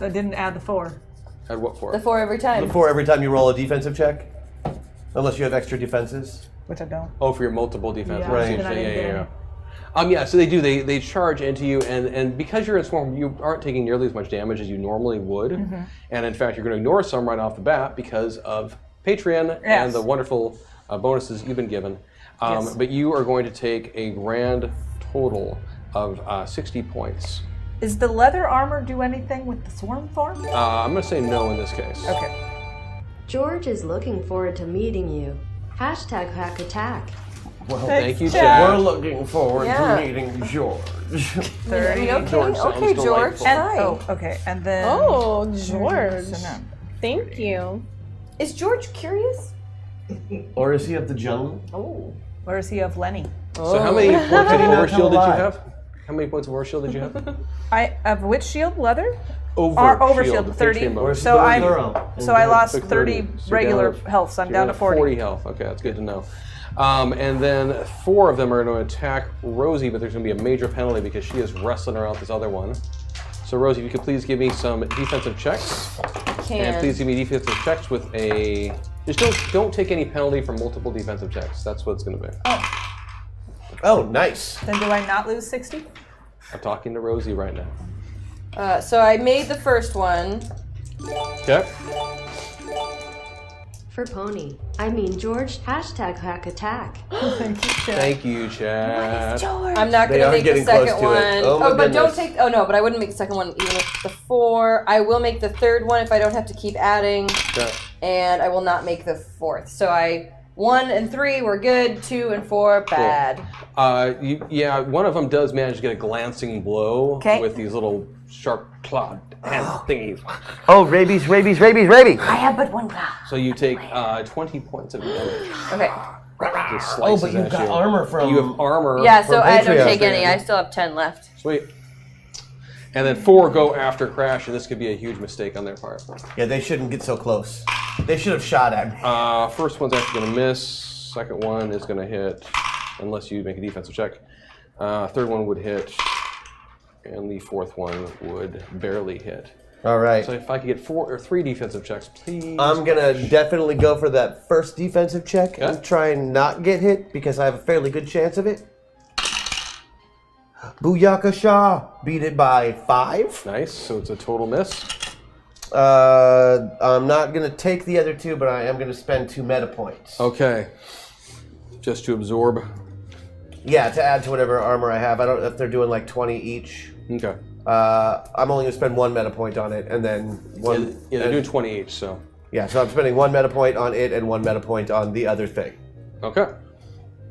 I didn't add the 4. Had what for? The 4 every time. 4 every time you roll a defensive check? Unless you have extra defenses. Which I don't. Oh, for your multiple defense. Yeah, Right. then I didn't get any. Yeah, so they do. They charge into you, and because you're in swarm, you aren't taking nearly as much damage as you normally would. And in fact, you're going to ignore some right off the bat because of Patreon and Yes. the wonderful bonuses you've been given. Yes. But you are going to take a grand total of 60 points. Is the leather armor do anything with the swarm form? I'm going to say no in this case. Okay. George is looking forward to meeting you. Hashtag hack attack. Well, Thank you, Chad. Chad. we're looking forward Yeah. to meeting George. 30. Okay, George sounds okay, George. delightful. And, Hi. oh, okay. And then. Oh, George. So no. Thank you. Is George curious? Or is he of the jungle? Oh. Where is he of Lenny? So how many points of Did he not overshield come did you alive? have? How many points of overshield did you have? I of which shield? Leather? Overshield. Overshield, 30. Patreon bonus. Where's So the I'm- thorough? So I lost Took 30 So you're regular down to- health, so I'm you're down to 40. 40 health. Okay, that's good to know. And then 4 of them are going to attack Rosie, but there's going to be a major penalty because she is wrestling around this other one. So Rosie, if you could please give me some defensive checks. And please give me defensive checks with a... Just don't take any penalty for multiple defensive checks. That's what it's going to be. Oh, nice. Then do I not lose 60? I'm talking to Rosie right now. So I made the first one. Okay. For Pony. I mean George. Hashtag hack attack. Thank you, Chad. Thank you, Chad. I'm not going to make the getting close second to one. it. Oh, my but don't goodness. take. Oh no, but I wouldn't make the second one even with the 4. I will make the third one if I don't have to keep adding, Okay. and I will not make the 4th. So 1 and 3 were good. 2 and 4 bad. Yeah, one of them does manage to get a glancing blow Okay. with these little sharp clawed hand thingies. Oh, rabies, rabies, rabies, rabies. I have but 1 claw. So you take 20 points of damage. Okay. Just Oh, slices but you've at got you. armor from... You have armor. Yeah, so I don't Patreon. take any. I still have 10 left. Sweet. And then 4 go after Crash, and this could be a huge mistake on their part. Yeah, they shouldn't get so close. They should have shot at me. First one's actually going to miss. Second one is going to hit, unless you make a defensive check. Third one would hit, and the fourth one would barely hit. All right. So if I could get 4 or 3 defensive checks, please. I'm going to definitely go for that first defensive check and try and not get hit because I have a fairly good chance of it. Booyaka Shah. Beat it by 5. Nice, so it's a total miss. I'm not going to take the other 2, but I am going to spend 2 meta points. Okay. Just to absorb. Yeah, to add to whatever armor I have. I don't know if they're doing like 20 each. Okay. I'm only going to spend 1 meta point on it, and then 1... Yeah, they're doing 20 each, so. Yeah, so I'm spending 1 meta point on it and 1 meta point on the other thing. Okay.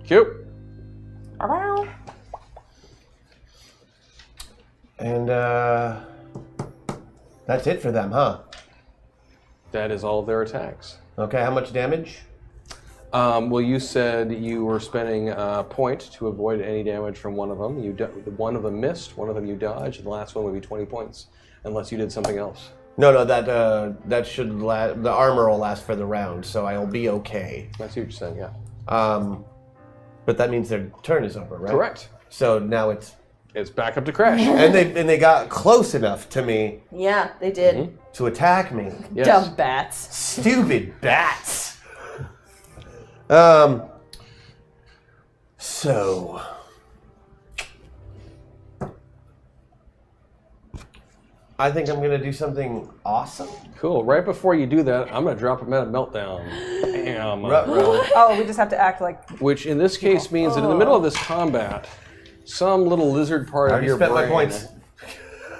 Cute. And that's it for them, huh? That is all of their attacks. Okay, how much damage? Well, you said you were spending a point to avoid any damage from one of them. One of them missed, one of them you dodged, and the last one would be 20 points, unless you did something else. No, that should last. The armor will last for the round, so I'll be okay. That's what you're saying, yeah. But that means their turn is over, right? Correct. So now it's back up to Crash. and they got close enough to me Yeah, they did. to attack me. Yes. Dumb bats. Stupid bats. So I think I'm gonna do something awesome. Cool. Right before you do that, I'm going to drop a meta meltdown. Bam. Oh, we just have to act like... Which in this case means that in the middle of this combat, some little lizard part I of already your spent my brain points.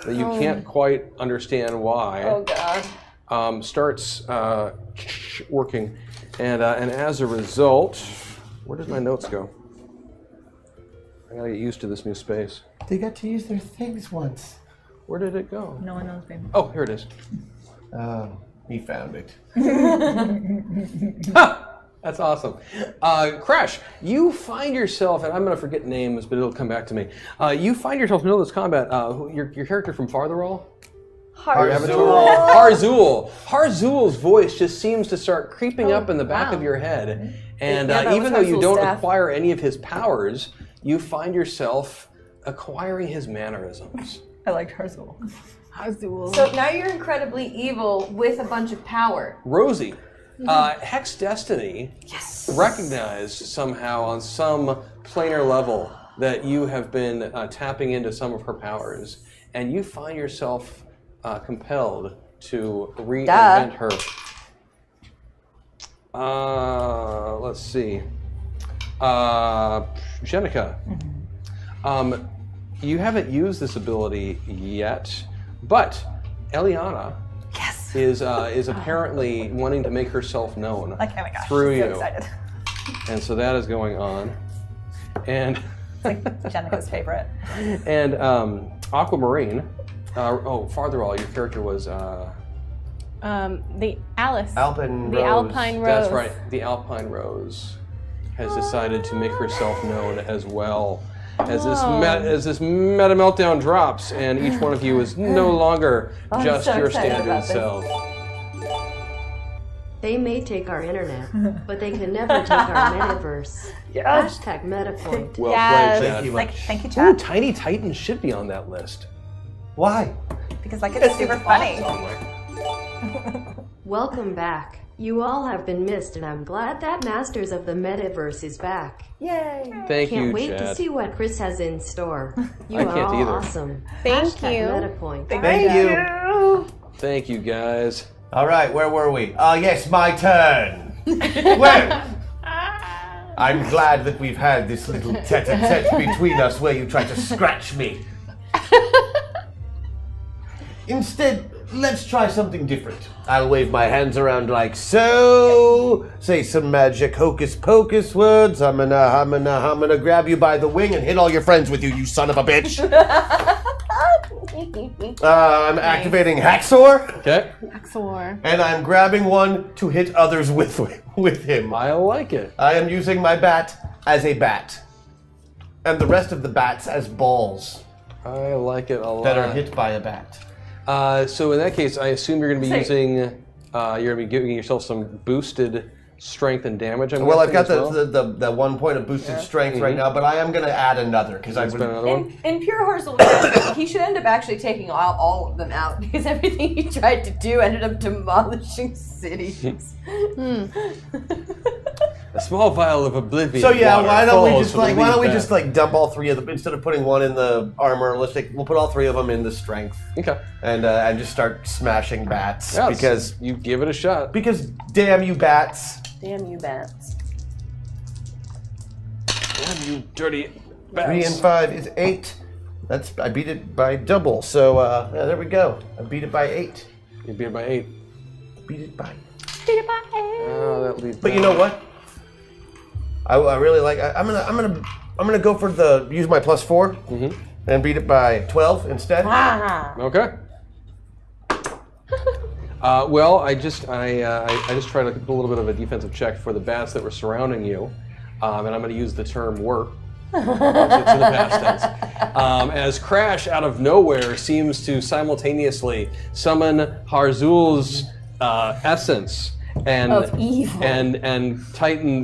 that you can't quite understand why Oh god. starts working, and as a result, where did my notes go? I gotta get used to this new space. They got to use their things once. Where did it go? No one knows, baby. Oh, here it is. He found it. That's awesome. Crash, you find yourself, and I'm going to forget names, but it'll come back to me. You find yourself in the middle of this combat. Your character from Fartherall? Harzul. Harzul's voice just seems to start creeping up in the back of your head. And Yeah, that even was though you Harzul's don't staff. acquire any of his powers, you find yourself acquiring his mannerisms. I liked Harzul. So now you're incredibly evil with a bunch of power. Rosie, Hex Destiny recognized somehow on some planar level that you have been tapping into some of her powers, and you find yourself compelled to reinvent her. Let's see. Jenica, you haven't used this ability yet, but Eliana is apparently wanting to make herself known Like, oh my gosh, through I'm so you. excited. And so that is going on. And It's like Jenica's favorite. and Aquamarine, Fartherall, your character was The Alice. Alpine The Rose. Alpine Rose. That's right. The Alpine Rose has decided to make herself known as well. As this meta meltdown drops, and each one of you is no longer just so your excited standard about this. self. They may take our internet, but they can never take our metaverse. Hashtag MetaPoint. Well Yes. played, Thank you Chad. Like, thank you, Ooh, Chad. Tiny Titans should be on that list. Why? Because like it's super funny. Welcome back. You all have been missed, and I'm glad that Masters of the Metaverse is back. Yay! Thank Can't you, wait Chad. to see what Chris has in store. You I are can't all either. awesome. Thank Hashtag you. MetaPoint. Thank you. Thank you, guys. All right, where were we? Yes, my turn. Well, I'm glad that we've had this little tete-a-tete between us where you tried to scratch me. Instead, let's try something different. I'll wave my hands around like so, say some magic hocus pocus words. I'm gonna grab you by the wing and hit all your friends with you, you son of a bitch. I'm activating Haxor, Okay. Axor. and I'm grabbing one to hit others with him. I like it. I am using my bat as a bat, and the rest of the bats as balls I like it a lot. that are hit by a bat. So in that case, I assume you're going to be using, you're going to be giving yourself some boosted strength and damage. I'm Well, I've got guessing, as well? the 1 point of boosted strength right now, but I am going to add another because I Spend would. another one. In pure horizontal damage, he should end up actually taking all of them out because everything he tried to do ended up demolishing cities. A small vial of oblivion. So yeah, water why don't we falls just from the like why leaf don't we bat. just like dump all 3 of them instead of putting one in the armor? We'll put all 3 of them in the strength Okay. and just start smashing bats Yeah, because you give it a shot. damn you bats. Damn you, bats. Damn you dirty bats. 3 and 5 is 8. I beat it by double. So yeah, there we go. I beat it by 8. You beat it by 8. Beat it by. Oh, that leads. But you know what? I really like. I'm gonna go for use my +4 and beat it by 12 instead. Okay. Well, I just tried to put a little bit of a defensive check for the bats that were surrounding you, and I'm going to use the term "were" to the past tense. As Crash out of nowhere seems to simultaneously summon Harzul's essence and Of evil. and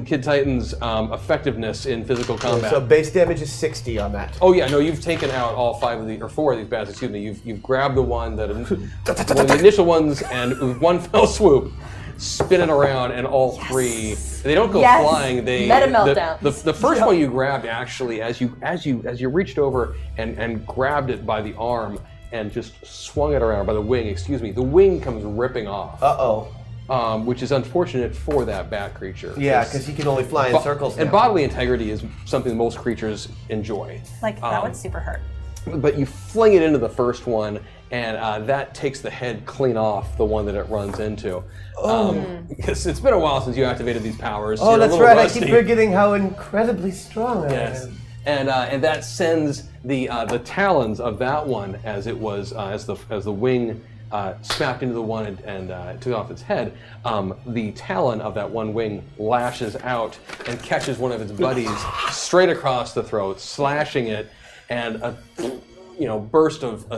Kid Titan's effectiveness in physical combat. So base damage is 60 on that. Oh yeah, no, you've taken out all 4 of these bats. Excuse me. You've grabbed the one that one of the initial ones, and with one fell swoop, spin it around, and all 3. They don't go Yes. flying. They Meta meltdowns. The first one you grabbed actually, as you reached over and grabbed it by the arm and just swung it around by the wing. Excuse me. The wing comes ripping off. Which is unfortunate for that bat creature. Yeah, because he can only fly in circles. And now. bodily integrity is something most creatures enjoy. Like that would super hurt. But you fling it into the first one, and that takes the head clean off the one that it runs into. Because it's been a while since you activated these powers. So Oh, you're a that's little right. rusty. I keep forgetting how incredibly strong I Yes. am. And that sends the talons of that one as it was as the wing smacked into the one and took off its head. The talon of that one wing lashes out and catches one of its buddies straight across the throat, slashing it, and a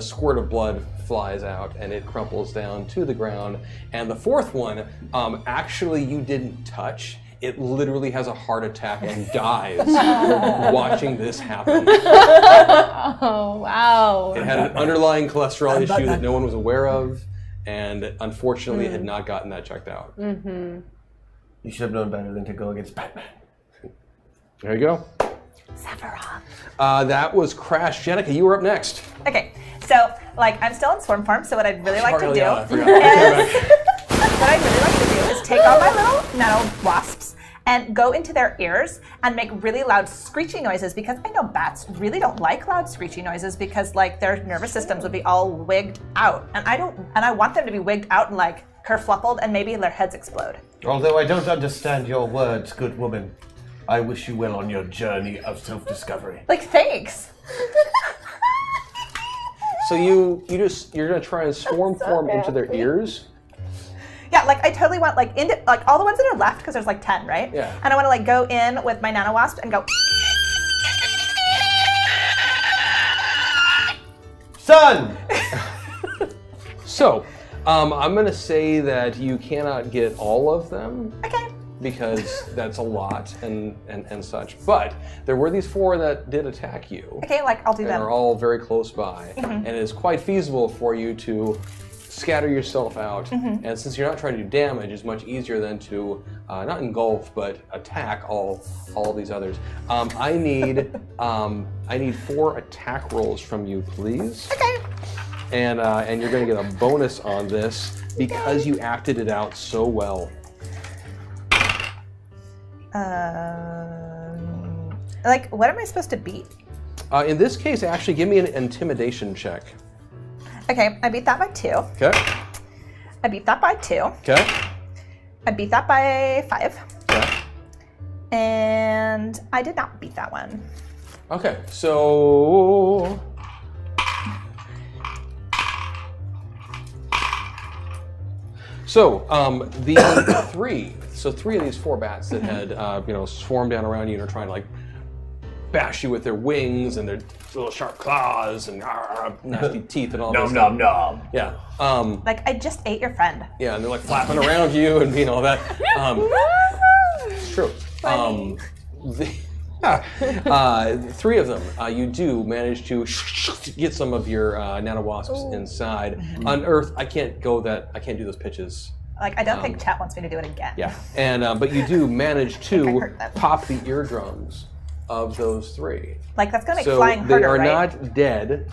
squirt of blood flies out and it crumples down to the ground. And the 4th one, actually you didn't touch. It literally has a heart attack and dies watching this happen. Oh, wow. It had an underlying cholesterol issue that no one was aware of, and unfortunately had not gotten that checked out. You should have known better than to go against Batman. There you go. Sephiroth. That was Crash. Jenica, you were up next. Okay, so like I'm still in swarm form, so what I'd really like to do I forgot. is take all my little nano wasps and go into their ears and make really loud screeching noises, because I know bats really don't like loud screechy noises because like their nervous systems would be all wigged out, and I want them to be wigged out and like kerfluffled and maybe their heads explode. Although I don't understand your words, good woman, I wish you well on your journey of self-discovery. Like thanks. So you're gonna try and swarm form into their ears. Yeah, like I totally want like into like all the ones that are left, because there's like 10, right? Yeah. And I want to like go in with my nano wasp and go. Son! So, I'm gonna say that you cannot get all of them. Okay. because that's a lot and such. But there were these 4 that did attack you. Okay, I'll do and that. are all very close by. And it is quite feasible for you to scatter yourself out. And since you're not trying to do damage, it's much easier than to not engulf, but attack all of these others. I need 4 attack rolls from you, please. Okay. And you're going to get a bonus on this because you acted it out so well. What am I supposed to beat? In this case, actually, give me an intimidation check. Okay, I beat that by 2. Okay. I beat that by 2. Okay. I beat that by 5. Okay. And I did not beat that one. Okay, so... So, the 3 of these 4 bats that had, swarmed down around you and are trying to, bash you with their wings and their little sharp claws and nasty teeth and all this stuff. Nom nom. Yeah. I just ate your friend. Yeah, and they're, flapping around you and being all that. It's true. The 3 of them, you do manage to get some of your nanowasps inside. On Earth, I can't do those pitches. I don't think chat wants me to do it again. Yeah, and but you do manage to pop the eardrums of those 3. That's gonna make flying harder, they are right? not dead,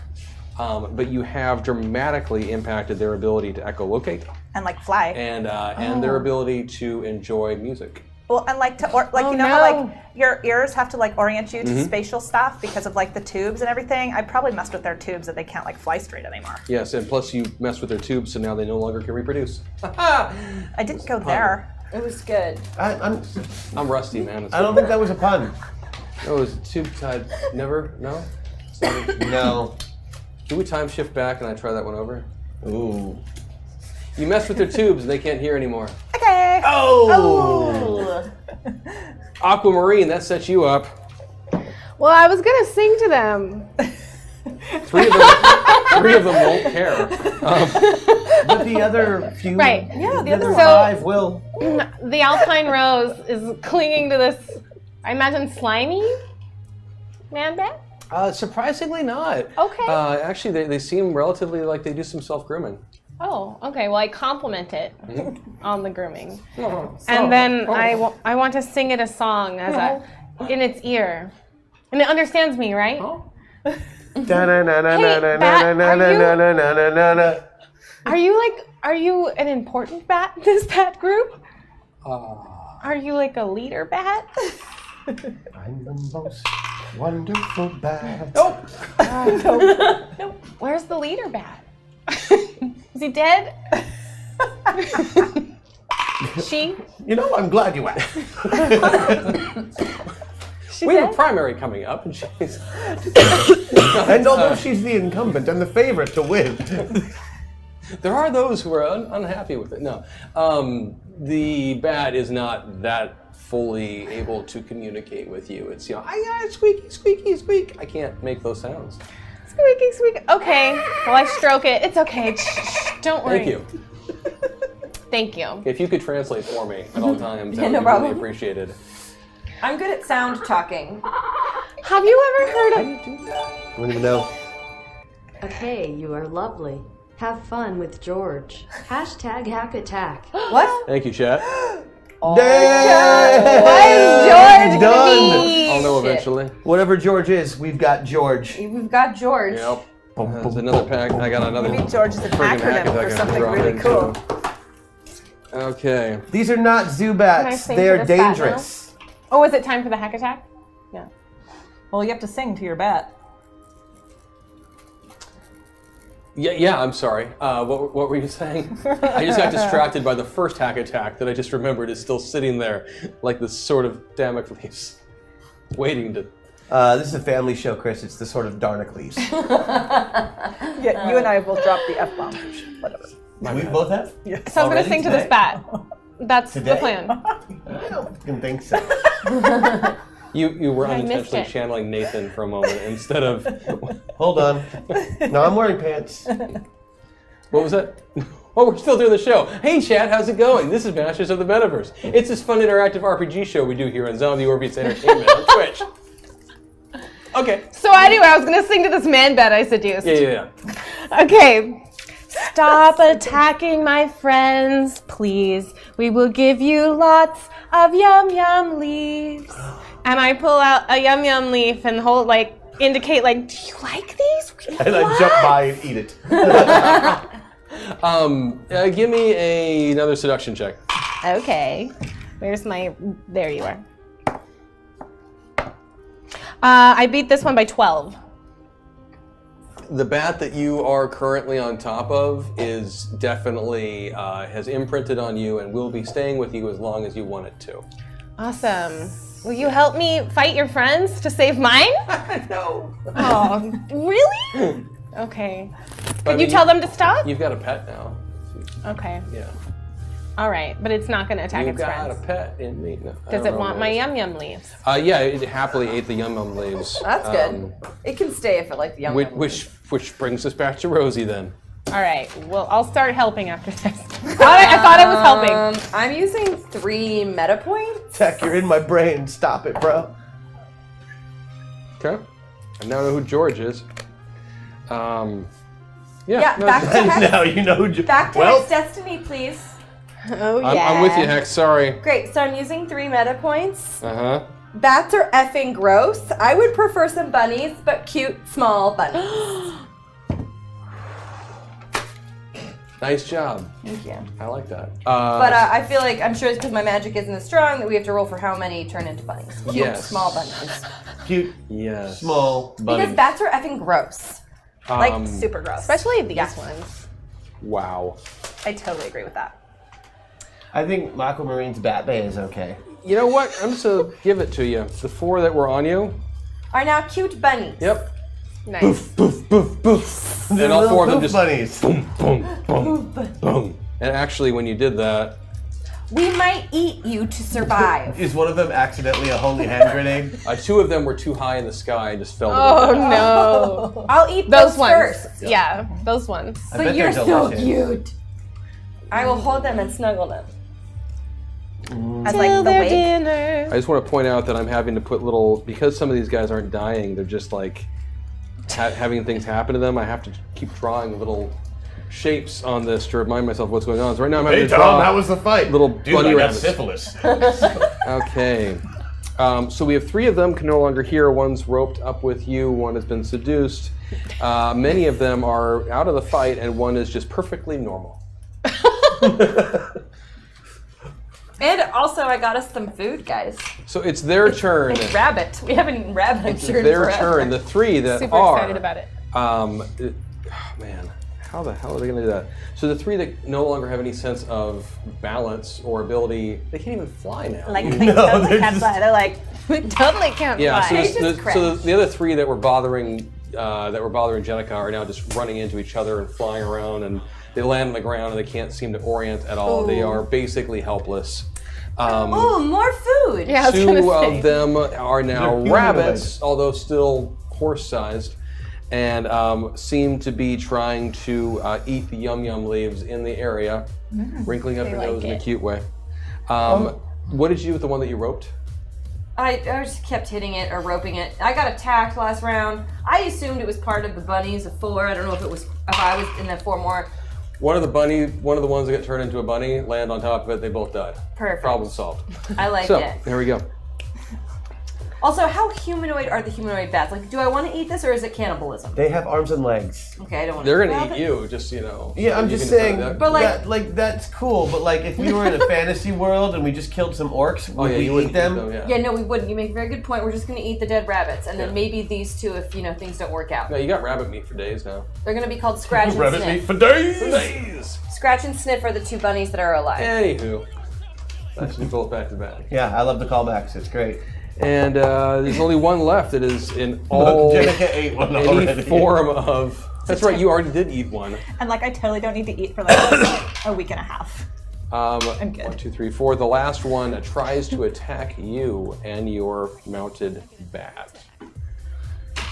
but you have dramatically impacted their ability to echolocate And fly. and their ability to enjoy music. Well, and how your ears have to orient you to spatial stuff because of the tubes and everything. I probably messed with their tubes that they can't fly straight anymore. Yes, and plus you messed with their tubes, so now they no longer can reproduce. I didn't go there. It was good. I'm rusty, man. I don't think that was a pun. It was tube tied. Never? No? No. Do we time shift back and I try that one over? Ooh. You messed with their tubes and they can't hear anymore. Okay. Oh! Aquamarine, that sets you up. Well, I was gonna sing to them. 3 of them won't care. But the other few, Right. Yeah, the other So- 5 will. The Alpine Rose is clinging to this, I imagine, slimy man bat? Surprisingly not. Okay. Actually, they seem relatively like they do some self-grooming. Oh, okay. Well, I compliment it on the grooming. And then I want to sing it a song in its ear. And it understands me, right? Are you an important bat in this bat group? Are you a leader bat? I'm the most wonderful bat. Nope. Where's the leader bat? Is he dead? She? I'm glad you asked. We have a primary coming up, and she's... And although she's the incumbent and the favorite to win. There are those who are unhappy with it. No. The bat is not that fully able to communicate with you. It's, squeaky, squeaky, squeak. I can't make those sounds. Squeaky, squeaky. Okay. Well, I stroke it. It's okay. Shh, don't worry. Thank you. Thank you. If you could translate for me at all times, that would no be problem. really appreciated. I'm good at sound talking. Have you ever heard of... I don't even know. Okay, you are lovely. Have fun with George. Hashtag hack attack. What? Thank you, chat. What is George Done. gonna be? I'll know eventually. Whatever George is, we've got George. We've got George. Yep. There's another pack. I got another. Maybe George is an friggin' acronym hack for I can something drop really into. cool. Okay. These are not Can I Zubats. sing They to are this bat dangerous. Oh, is it time for the hack attack? Yeah. Well, you have to sing to your bat. Yeah, I'm sorry. What were you saying? I just got distracted by the first hack attack that I just remembered is still sitting there like this sort of Damocles, waiting to... This is a family show, Chris. It's the sort of Darnacles. Yeah, you and I both dropped the F-bomb. Whatever. We both have? So I'm gonna Already sing to today? this bat. That's Today? the plan. I don't fucking think so. You were I missed unintentionally it. channeling Nathan for a moment instead of... Hold on. No, I'm wearing pants. What was that? Oh, we're still doing the show. Hey, chat, how's it going? This is Masters of the Metaverse. It's this fun interactive RPG show we do here on Zombie Orbits Entertainment on Twitch. Okay. So anyway, I was gonna sing to this man bat I seduced. Yeah. Okay. Stop attacking my friends, please. We will give you lots of yum yum leaves. And I pull out a yum yum leaf and hold indicate do you like these? And I jump by and eat it. Give me another seduction check. Okay. Where's my... There you are. I beat this one by 12. The bat that you are currently on top of is definitely has imprinted on you and will be staying with you as long as you want it to. Awesome. Will you help me fight your friends to save mine? No. Oh, really? Okay. Could you tell them to stop? You've got a pet now. Okay. Yeah. All right, but it's not going to attack You've its got friends. a pet in me. No, Does it want my yum yum leaves? Yeah, it happily ate the yum yum leaves. That's good. It can stay if it like the yum yum. Which brings us back to Rosie then. All right. Well, I'll start helping after this. I thought I was helping. I'm using 3 meta points. Tech, you're in my brain. Stop it, bro. Okay. I now know who George is. Yeah, back to Hex. Now you know who. Back to Hex Destiny, please. Oh yeah. I'm with you, Hex. Sorry. Great. So I'm using 3 meta points. Bats are effing gross. I would prefer some bunnies, but cute, small bunnies. Nice job. Thank you. I like that. But I feel like, I'm sure it's because my magic isn't as strong that we have to roll for how many turn into bunnies. Cute, small bunnies. Cute, yes, small bunnies. Because bats are effing gross. Like, super gross. Especially these ones. Wow. I totally agree with that. I think Aquamarine's Batman is okay. You know what? I'm just going to give it to you. The 4 that were on you are now cute bunnies. Yep. Nice. Poof, poof, poof, poof. And all 4 of them just bunnies. Boom, boom, boom, boom. And actually, when you did that, we might eat you to survive. Is one of them accidentally a holy hand grenade? 2 of them were too high in the sky and just fell to the Oh ground. no. I'll eat those ones first. Yeah, those ones. But you're so cute. I will hold them and snuggle them. As like the wake. Dinner. I just want to point out that I'm having to put because some of these guys aren't dying, they're just like having things happen to them. I have to keep drawing little shapes on this to remind myself what's going on. So right now I'm having to draw. How was the fight? Little Dude, bunny I got rabbits. syphilis. Okay. So we have 3 of them can no longer hear. One's roped up with you. One has been seduced. Many of them are out of the fight, and one is just perfectly normal. And also, I got us some food, guys. So it's their turn. It's rabbit. We haven't eaten rabbit. It's their turn. The 3 that Super are excited about it. Man, how the hell are they going to do that? So the 3 that no longer have any sense of balance or ability, they can't even fly now. Like they totally can't fly. They're like, We totally can't Yeah. fly. So the other 3 that were bothering Jenica are now just running into each other and flying around, and they land on the ground and they can't seem to orient at all. Ooh. They are basically helpless. oh, more food. Yeah, I was 2 gonna say. of them are now They're rabbits, although still horse-sized, and seem to be trying to eat the yum yum leaves in the area, wrinkling up They your like nose in a it. cute way. What did you do with the one that you roped? I just kept hitting it or roping it. I got attacked last round. I assumed it was part of the bunnies of 4. I don't know if I was in the 4 more. One of the ones that got turned into a bunny, land on top of it, they both died. Perfect. Problem solved. I like So, it. there we go. Also, how humanoid are the humanoid bats? Like, do I want to eat this or is it cannibalism? They have arms and legs. Okay, I don't want They're to. gonna eat you, just, you know. Yeah, I'm you just can saying, decide that. But, like- that's cool. But like, if we were in a fantasy world and we just killed some orcs, would yeah, we you eat wouldn't them? yeah. Yeah, no, we wouldn't. You make a very good point. We're just going to eat the dead rabbits, and then maybe these 2 if things don't work out. No, you got rabbit meat for days now. They're going to be called Scratch and Rabbit Sniff. meat for days. Days! Scratch and Sniff are the 2 bunnies that are alive. Anywho, let's do both back to back. Yeah, I love the callbacks. It's great. And there's only one left that is in all Jenica ate one any already. form of. That's right, you already did eat one. And like, I totally don't need to eat for like a week and a half. I'm good. 1, 2, 3, 4. The last one tries to attack you and your mounted bat.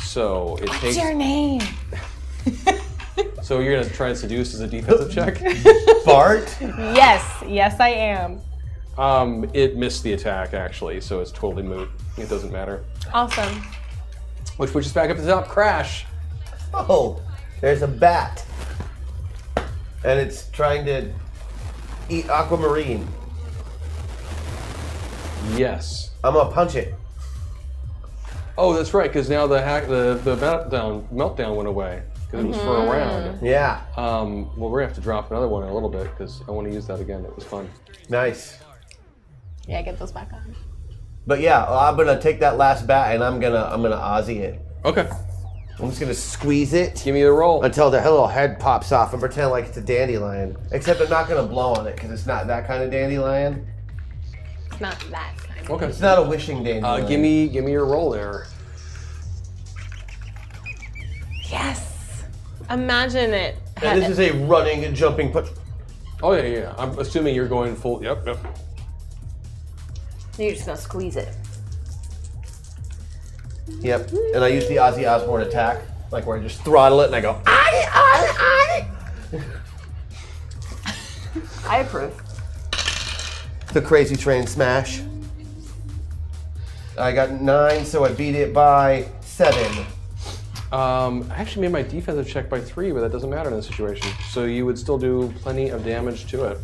So it takes. What's your name? So you're gonna try and seduce as a defensive check? Bart? Yes, I am. It missed the attack actually, so it's totally moot. It doesn't matter. Awesome. Which pushes back up to the top. Crash. Oh, there's a bat. And it's trying to eat aquamarine. Yes. I'm gonna punch it. Oh, that's right, because now the meltdown went away. Because it was for a round. Yeah. Well, we're gonna have to drop another one in a little bit because I want to use that again. It was fun. Nice. Yeah, get those back on. But yeah, I'm gonna take that last bat and I'm gonna Aussie it. Okay. I'm just gonna squeeze it. Give me the roll. Until the little head pops off and pretend like it's a dandelion. Except I'm not gonna blow on it because it's not that kind of dandelion. It's not that kind. Okay. It's not a wishing dandelion. Give me your roll there. Yes. Imagine it. And this is a running and jumping punch. Oh yeah. I'm assuming you're going full. Yep. You're just gonna squeeze it. Yep. And I use the Ozzy Osbourne attack, like where I just throttle it and I go, I. I approve. The crazy train smash. I got 9, so I beat it by 7. I actually made my defensive check by 3, but that doesn't matter in this situation. So you would still do plenty of damage to it.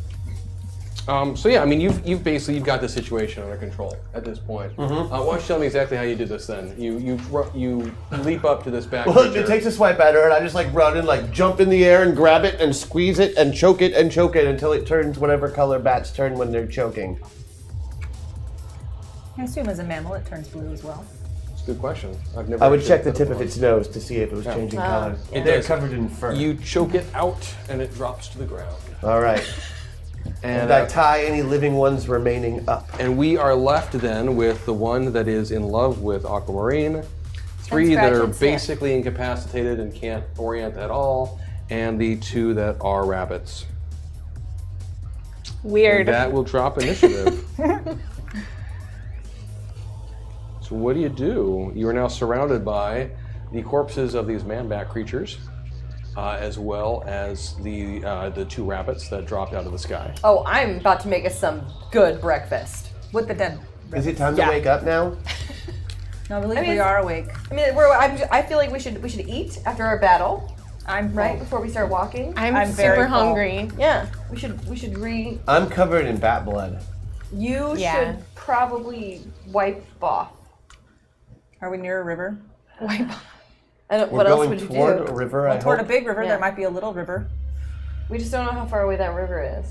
So yeah, I mean, you've got the situation under control at this point. Why don't you tell me exactly how you did this then? You leap up to this back. Well, it takes a swipe at her, and I just like run and like jump in the air and grab it and squeeze it and choke it until it turns whatever color bats turn when they're choking. I assume as a mammal it turns blue as well. It's a good question. I've never. I would actually check the looked at tip of its nose to see if it was changing color. They're does. covered in fur. You choke it out, and it drops to the ground. All right. And I tie any living ones remaining up. And we are left then with the one that is in love with Aquamarine, 3 that are basically incapacitated and can't orient at all, and the 2 that are rabbits. Weird. And that will drop initiative. So what do? You are now surrounded by the corpses of these man-bat creatures, as well as the 2 rabbits that dropped out of the sky. Oh, I'm about to make us some good breakfast. With the dead. Is it time to wake up now? No, I believe we are awake. I mean, I feel like we should eat after our battle. I'm full. Right before we start walking. I'm very super full. hungry. Yeah, we should I'm covered in bat blood. You should probably wipe off. Are we near a river? Wipe. And We're what else going would you toward do? a river. Well, I toward hope. a big river, Yeah. there might be a little river. We just don't know how far away that river is.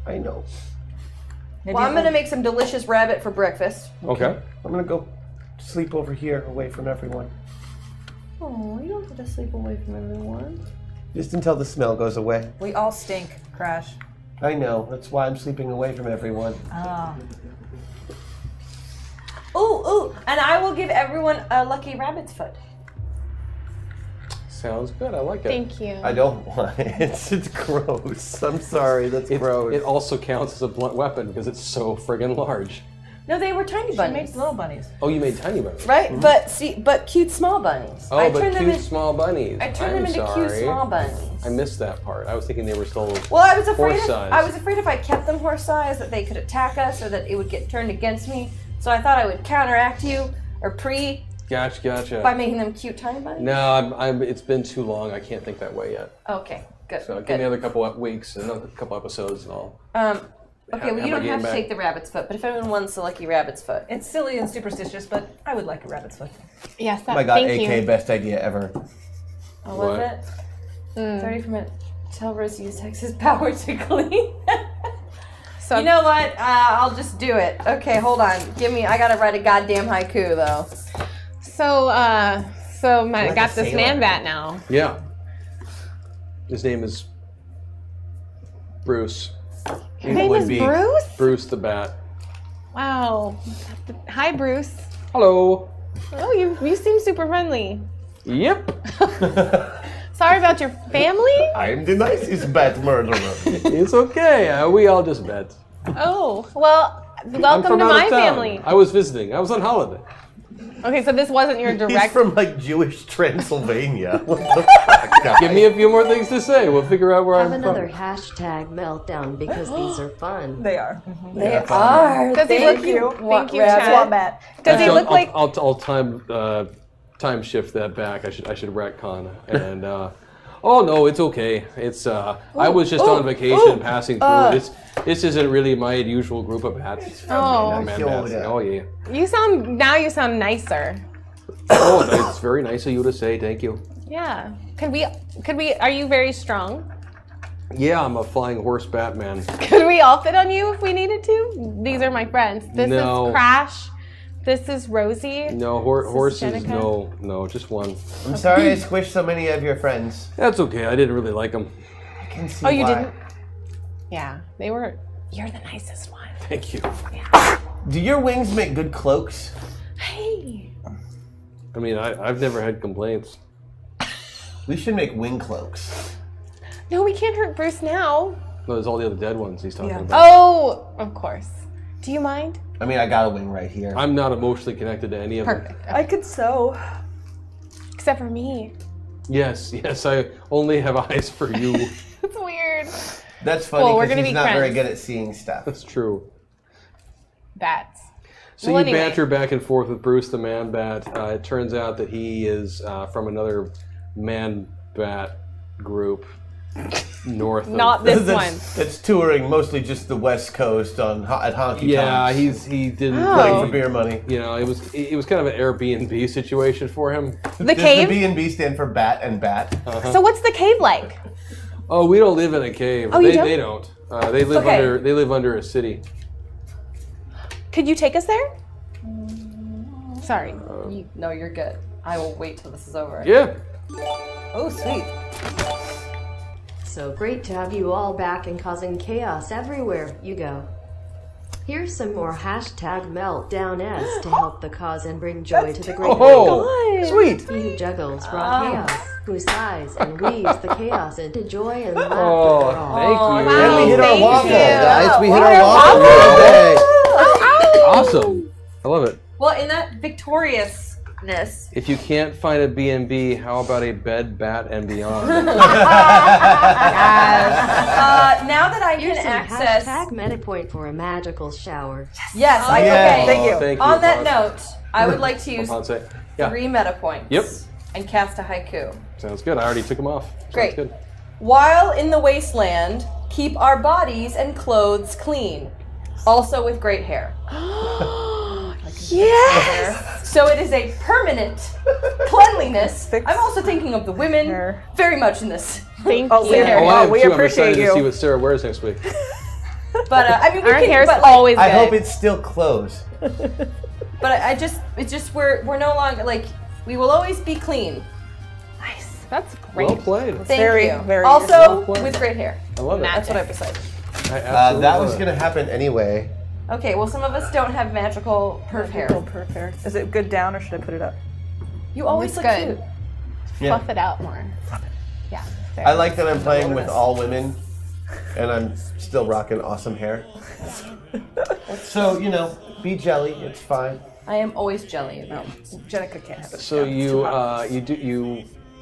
I know. Maybe Well, I'm gonna make some delicious rabbit for breakfast. Okay. I'm gonna go sleep over here, away from everyone. Oh, you don't have to sleep away from everyone. Just until the smell goes away. We all stink, Crash. I know. That's why I'm sleeping away from everyone. Ah. Ooh, and I will give everyone a lucky rabbit's foot. Sounds good. I like it. Thank you. I don't want it. It's gross. I'm sorry. That's gross. It also counts as a blunt weapon because it's so friggin' large. No, they were tiny She bunnies. made little bunnies. Oh, you made tiny bunnies. Right, but cute small bunnies. Oh, but cute small bunnies. I turned them into sorry. cute small bunnies. I missed that part. I was thinking they were still Well, I was afraid. horse-sized. If I kept them horse size that they could attack us or that it would get turned against me. So I thought I would counteract you or Gotcha. by making them cute tiny bunnies. No, it's been too long. I can't think that way yet. Okay, good. So good. give me another couple of weeks, another couple episodes, and I'll. Okay, well, you don't have to take the rabbit's foot, but if anyone wants the lucky rabbit's foot. It's silly and superstitious, but I would like a rabbit's foot. Yes, Oh my god, thank AK, you. best idea ever. Oh, was it? 30 from it. Tell Rose to use Texas power to clean. So you know what? I'll just do it. Okay, hold on. I gotta write a goddamn haiku, though. So I got this sailor. man bat now. Yeah. His name is Bruce. His name is Bruce? Bruce the Bat. Wow. Hi, Bruce. Hello. Oh, you seem super friendly. Yep. Sorry about your family? I am the nicest bat murderer. It's okay. We all just met. Oh, well, I'm welcome from to out my of town. family. I was visiting. I was on holiday. Okay, so this wasn't your He's direct. from like Jewish Transylvania. What the fuck, guy? Give me a few more things to say. We'll figure out where Have I'm another from. hashtag meltdown because these are fun. They are. They are. Does he Thank look you. Thank you, That's Chad. what Matt. Does he Actually, look like? I'll time shift that back. I should retcon and. Oh no, it's okay. It's I was just on vacation, passing through. This isn't really my usual group of bats. Oh. Man bats. Oh yeah. You sound nicer. Oh, it's very nice of you to say. Thank you. Yeah. Could we? Are you very strong? Yeah, I'm a flying horse Batman. Could we all fit on you if we needed to? These are my friends. This No. is Crash. This is Rosie. No, This is horses. Jenica. No, just one. I'm sorry I squished so many of your friends. That's okay. I didn't really like them. I can see Oh, you why. didn't? Yeah, they were. You're the nicest one. Thank you. Do your wings make good cloaks? Hey. I mean, I've never had complaints. We should make wing cloaks. No, we can't hurt Bruce now. No, there's all the other dead ones he's talking about. Oh, of course. Do you mind? I mean, I got a wing right here. I'm not emotionally connected to any of them. Perfect. I could sew. Except for me. Yes, I only have eyes for you. It's weird. That's funny Well, we're because gonna he's be not very friends. good at seeing stuff. That's true. Bats. So Well, you anyway. banter back and forth with Bruce the Man Bat. It turns out that he is from another Man Bat group north of... Not this one. That's touring mostly just the West Coast at honky Yeah, tonks. he didn't... Oh. For beer money. You know, it was kind of an Airbnb situation for him. The Does cave? the B&B stand for bat and bat? So what's the cave like? Oh, we don't live in a cave. Oh, you don't? They don't. They live Okay. They live under a city. Could you take us there? Sorry. No, you're good. I will wait till this is over. Yeah. Oh, sweet. So great to have you all back and causing chaos everywhere you go. Here's some more hashtag meltdown-s to help the cause and bring joy to the great Oh, sweet. He who juggles raw chaos, who sighs and weaves the chaos into joy and laughter Oh, for all. thank you. wow. And we hit our Thank waffle, you. guys. We hit We our hit our waffle waffle. today. Awesome. I love it. Well, in that victoriousness, If you can't find a B&B, how about a bed, bat, and beyond? now that I Here's can some access. hashtag meta point for a magical shower. Yes, yeah. okay. Thank you. Thank you. On that Ponce. note, I would like to use Ponce. Yeah, 3 meta points. Yep. And cast a haiku. sounds good. I already took them off. Sounds Great. good. While in the wasteland, keep our bodies and clothes clean. Also with great hair. Yes! So it is a permanent cleanliness. Fix I'm also thinking of the women hair. very much in this. Thank Oh, you. we Oh, I am we too. I'm appreciate excited to see you. what Sarah wears next week. But I mean, we Our can. hair's but, like, always good. I hope it's still closed. But it's just we're no longer like we will always be clean. Nice. That's great. Well played. Thank Very, you. very also useful. with great hair. I love it. That's what I've decided. I absolutely That love was it. going to happen anyway. Okay, well some of us don't have magical perf hair. Little perf hair. Is it good down or should I put it up? You always It's look good. cute. Yeah. Fluff it out more. Yeah. I like that I'm playing with all women, and I'm still rocking awesome hair. So, you know, be jelly. It's fine. I am always jelly. No, Jenica can't have it. So you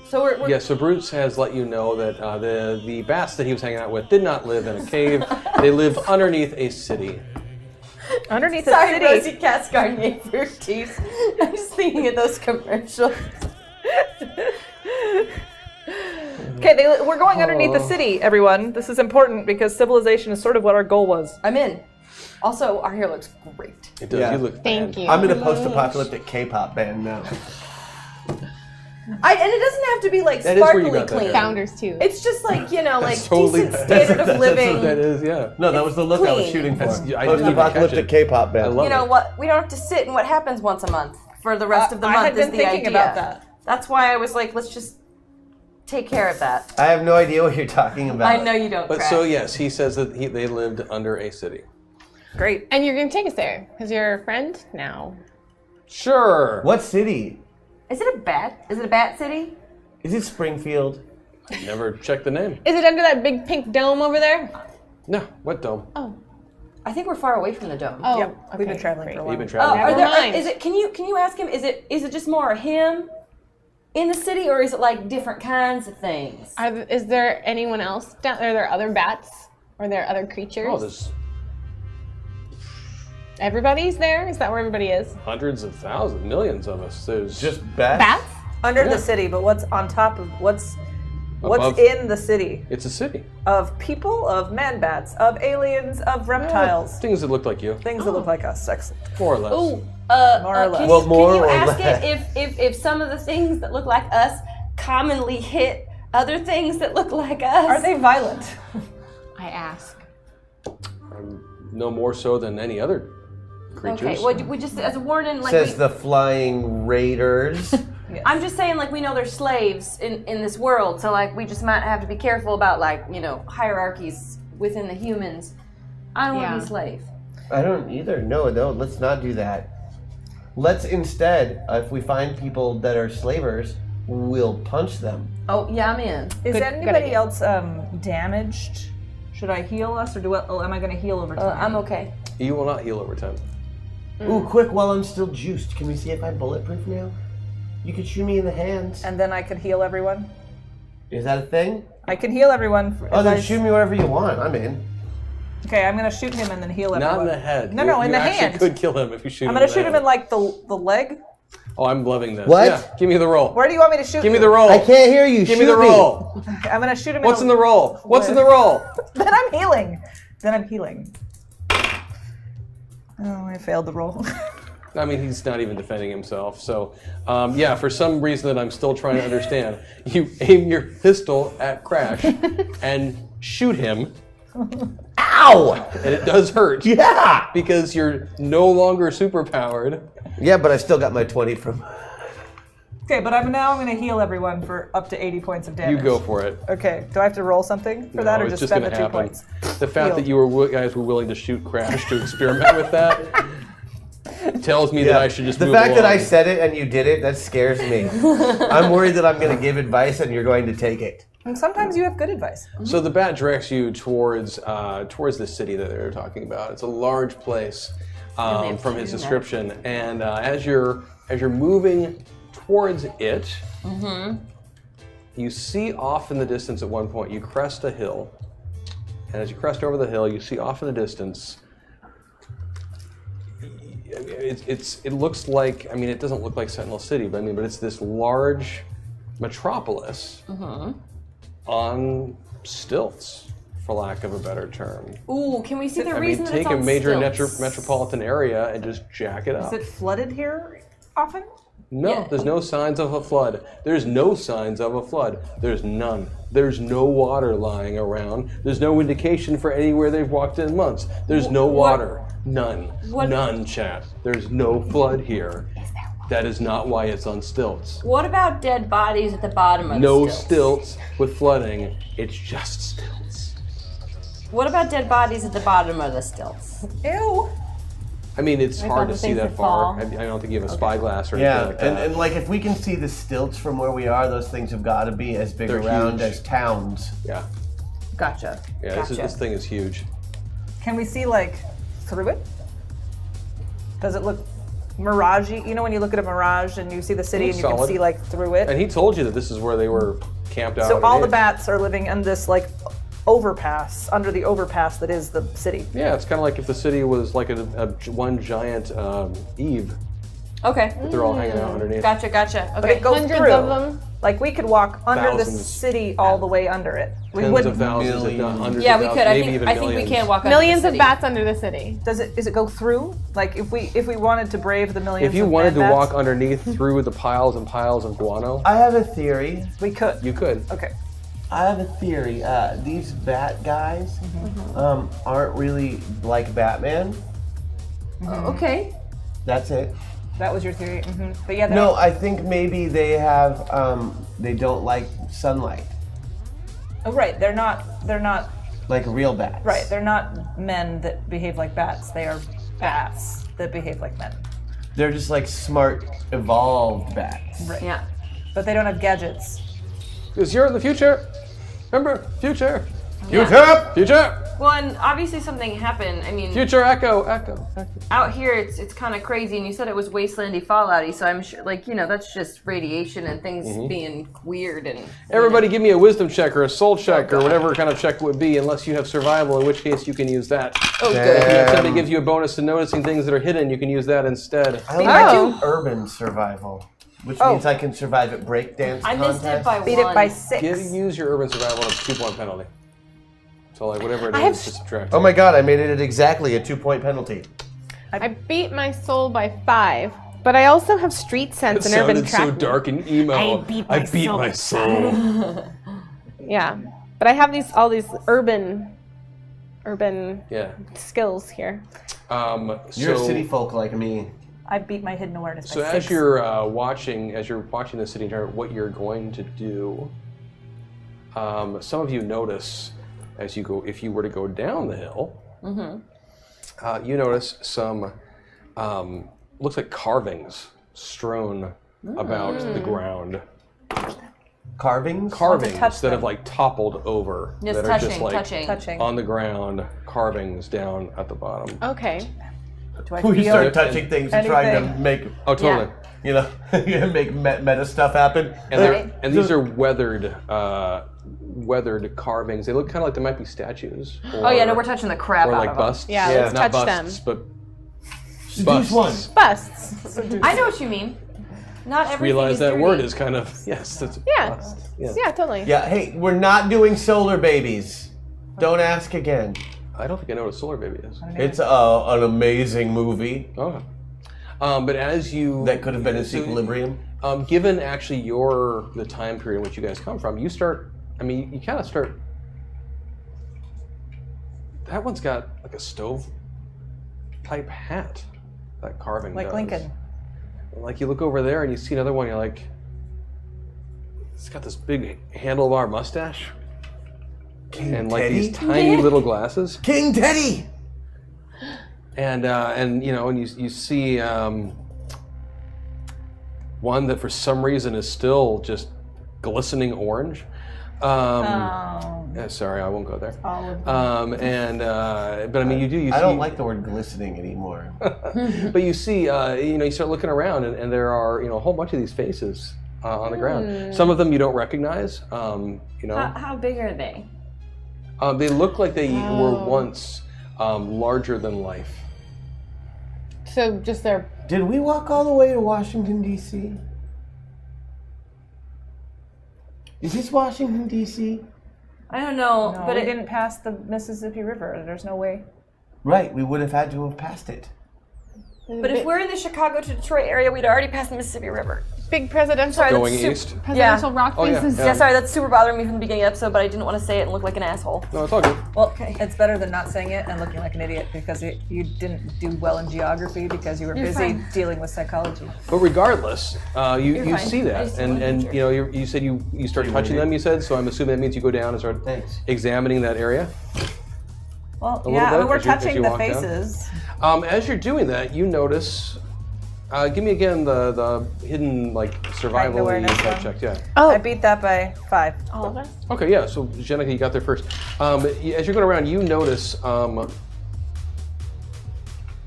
So we're yeah. So Bruce has let you know that the bats that he was hanging out with did not live in a cave. They live underneath a city. Underneath sorry, the Rosie city. Cat's Garnier Fructis. I'm just thinking of those commercials. Okay, we're going underneath the city, everyone. This is important because civilization is sort of what our goal was. I'm in. Also, our hair looks great. It does. Yeah. You look Thank you. I'm in a post-apocalyptic K-pop band now. And it doesn't have to be like That is where you sparkly got that clean. Founders too. It's just like, you know, like totally- decent standard of living. That is, yeah. No, that was the look I was Clean. shooting for. That's- I didn't even Post-apocalyptic catch it. K-pop band. I love You know it. what? We don't have to sit and what happens once a month for the rest of the I month had been is the thinking idea. about that. That's why I was like, let's just take care of that. I have no idea what you're talking about. I know you don't. But Crash. so yes, he says that they lived under a city. Great. And you're gonna take us there because you're a friend now. Sure. What city? Is it a bat? Is it a bat city? Is it Springfield? Never checked the name. Is it under that big pink dome over there? No. What dome? Oh. I think we're far away from the dome. Oh, Yep, we've been okay, traveling great. for a while. We've been traveling. Are Never there, mind. is it? Can you ask him? Is it just more him in the city, or is it like different kinds of things? Is there anyone else down? Are there other bats? Are there other creatures? Oh, there's Everybody's there? Is that where everybody is? hundreds of thousands, millions of us. There's Just bats? Bats? Under the city, but what's on top of what's Above. in the city? It's a city. Of people, of man bats, of aliens, of reptiles, Things that look like you, things that look like us. Excellent. more or less. Ooh, More or less. Can Well, you, more can you or ask less. it if some of the things that look like us commonly hit other things that look like us? Are they violent? I ask. No more so than any other creatures. Okay, well, we just as a warning, like Says the Flying Raiders. I'm just saying, like, we know there's slaves in this world, so like we just might have to be careful about hierarchies within the humans. I don't want to be a slave. I don't either. No, let's not do that. Let's instead, if we find people that are slavers, we'll punch them. Oh yeah, I'm in. Is Good anybody idea. else damaged? Should I heal us, or am I going to heal over time? I'm okay. You will not heal over time. Ooh, quick, while I'm still juiced, can we see if I'm bulletproof now? You could shoot me in the hands. And then I could heal everyone. Is that a thing? I can heal everyone. Oh, then shoot me wherever you want. I'm in. Okay, I'm going to shoot him and then heal everyone. Not in the head. No, in you the actually hand. could kill him if you shoot I'm him. going to shoot him head. in like the leg. Oh, I'm loving this. What? Yeah, give me the roll. Where do you want me to shoot? Give me you? the roll. I can't hear you. Give shoot me the roll. I'm going to shoot him. What's in the roll? What's in the roll? Then I'm healing. Oh, I failed the roll. I mean, he's not even defending himself. So, yeah, for some reason that I'm still trying to understand, you aim your pistol at Crash and shoot him. Ow! And it does hurt. Yeah! Because you're no longer superpowered. Yeah, but I still got my 20 from... Okay, but I'm going to heal everyone for up to 80 points of damage. You go for it. Okay, do I have to roll something for that, or it's just just spend gonna the 2 happen. points? The fact that you guys were willing to shoot Crash to experiment with that tells me that I should just The move fact that I along. said it and you did it, that scares me. I'm worried that I'm going to give advice and you're going to take it. And sometimes you have good advice. So the bat directs you towards the city that they're talking about. It's a large place from his description, and as you're moving towards it, you see off in the distance at one point. You crest a hill, and as you crest over the hill, you see off in the distance. It looks like, I mean, it doesn't look like Sentinel City, but it's this large metropolis on stilts, for lack of a better term. Ooh, can we see the I reason mean, that take it's a on major stilts? metropolitan area and just jack it up. Is it flooded here often? No, Yeah. there's no signs of a flood. There's no signs of a flood. There's none. There's no water lying around. There's no indication for anywhere they've walked in months. There's no water. None. None, chat. There's no flood here. That is not why it's on stilts. What about dead bodies at the bottom of No the stilts? stilts with flooding. It's just stilts. What about dead bodies at the bottom of the stilts? Ew. I mean, it's hard to the see things that that far. fall. I don't think you have a spyglass or anything Yeah, like that. and like if we can see the stilts from where we are, those things have got to be as big They're around huge. as towns. Yeah, Gotcha. yeah. Gotcha. This thing is huge. Can we see like through it? Does it look miragey? You know when you look at a mirage and you see the city and Looks you can solid. see like through it? And he told you that this is where they were camped out. So all the underneath. bats are living in this like overpass, under the overpass that is the city. Yeah, it's kind of like if the city was like one giant eave Okay. that they're all hanging out underneath. Gotcha. But Okay. it goes Hundreds through. of them. Like we could walk under the Thousands. city all the way under it. We Tens wouldn't. of thousands, if not hundreds Yeah, of we thousands, could. I maybe think even I think we millions. can walk under Millions the of city. bats under the city. Does it go through? Like if we wanted to brave the millions. If you of wanted to bad bats, walk underneath through the piles and piles of guano, I have a theory. we could. you could. Okay. I have a theory. These bat guys aren't really like Batman. Okay. That's it. That was your theory. But yeah, No, I think maybe they have. They don't like sunlight, oh, right. They're not like real bats. right. They're not men that behave like bats. They are bats that behave like men. They're just like smart, evolved bats. Right. Yeah. But they don't have gadgets. Because you're in the future. Remember, future. Future. Future. Well, and obviously something happened. I mean, Future Echo. out here it's kind of crazy, and you said it was wastelandy, fallouty. So I'm sure, like, that's just radiation and things being weird and. Everybody, give me a wisdom check or a soul check or whatever kind of check it would be, unless you have survival, in which case you can use that. Oh, good. If somebody gives you a bonus to noticing things that are hidden, you can use that instead. I do urban survival, which means I can survive at breakdance I missed it by Beat one. it by 6. Use your urban survival at a 2-point penalty. So like whatever it is, just subtract. Oh my god, I made it at exactly a 2-point penalty. I beat my soul by 5, but I also have street sense It and urban sounded so tracking. dark and emo. I beat my soul. Yeah, but I have all these urban skills here. You're a city folk like me. I beat my hidden awareness So by as 6. you're watching the city turn, what you're going to do, some of you notice as you go, if you were to go down the hill, you notice some, looks like carvings strewn about the ground. Carvings? Carvings touch that them. have like toppled over. Just that are just touching. like on the ground, carvings down at the bottom. Okay. Do I We feel start touching things and trying to make, Oh, totally. make meta stuff happen. And these are weathered carvings. They look kind of like they might be statues. Oh yeah, no, we're touching the crap or out like of them. busts. Yeah, let's not touch busts, them. but busts. one. Busts. I know what you mean. Not everything Realize is that dirty. word is kind of that's Yeah. bust. Yeah. Yeah, totally. Yeah, hey, we're not doing solar babies. Don't ask again. I don't think I know what a solar baby is. It's an amazing movie Oh. But as you that could have been in Equilibrium. given actually the time period in which you guys come from, you start. I mean, you kind of start. That one's got like a stove pipe hat. That carving like does. Lincoln. Like you look over there and you see another one. You're like, it's got this big handlebar mustache and like Teddy? these tiny little glasses. King Teddy! And you see one that for some reason is still just glistening orange. Yeah, sorry, I won't go there. But I mean, you see. I don't like the word glistening anymore. But you see, you start looking around, and there are a whole bunch of these faces on the ground. Some of them you don't recognize. How big are they? They look like they were once larger than life. So just their. Did we walk all the way to Washington, D.C.? Is this Washington, D.C.? I don't know, No, but we it didn't pass the Mississippi River. There's no way. Right, we would have had to have passed it. But if we're in the Chicago to Detroit area, we'd already passed the Mississippi River. Big presidential. Sorry, Going that's east. Presidential rock Oh, yeah, faces. yeah. Yeah, sorry, that's super bothering me from the beginning of the episode, but I didn't want to say it and look like an asshole. No, it's all good. Well, it's better than not saying it and looking like an idiot because you didn't do well in geography because you were busy fine. dealing with psychology. But regardless, you fine. see I that, just and wanted to you said you start touching them. You said so. I'm assuming that means you go down and start Thanks. examining that area. Well, little yeah, I bit mean, we're as you touching the walk down? faces. As you're doing that, you notice. Give me again the hidden survival awareness one. check. Yeah. Oh, I beat that by 5. all of us. Okay. Yeah. So Jenica, you got there first. As you're going around, you notice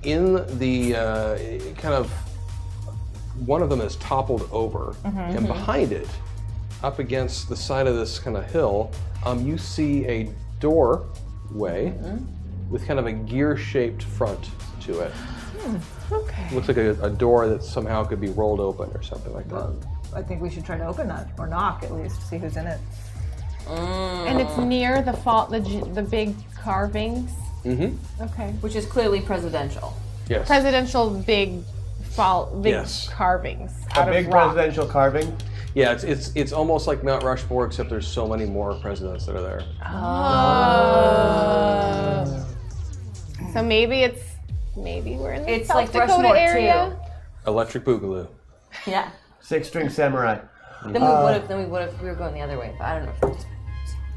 in the kind of one of them is toppled over, and behind it, up against the side of this kind of hill, you see a doorway with kind of a gear-shaped front to it. Okay. Looks like a door that somehow could be rolled open or something like that. I think we should try to open that or knock at least, see who's in it. And it's near the big carvings. Mm-hmm. Okay. Which is clearly presidential. Yes. Presidential big Yes. carvings A out big of rock. presidential carving. Yeah, it's almost like Mount Rushmore, except there's so many more presidents that are there. So maybe we're in the It's South like Dakota Rushmore area. Electric Boogaloo. Yeah. 6-string samurai. Then we would have we were going the other way, but I don't know.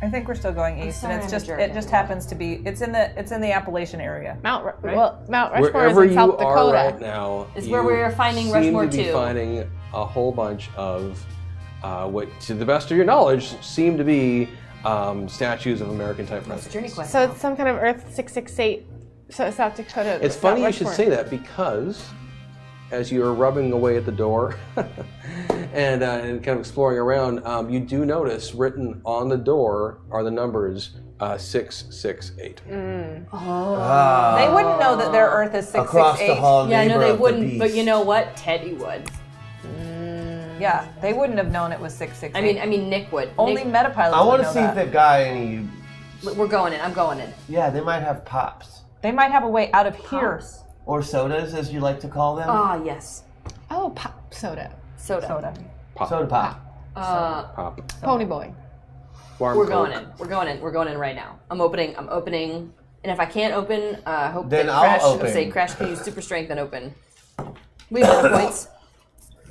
I think we're still going east, sorry, and I'm a jerk, it just happens to be it's in the Appalachian area. Mount Rushmore Wherever is in South you are Dakota. right now, Is you where we're finding seem Rushmore to be too. finding a whole bunch of what, to the best of your knowledge, seem to be statues of American type presidents. Journey quest. So it's some kind of Earth 668. So South Dakota. It's funny you should say that because as you're rubbing away at the door and kind of exploring around, you do notice written on the door are the numbers 668. They wouldn't know that their Earth is 668. Across the hall, Yeah, no, neighbor they of the wouldn't. beast. But you know what? Teddy would. Yeah, they wouldn't have known it was 668. I mean, Nick would. only Nick, Metapilot I would want know to see that. if they've got any. we're going in. I'm going in. Yeah, they might have pops They might have a way out of here. Pops. or sodas, as you like to call them. Ah, yes. Oh, pop soda. Soda. Soda. Soda pop. Pop. Pony boy. Warm We're Coke. going in. We're going in. We're going in right now. I'm opening. And if I can't open, hope Then that I'll Crash. open. Say Crash can use super strength and open. We have points.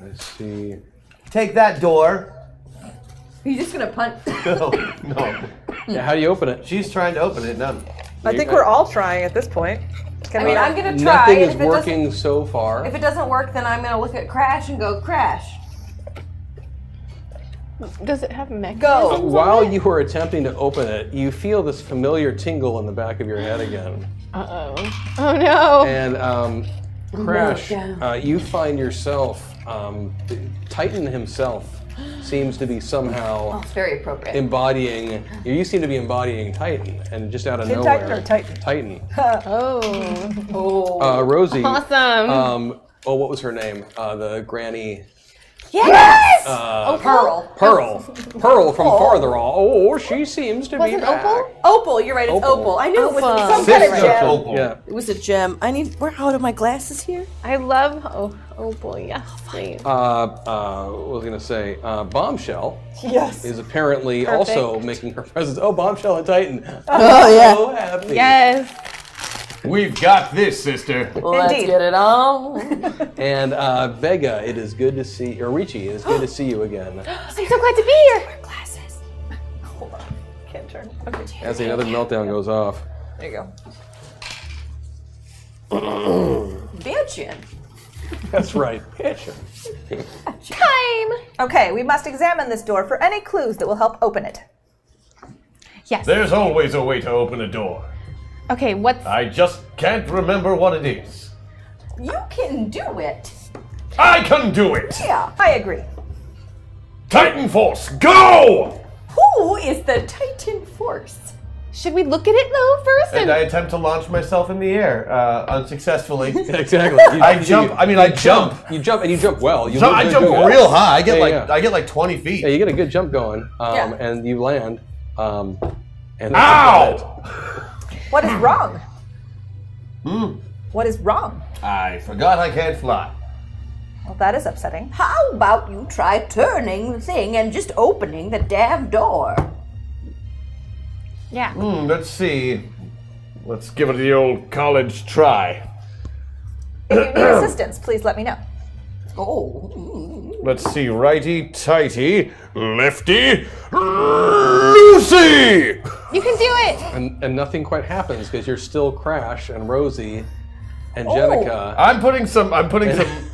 Let's see. Take that door. Are you just gonna punt? No. Yeah, how do you open it? She's trying to open it. No. I think we're all trying at this point. I mean, I'm gonna try. Nothing and is if it doesn't- working so far. If it doesn't work, then I'm gonna look at Crash and go, Crash, Does it have mechanisms? go. While you were attempting to open it, you feel this familiar tingle in the back of your head again. Uh-oh. Oh no. And Crash, No. you find yourself, Titan himself seems to be somehow Oh, it's very appropriate. embodying, you seem to be embodying Titan, and just out of Kid nowhere. Titan or Titan? Titan. Oh. Rosie. Awesome. What was her name? The granny. Yes. Pearl. Pearl from Farther Off. Oh, she seems to be Was it back. Opal? Opal. You're right. It's Opal. Opal. I knew it was Opal. some kind of Sister gem. Opal. Yeah. It was a gem. Where out of my glasses here? I love Opal. Yes, please. What was I going to say? Bombshell Yes. is apparently also making her presence. Oh, Bombshell and Titan. Oh yeah. So happy. Yes. We've got this, sister. Let's Indeed. get it on. And Vega, it is good to see, or Richie, it is good to see you again. I'm so glad to be here. Glasses. Hold on. Can't turn. Okay. As another meltdown goes off. There you go. Bitchin'. That's right. Time. Okay, we must examine this door for any clues that will help open it. Yes. There's always a way to open a door. Okay, what's I just can't remember what it is. You can do it. I can do it! Yeah. I agree. Titan Force, go! Who is the Titan Force? should we look at it though first? And I attempt to launch myself in the air, unsuccessfully. Exactly. I jump. I jump. You jump, and you jump well. You So I move jump good. real high. I get Yeah, I get like 20 feet. Yeah, you get a good jump going, Yeah. and you land. And that's Ow! about it. What is wrong? What is wrong? I forgot I can't fly. Well, that is upsetting. How about you try turning the thing and just opening the damn door? Yeah. Let's see. Let's give it the old college try. If you need assistance, please let me know. Oh. Let's see. Righty tighty, lefty loosey. You can do it. And nothing quite happens because you're still Crash and Rosie and Jenica. I'm putting some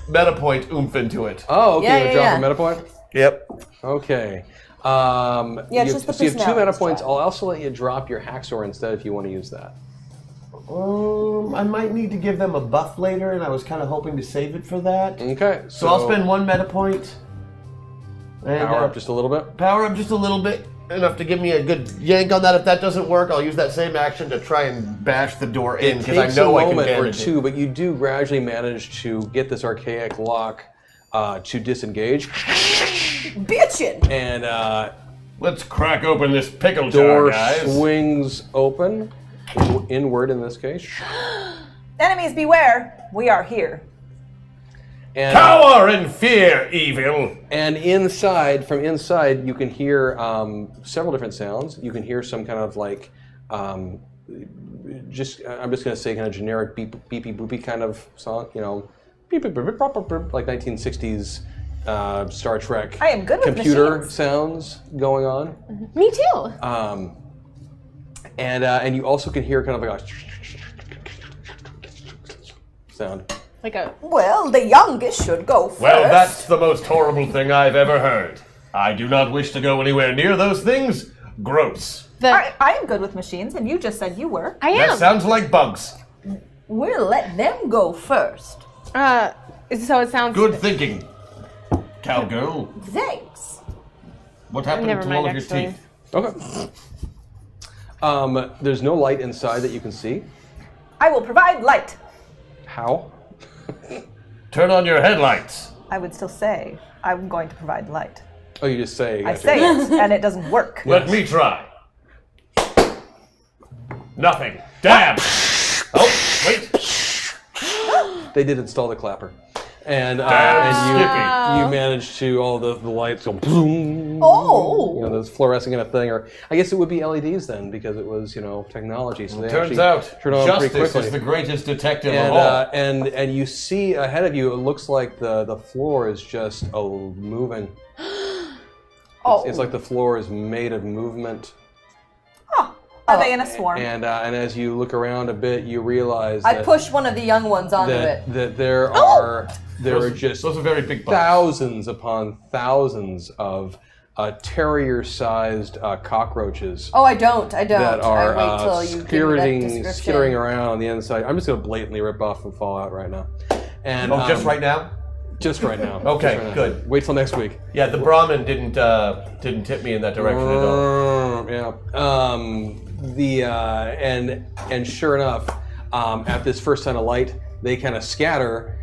meta point oomph into it. Oh, okay. Yeah, You're yeah, dropping yeah. meta point? Yep. Okay. it's just the so you have 2 meta personalities points. drop. I'll also let you drop your Haxor instead if you want to use that. I might need to give them a buff later, and I was kind of hoping to save it for that. Okay. So I'll spend 1 meta point. And, Power up just a little bit. Power up just a little bit, enough to give me a good yank on that. If that doesn't work, I'll use that same action to try and bash the door in, It because I takes know a I can moment or damage two, it. but you do gradually manage to get this archaic lock to disengage. Bitchin'. And Let's crack open this pickle door jar, guys. swings open, inward in this case. Enemies beware, we are here. And, Cower in fear, evil. and inside, from inside, you can hear several different sounds. You can hear some kind of like, I'm just going to say kind of generic beepy boopy kind of song, you know, beep, beep, beep, beep, beep, beep, like 1960s Star Trek I am good with computer machines. sounds going on. Me too. And you also can hear kind of like a sound. Like a Well, the youngest should go first. Well, that's the most horrible thing I've ever heard. I do not wish to go anywhere near those things, gross. I am good with machines, and you just said you were. I am. That sounds like bugs. We'll let them go first. So it sounds Good thinking, cowgirl. Thanks. What happened Never to mind, all of your actually. teeth? Okay. There's no light inside that you can see. I will provide light. How? Turn on your headlights. I would still say I'm going to provide light. Oh, you just say. I gotcha. say it, and it doesn't work. Let me try. Nothing. Damn. Oh, wait. They did install the clapper. And Damn, you managed to all the lights go boom. Oh. You know, those fluorescent kind of thing, or I guess it would be LEDs then because it was technology. So they Turns actually out, turn on pretty justice quickly. is the greatest detective and, of all. and you see ahead of you, it looks like the floor is just moving. It's like the floor is made of movement. Are they in a swarm? And as you look around a bit, you realize I that, push one of the young ones onto it. that there are just Those are very big bugs. thousands upon thousands of terrier-sized cockroaches Oh, I don't. that are I wait till you give me that description. skittering around on the inside. I'm just going to blatantly rip off from Fallout right now. And Just right now? Just right now. Okay, Just right now. good. Wait till next week. Yeah, the Brahmin didn't tip me in that direction at all. Yeah. And sure enough, at this first sign of light, they kind of scatter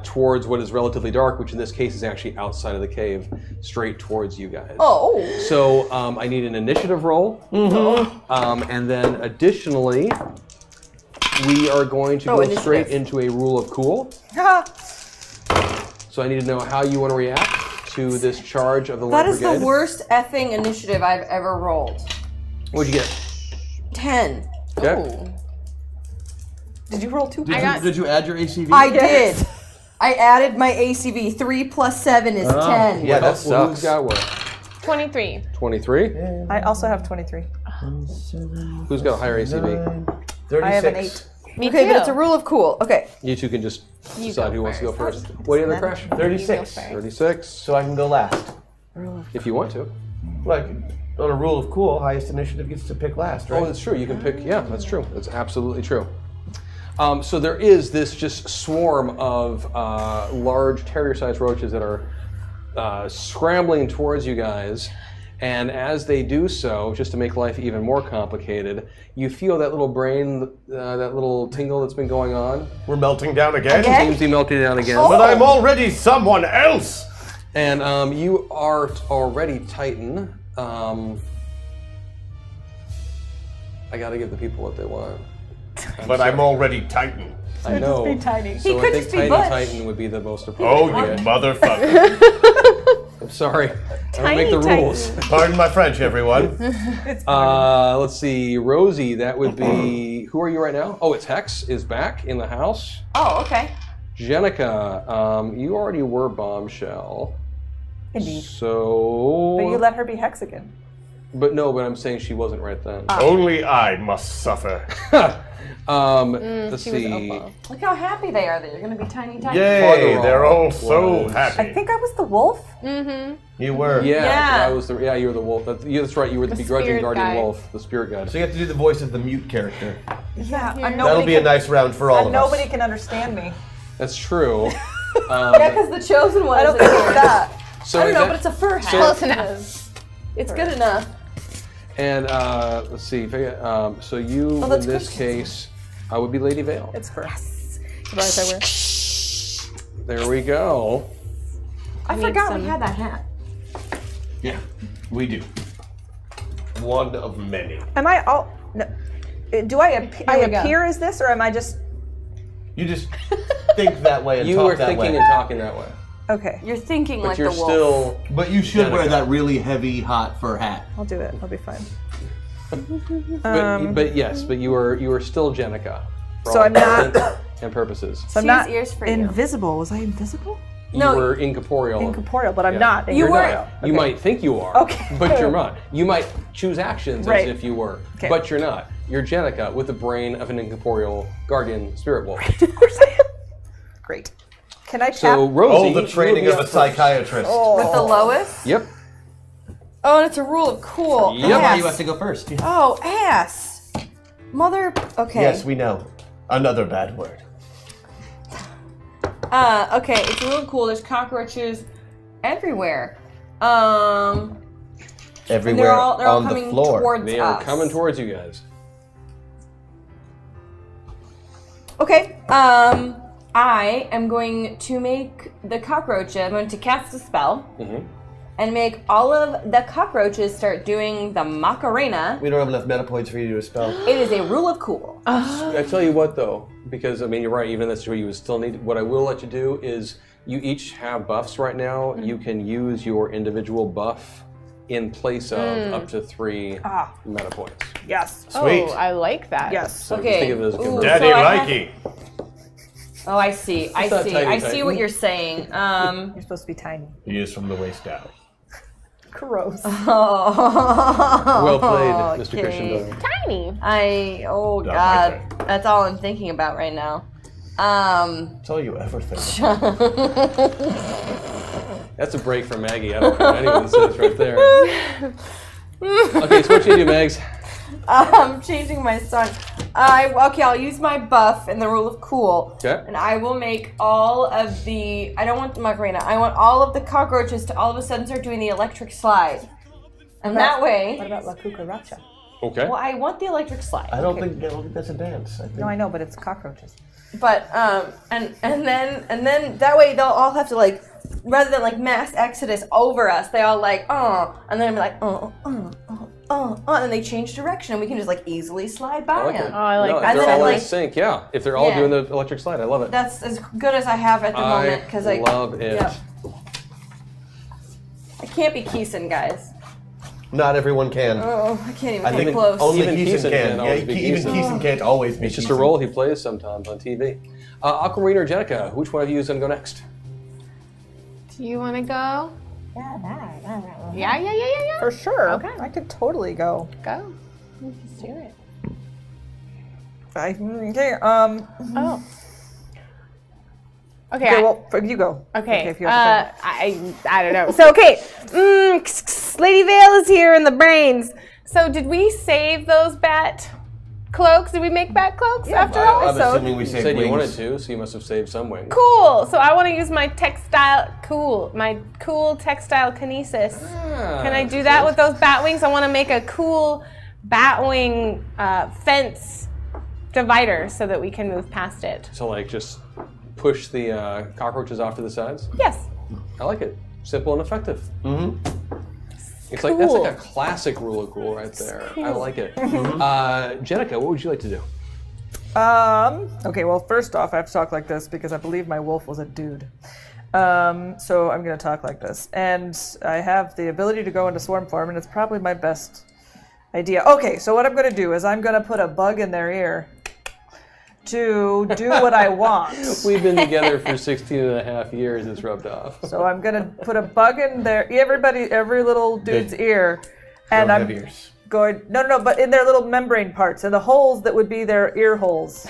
towards what is relatively dark, which in this case is actually outside of the cave, straight towards you guys. Oh. So I need an initiative roll, and then additionally, we are going to go straight into a rule of cool. So I need to know how you want to react to this charge of the light That is brigade. the worst effing initiative I've ever rolled. What'd you get? 10. Okay. Ooh. Did you roll 2? Did you add your ACV? I did. I added my ACV. 3 plus 7 is 10. Yeah, that Who's sucks. got what? 23. 23? I also have 23. Who's got a higher ACV? 36. I have an 8. Me Okay, too. but it's a rule of cool. Okay. You two can just decide go who wants to go first. first. What do you have, Crash? 36. 36. So I can go last. If you want to. Like, on a rule of cool, highest initiative gets to pick last, right? Oh, that's true. You can pick. Yeah, that's true. That's absolutely true. So there is this just swarm of large terrier-sized roaches that are scrambling towards you guys. And as they do so, just to make life even more complicated, you feel that little brain, that little tingle that's been going on. We're melting down again? Seems to be melting down again. But I'm already someone else! And you are already Titan. I gotta give the people what they want. But I'm already Titan. I know. Just be tiny. So He I could think just be Tiny Butch. Titan would be the most Oh, appropriate. you motherfucker. I'm sorry. I don't make the Tiny rules. Pardon my French, everyone. Let's see. Rosie, that would be. Who are you right now? Oh, it's Hex is back in the house. Oh, okay. Jenica, you already were Bombshell. Indeed. So. But you let her be Hexagon. But no, but I'm saying she wasn't right then. Only I must suffer. Let's she was see. Opal. Look how happy they are that you're going to be tiny, tiny. Yay, they're all so was- happy. I think I was the wolf. You were. Yeah, Yeah. I was the. Yeah, you were the wolf. That's right. You were the begrudging spirit guardian guide. wolf, the spirit guide. So you have to do the voice of the mute character. Yeah, and That'll nobody be a can, nice round for all and of nobody us. can understand me. That's true. Yeah, because the chosen one I don't is think it's that. So I don't know, that- but it's a fur hat. Close enough. It's good enough. And let's see. So you, in that's this Christian's case, would be Lady Vale. It's fur. Surprised I wear. There we go. I forgot we had that hat. Yeah, we do. One of many. Am I all? No. Do I we go. appear as this, or am I just? You just think that way and You talk were that thinking way. and talking that way, Okay, You're thinking but like you're the wolf. still. But you should wear Jenica. that really heavy, hot fur hat. I'll do it. I'll be fine. But yes, but you were still Jenica. For So all I'm not- intents and purposes. So I'm She not has ears for you. invisible. Was I invisible? No, You were incorporeal. Incorporeal, but I'm Yeah. not. You were- incorporeal. You might think you are, Okay. but you're not. You might choose actions Right. as if you were, Okay. but you're not. You're Jenica with the brain of an incorporeal guardian spirit wolf. Of course I am. Great. Can I tap? So Rosie, Oh, the training you of would a be up first. psychiatrist. with the lowest. Yep. Oh, and it's a rule of cool. Yep. That's why you Ass. have to go first. Oh, ass. Mother. Okay. Yes, we know. Another bad word. Okay, it's a rule of cool. There's cockroaches everywhere. And Everywhere they're all on coming the floor. towards They us. are coming towards you guys. Okay. I am going to make the cockroach. I'm going to cast a spell and make all of the cockroaches start doing the Macarena. We don't have enough meta points for you to do a spell. It is a rule of cool. I tell you what, though, because I mean you're right. Even in that situation, you would still need. What I will let you do is you each have buffs right now. You can use your individual buff in place of up to 3 meta points. Yes. Sweet. Oh, I like that. Yes. So Okay. just think of it as a Ooh. conversion. Daddy So I have- likey. Oh, I see. I not see. tiny, I see tiny. what you're saying. You're supposed to be tiny. He is from the waist down. Gross. Well played, Mr. Christian Okay. Doyle. Oh Not my God, that's all I'm thinking about right now. That's all you ever think about. That's a break from Maggie. I don't care what anyone says right there. Okay, so what you do, Mags? I'm changing my son. Okay, I'll use my buff and the rule of cool. Okay. And I will make all of the. I don't want the Macarena. I want all of the cockroaches to all of a sudden start doing the electric slide. And that way. What about La Cucaracha? Okay. Well, I want the electric slide. I don't think that's a dance. I think. No, I know, but it's cockroaches. But and then that way they'll all have to like, rather than like mass exodus over us, they all like and then be like and then they change direction and we can just like easily slide by I like it. them. Oh, I like No, that. if they're And then, all in like- sync, yeah. If they're all Yeah. doing the electric slide, I love it. That's as good as I have at the moment because I love it. Yep. I can't be Keeson, guys. Not everyone can. Oh, I can't even I come think close. only Even Keeson Keeson can. can't Yeah, always be even Keeson. Keeson can't always be. It's just a Keeson. role he plays sometimes on TV. Aquamarine or Jenica, which one of you is going to go next? Do you want to go? Yeah. For sure. Okay. I could totally go. Go. Let's do it. Okay. Oh. Okay. Okay. Well, you go. Okay. if you have to I don't know. So okay, Lady Vale is here in the brains. So did we save those bat cloaks? Did we make bat cloaks after all? I'm assuming we You saved said you wanted wings. to, so you must have saved some wings. Cool. So I want to use my cool textile kinesis. Can I do that with those bat wings? I want to make a cool bat wing fence divider so that we can move past it. So like just push the cockroaches off to the sides? Yes. I like it. Simple and effective. It's like that's like a classic rule of cool right there. I like it. Jenica, what would you like to do? Okay, well, first off, I have to talk like this because I believe my wolf was a dude. So I'm going to talk like this. And I have the ability to go into swarm form, and it's probably my best idea. Okay, so what I'm going to do is I'm going to put a bug in their ear to do what I want. We've been together for 16 and a half years. It's rubbed off. So I'm going to put a bug in every little dude's ear. And Don't I'm have ears. going, no, but in their little membrane parts, in the holes that would be their ear holes.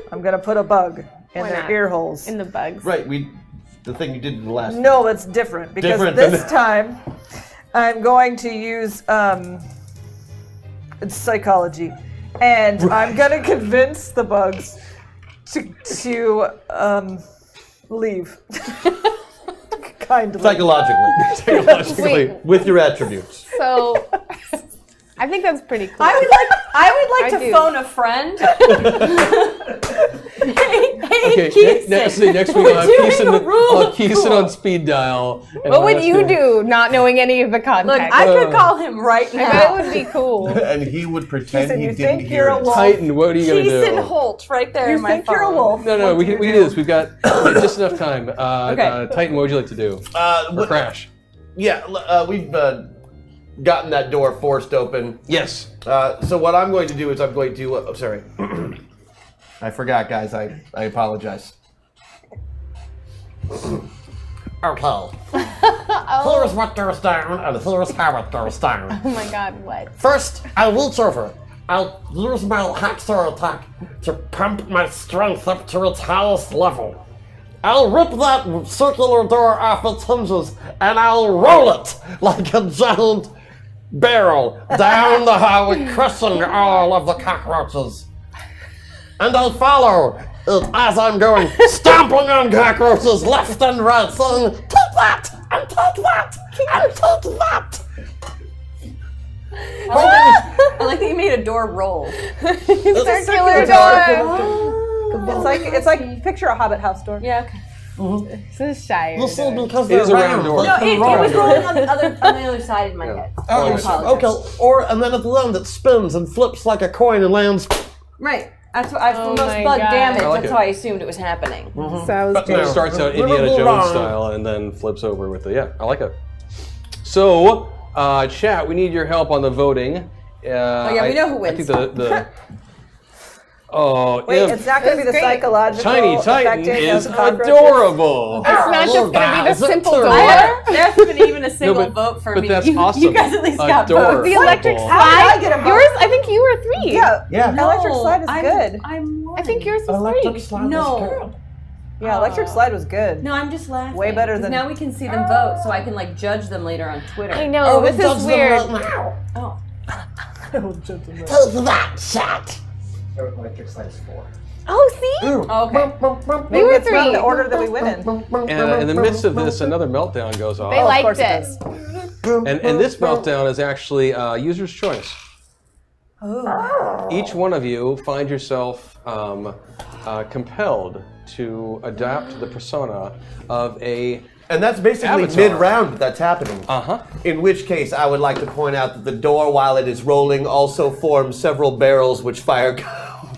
I'm going to put a bug in Why their not? ear holes. In the bugs. Right, the thing you did in the last. No, that's different because Different than this the- time I'm going to use psychology, and I'm going to convince the bugs to leave. Kindly. Psychologically, with your attributes. So I think that's pretty cool. I would like I to do. phone a friend. Okay, Keeson, next week I'll we're have doing a rule Keeson on speed dial. and What I'll would ask you him- do, not knowing any of the Look, context? I could call him right I bet it now. would be cool. And he would pretend Keeson, he you didn't think hear you're a it. wolf? Titan, what are you going to Keeson do? Holt, right there You in my think you're a phone. wolf? No, What we do can you do this. We've got just enough time. Okay. Titan, what would you like to do? Or Crash? Yeah, we've gotten that door forced open. Yes. So what I'm going to do is I'm going to. Sorry. I forgot, guys. I apologize. Okay. Here's what goes down, and here's how it goes down. Oh my god, what? First, I reach over. I'll use my hacksaw attack to pump my strength up to its highest level. I'll rip that circular door off its hinges and I'll roll it like a giant barrel down the highway, crushing all of the cockroaches. And I'll follow it as I'm going, stomping on cockroaches left and right, saying, take that, and take that, and take that. I like that you made a door roll. Circular door. It's like picture a Hobbit house door. Yeah. Okay. This is shy. You see, because It is a they're round door. No, it was rolling on the other side in my head. Oh, okay. And then at the end it spins and flips like a coin and lands. Right. That's what I Oh most my bug God. damage. I like That's it. how I assumed it was happening. Sounds It good. starts out Indiana Jones style and then flips over with the, yeah, I like it. So, chat, we need your help on the voting. We know who wins. I think the oh, Wait, Imp, it's not going to be the Great. psychological Tiny Titan effective is of cockroaches. adorable. It's not just going to be the simple door. There hasn't been even a single but- vote for but me. that's you, awesome. You guys at least got Adorable. votes. The electric How did I slide. get a vote? Yours, I think you were 3. Yeah. Electric slide was good. I'm one. I think yours was Electric 3. slide No. was good. Yeah, electric slide was good. No, I'm just laughing. Way better 'Cause than- now we can see them vote, so I can like judge them later on Twitter. I know, this is weird. Oh. Take that shot. Electric slide is 4. Oh, see? Okay. Maybe were it's not 3. the order that we win in. And in the midst of this, another meltdown goes off. They of liked course it it. does. And this meltdown is actually user's choice. Each one of you find yourself compelled to adapt the persona of a And that's basically Avatar. mid-round that's happening. In which case, I would like to point out that the door, while it is rolling, also forms several barrels which fire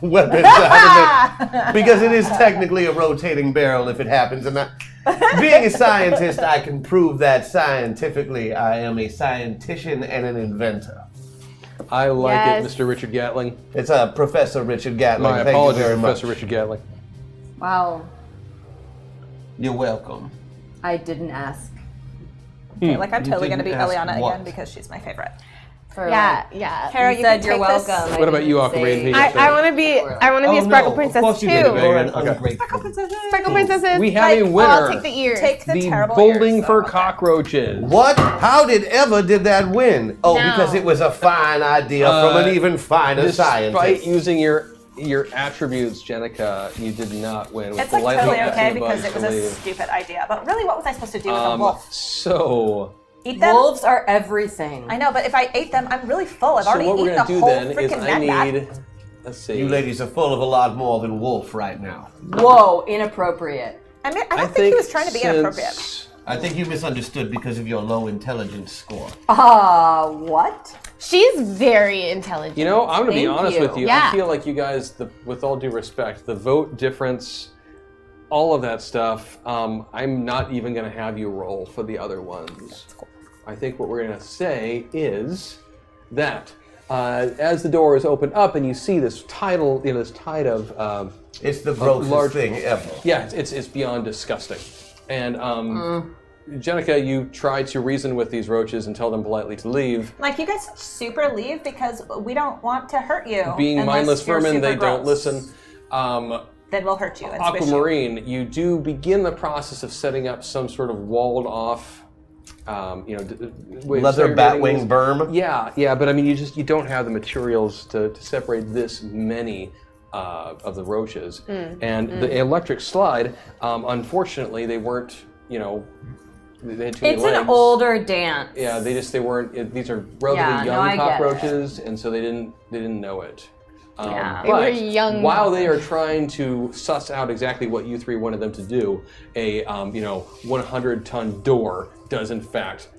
weapons out of it. Because it is technically a rotating barrel if it happens. And being a scientist, I can prove that scientifically. I am a scientician and an inventor. I like Yes. it, Mr. Richard Gatling. It's Professor Richard Gatling. My Thank apologies, you very Professor much. Richard Gatling. Wow. You're welcome. I didn't ask. Okay, like I'm totally going to didn't be ask Eliana what? again because she's my favorite. For Yeah, yeah. Kara, You you said can you're take this. welcome. What about you, I didn't Aquamarine? say- I want to be a Sparkle Of Princess course too. you did. You're an Okay. ungrateful. Sparkle Princesses. We have a like, winner. I'll take the ears. Take the The terrible Bowling ears, for though. Cockroaches. What? How did that win? Oh, No. because it was a fine idea from an even finer Despite scientist. using your attributes, Jenica, you did not win. With It's like politely totally asking okay the because bugs it was to a leave. stupid idea. But really, what was I supposed to do with a wolf? So Eat them? Wolves are everything. I know, but if I ate them, I'm really full. I've already what we're eaten gonna a do whole then is freaking I magbat. need. Let's see. You ladies are full of a lot more than wolf right now. Whoa, inappropriate. I mean, I don't think he was trying to be inappropriate. since- I think you misunderstood because of your low intelligence score. What? She's very intelligent. You know, I'm gonna be Thank honest you. with you. Yeah. I feel like you guys, with all due respect, the vote difference, all of that stuff. I'm not even gonna have you roll for the other ones. I think what we're gonna say is that as the door is opened up and you see this tidal, this tide of It's the grossest large- thing ever. yeah, it's beyond disgusting. And Jenica, you try to reason with these roaches and tell them politely to leave. Like, you guys super leave because we don't want to hurt you. Being unless mindless you're vermin, super they don't gross. listen. Then we'll hurt you and squish you. Aquamarine, you do begin the process of setting up some sort of walled off, way of Leather segregating batwing these. berm. Yeah, but I mean, you don't have the materials to separate this many of the roaches. And the electric slide, unfortunately, they weren't, they had too many It's legs. an older dance. Yeah, they weren't. These are relatively Yeah, no, I young get it. cockroaches, and so they didn't know it. Yeah. They were But young while they are trying to suss out exactly what you three wanted them to do, a 100-ton door does in fact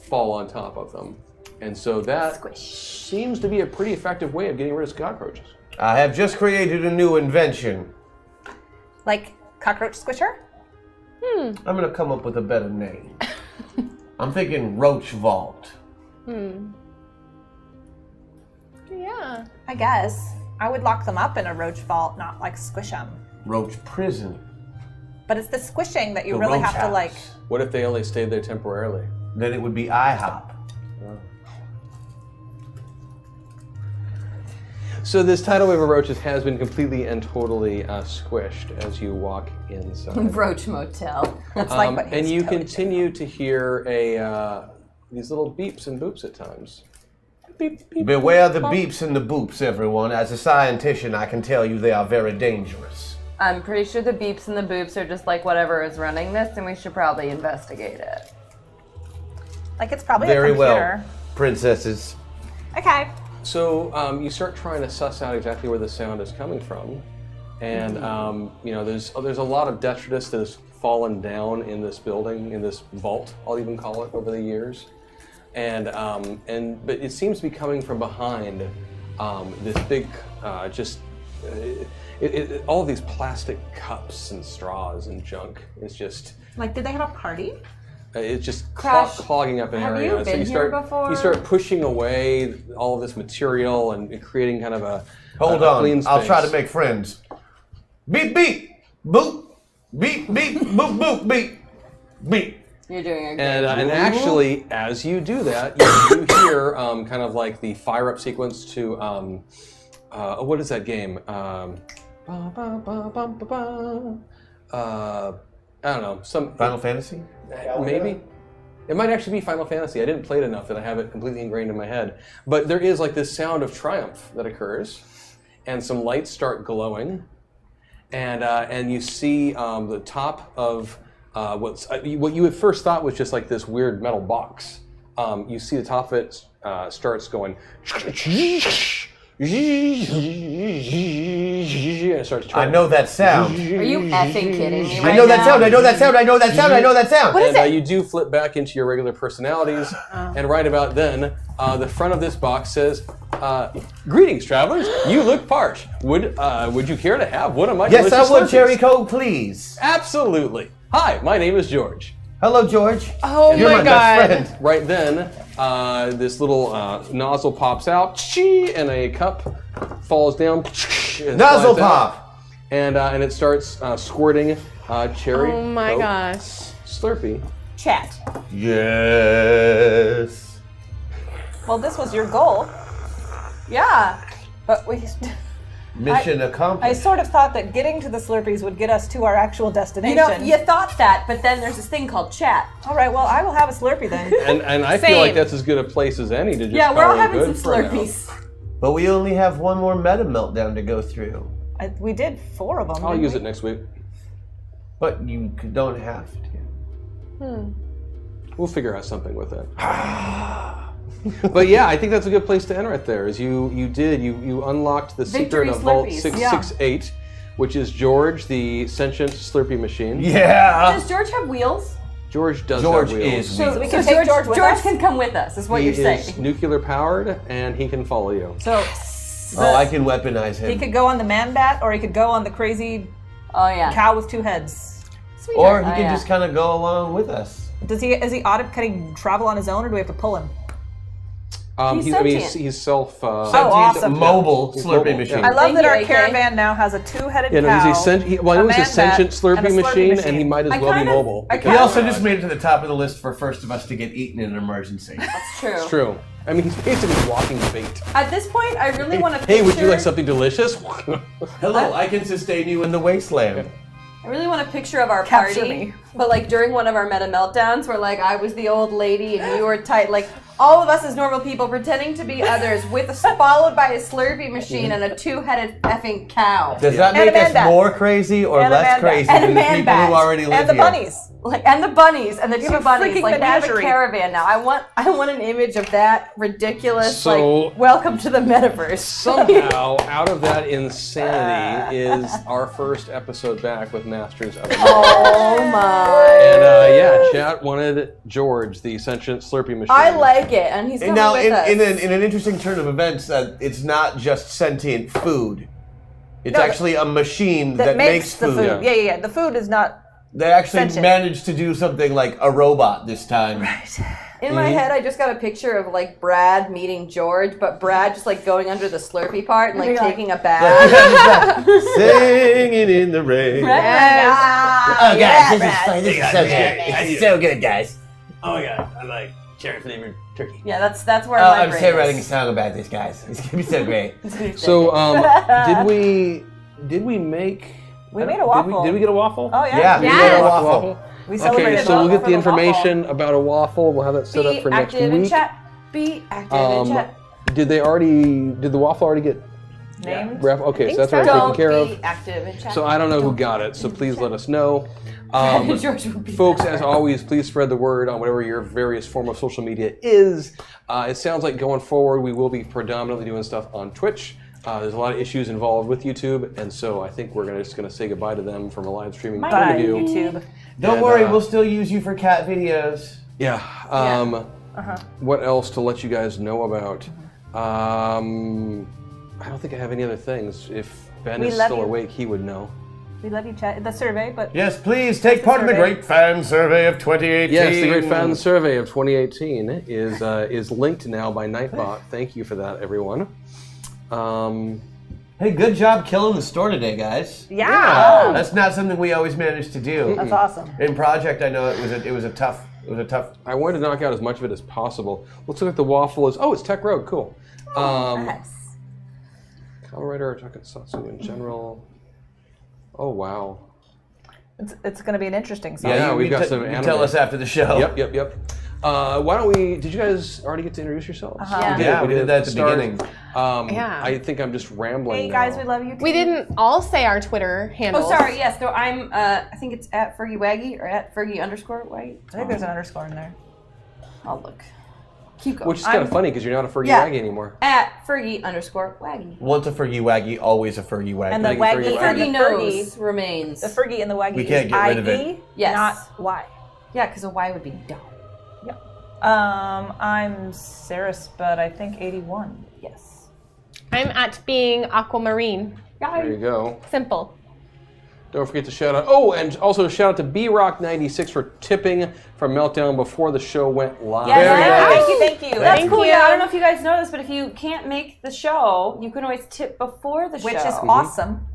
fall on top of them, and so that seems to be a pretty effective way of getting rid of cockroaches. I have just created a new invention. Like cockroach squisher? I'm gonna come up with a better name. I'm thinking Roach Vault. Yeah. I guess. I would lock them up in a roach vault, not like squish them. Roach Prison. But it's the squishing that you The really roach have to house. like. What if they only stayed there temporarily? Then it would be IHOP. So this tidal wave of roaches has been completely and totally squished as you walk inside. Roach Motel. That's like what And his you toad continue to hear these little beeps and boops at times. Beep, beep, Beware the boop. beeps and the boops, everyone. As a scientician, I can tell you they are very dangerous. I'm pretty sure the beeps and the boops are just like whatever is running this, and we should probably investigate it. Like it's probably Very a computer. well, princesses. Okay. So you start trying to suss out exactly where the sound is coming from, and you know there's a lot of detritus that has fallen down in this building, in this vault, I'll even call it, over the years, but it seems to be coming from behind this big all of these plastic cups and straws and junk is just. Like, did they have a party? It's just Crash, clogging up an have area. you been you here before? start pushing away all of this material and creating kind of a Hold a on, clean space. I'll try to make friends. Beep, beep, boop, beep, beep, boop, boop, beep, beep. You're doing a great And actually, as you do that, you hear kind of like the fire up sequence to what is that game? I don't know. Final Fantasy? Maybe. It might actually be Final Fantasy. I didn't play it enough that I have it completely ingrained in my head. But there is like this sound of triumph that occurs, and some lights start glowing, and you see the top of what you at first thought was just like this weird metal box. You see the top of it starts going. It starts I know that sound. Are you effing kidding me right I know that now? sound, I know that sound, I know that sound, I know that sound. What is it? You do flip back into your regular personalities, and right about then, the front of this box says, "Greetings, travelers. You look parched. Would you care to have one of my Yes, I delicious would, Slurpees?" Cherry Coke, please. Absolutely. Hi, my name is George. Hello, George. Oh You're my my god. best friend. Right then, this little nozzle pops out, and a cup falls down. And Nozzle slides out, pop. and it starts squirting cherry. Oh my Coke gosh. Slurpee. Chat. Yes. Well, this was your goal, Yeah. but we. Mission I accomplished. sort of thought that getting to the Slurpees would get us to our actual You destination. know, you thought that, but then there's this thing called chat. All right, well, I will have a Slurpee then. And I feel like Same. that's as good a place as any to just Yeah, we're all call it having good some for now. Slurpees. But we only have one more meta meltdown to go through. We did 4 of them. I'll didn't use we? it next week. But you don't have to. We'll figure out something with it. But yeah, I think that's a good place to end right there. Is you unlocked the Victory secret of Vault Slurpees, 668, which is George, the sentient Slurpee machine. Yeah. Does George have wheels? George does George have wheels. is So, we can take George with us? can come with us, is what He you're saying. is nuclear powered, and he can follow you. So Oh, I can weaponize he him. could go on the man bat, or he could go on the crazy Oh, yeah. cow with 2 heads. Or he Oh, can yeah. just kind of go along with us. Can he travel on his own, or do we have to pull him? He's He's self. awesome. Mobile He's Slurpee mobile, machine. yeah. I love Thank that you, our AK. caravan now has a 2-headed Yeah, no, cow. he's he was a man sentient bat, Slurpee and a machine, and he might as I well be kind of- mobile. I because- He also just made it to the top of the list for first of us to get eaten in an emergency. That's true. It's true. I mean, he's basically walking bait. At this point, I really want to picture... Hey, would you like something delicious? Hello, I can sustain you in the wasteland. I really want a picture of our Capture party, me. but like during one of our meta meltdowns, where like I was the old lady and you were tight, like all of us as normal people pretending to be others, followed by a Slurpee machine and a 2-headed effing cow, Does that And a make man us bat. more crazy or And a less man bat. crazy And a than the man people bat. who already live And the here? bunnies. and the bunnies and the 2 a bunnies. freaking Like we have a menagerie. caravan now. I want an image of that ridiculous So- like welcome to the metaverse. Somehow, out of that insanity is our first episode back with Masters of the Oh my! And yeah, chat wanted George, the sentient Slurpee machine. I like it, and he's coming Now, with us. in an interesting turn of events, it's not just sentient food. It's No, actually a machine That makes the food. food. Yeah. The food is not. They actually Sentient. managed to do something like a robot this time. In my head, I just got a picture of like Brad meeting George, but Brad just like going under the Slurpee part and like You're like- taking a bath. Singing in the rain. Oh, guys, this is fun. This is so good. This is so good, guys. Oh my god, cherry flavored turkey. Yeah, that's where Oh, my I'm brain still writing a is. song about this, guys. It's gonna be so great. So, did we make? We made a waffle. Did we get a waffle? Oh yeah. Yeah, we Yes. made a waffle. We Okay, celebrated so we'll waffle get for the the waffle. information about a waffle. We'll have that set up Be for next active in week. chat. Be active in chat. Did the waffle already get Named. wrapped? Okay, so that's so. already taken Don't care be of. active in chat. So I don't know who got it, so please let us know. George would be Folks, better. as always, please spread the word on whatever your various form of social media is. It sounds like going forward, we will be predominantly doing stuff on Twitch. There's a lot of issues involved with YouTube, and so I think we're just going to say goodbye to them from a live streaming point Bye, of view. YouTube. Don't And, worry, we'll still use you for cat videos. Yeah. What else to let you guys know about? I don't think I have any other things. If Ben We is love still you. awake, he would know. We love you, chat. The survey, but Yes, please take part in the survey. Great Fan Survey of 2018. Yes, the Great Fan Survey of 2018 is linked now by Nightbot. Thank you for that, everyone. Hey, good job killing the store today, guys. yeah. That's not something we always manage to do. That's awesome. In Project, I know it was a tough. I wanted to knock out as much of it as possible. Looks like the waffle is. Oh, it's Tech Road. Cool. Yes. Colorado Tokusatsu in general. Oh wow. It's going to be an interesting song. Yeah, you- we've you got t- some you anime. Tell us after the show. Yep. Why don't we? Did you guys already get to introduce yourselves? Yeah. We did that at the start. beginning. Yeah. I think I'm just rambling. Hey guys, now. we love you too. We didn't all say our Twitter handles. Oh, sorry. Yes. So I'm. I think it's at Fergie Waggy or at Fergie_Waggy. I think there's an underscore in there. I'll look. Keep going. Which is kind of funny because you're not a Fergie Yeah. Waggy anymore. At Fergie_Waggy. Once a Fergie Waggy, always a Fergie Waggy. And the Thank you, Waggy Fergie and Fergie the nose Fergie. remains. The Fergie and the Waggy We can't is get rid of it. IE, Yes. not Y. Yeah, because a Y would be dumb. I'm Saris, but I think 81. Yes. I'm at being aquamarine. There you go. Simple. Don't forget to shout out. Oh, and also shout out to BRock96 for tipping from Meltdown before the show went live. Thank you. That's Thank cool. you. Yeah, I don't know if you guys know this, but if you can't make the show, you can always tip before the show. Which is awesome.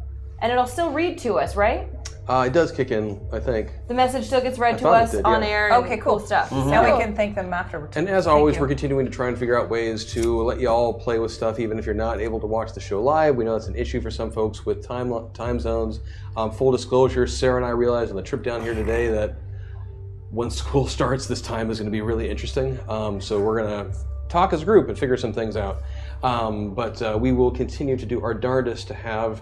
And it'll still read to us, right? It does kick in, I think. The message still gets read to thought it us did, on yeah. air. And Okay, cool stuff. Now we can thank them afterwards. And as always, we're continuing to try and figure out ways to let you all play with stuff, even if you're not able to watch the show live. We know that's an issue for some folks with time zones. Full disclosure, Sarah and I realized on the trip down here today that when school starts, this time is going to be really interesting. So we're going to talk as a group and figure some things out. But we will continue to do our darndest to have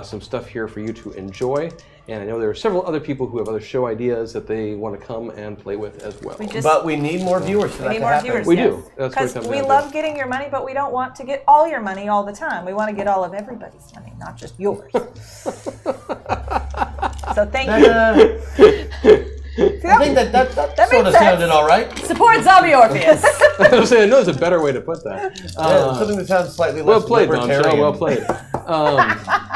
some stuff here for you to enjoy. And I know there are several other people who have other show ideas that they want to come and play with as well. But we need more viewers for that We need to more happen. viewers. We yes. do. That's what it Because comes we down to. love getting your money, but we don't want to get all your money all the time. We want to get all of everybody's money, not just yours. So thank you. I think that sort makes of sense. sounded all right. Support Zombie Orpheus. I was saying, no, there's a better way to put that. Something that sounds slightly Well less played, libertarian. Bombshell. Well played.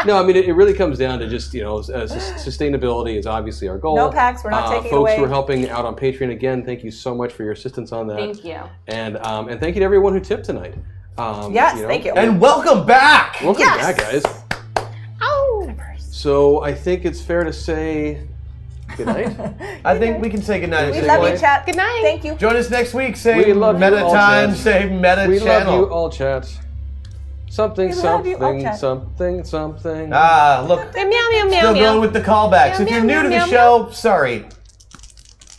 No, I mean it really comes down to just sustainability is obviously our goal. No packs, we're not taking it folks away. who are helping out on Patreon again. Thank you so much for your assistance on that. Thank you. And thank you to everyone who tipped tonight. Yes, thank you. And welcome back. Welcome back, guys. Oh. So I think it's fair to say good night. I think we can say goodnight. We at this love you, point. chat. Good night. Thank you. Join us next week. Same We love you meta all, time, chat. same meta We channel. love you all, chat. Something, We love you all, something, chat. something, something. Ah, look. Meow meow meow Still meow. going with the callbacks. Meow, If you're meow, new to meow, the meow, show, sorry.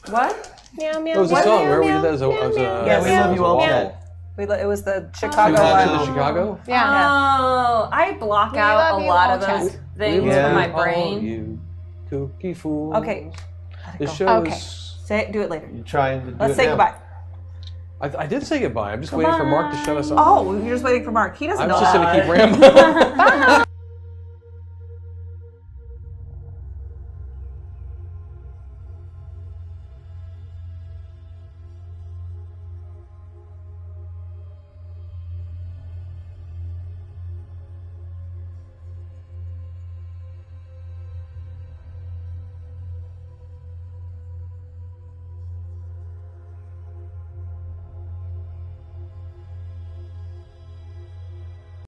What? Meow meow. It was a meow, song. meow, Where we meow, did that as a, meow, as a meow. Yes, we as love a you all, waffle. chat. It was the Chicago. Back to the Chicago? Yeah. Oh, I block We out love a you lot all, of those chat. things Yeah. from my All brain. you kooky fools. Okay. The show Okay. is. Do it later. You're trying to do Let's it say now. goodbye. I did say goodbye. I'm just waiting for Mark to shut us off. Oh, you're just waiting for Mark. He doesn't I'm know just that. going to keep rambling.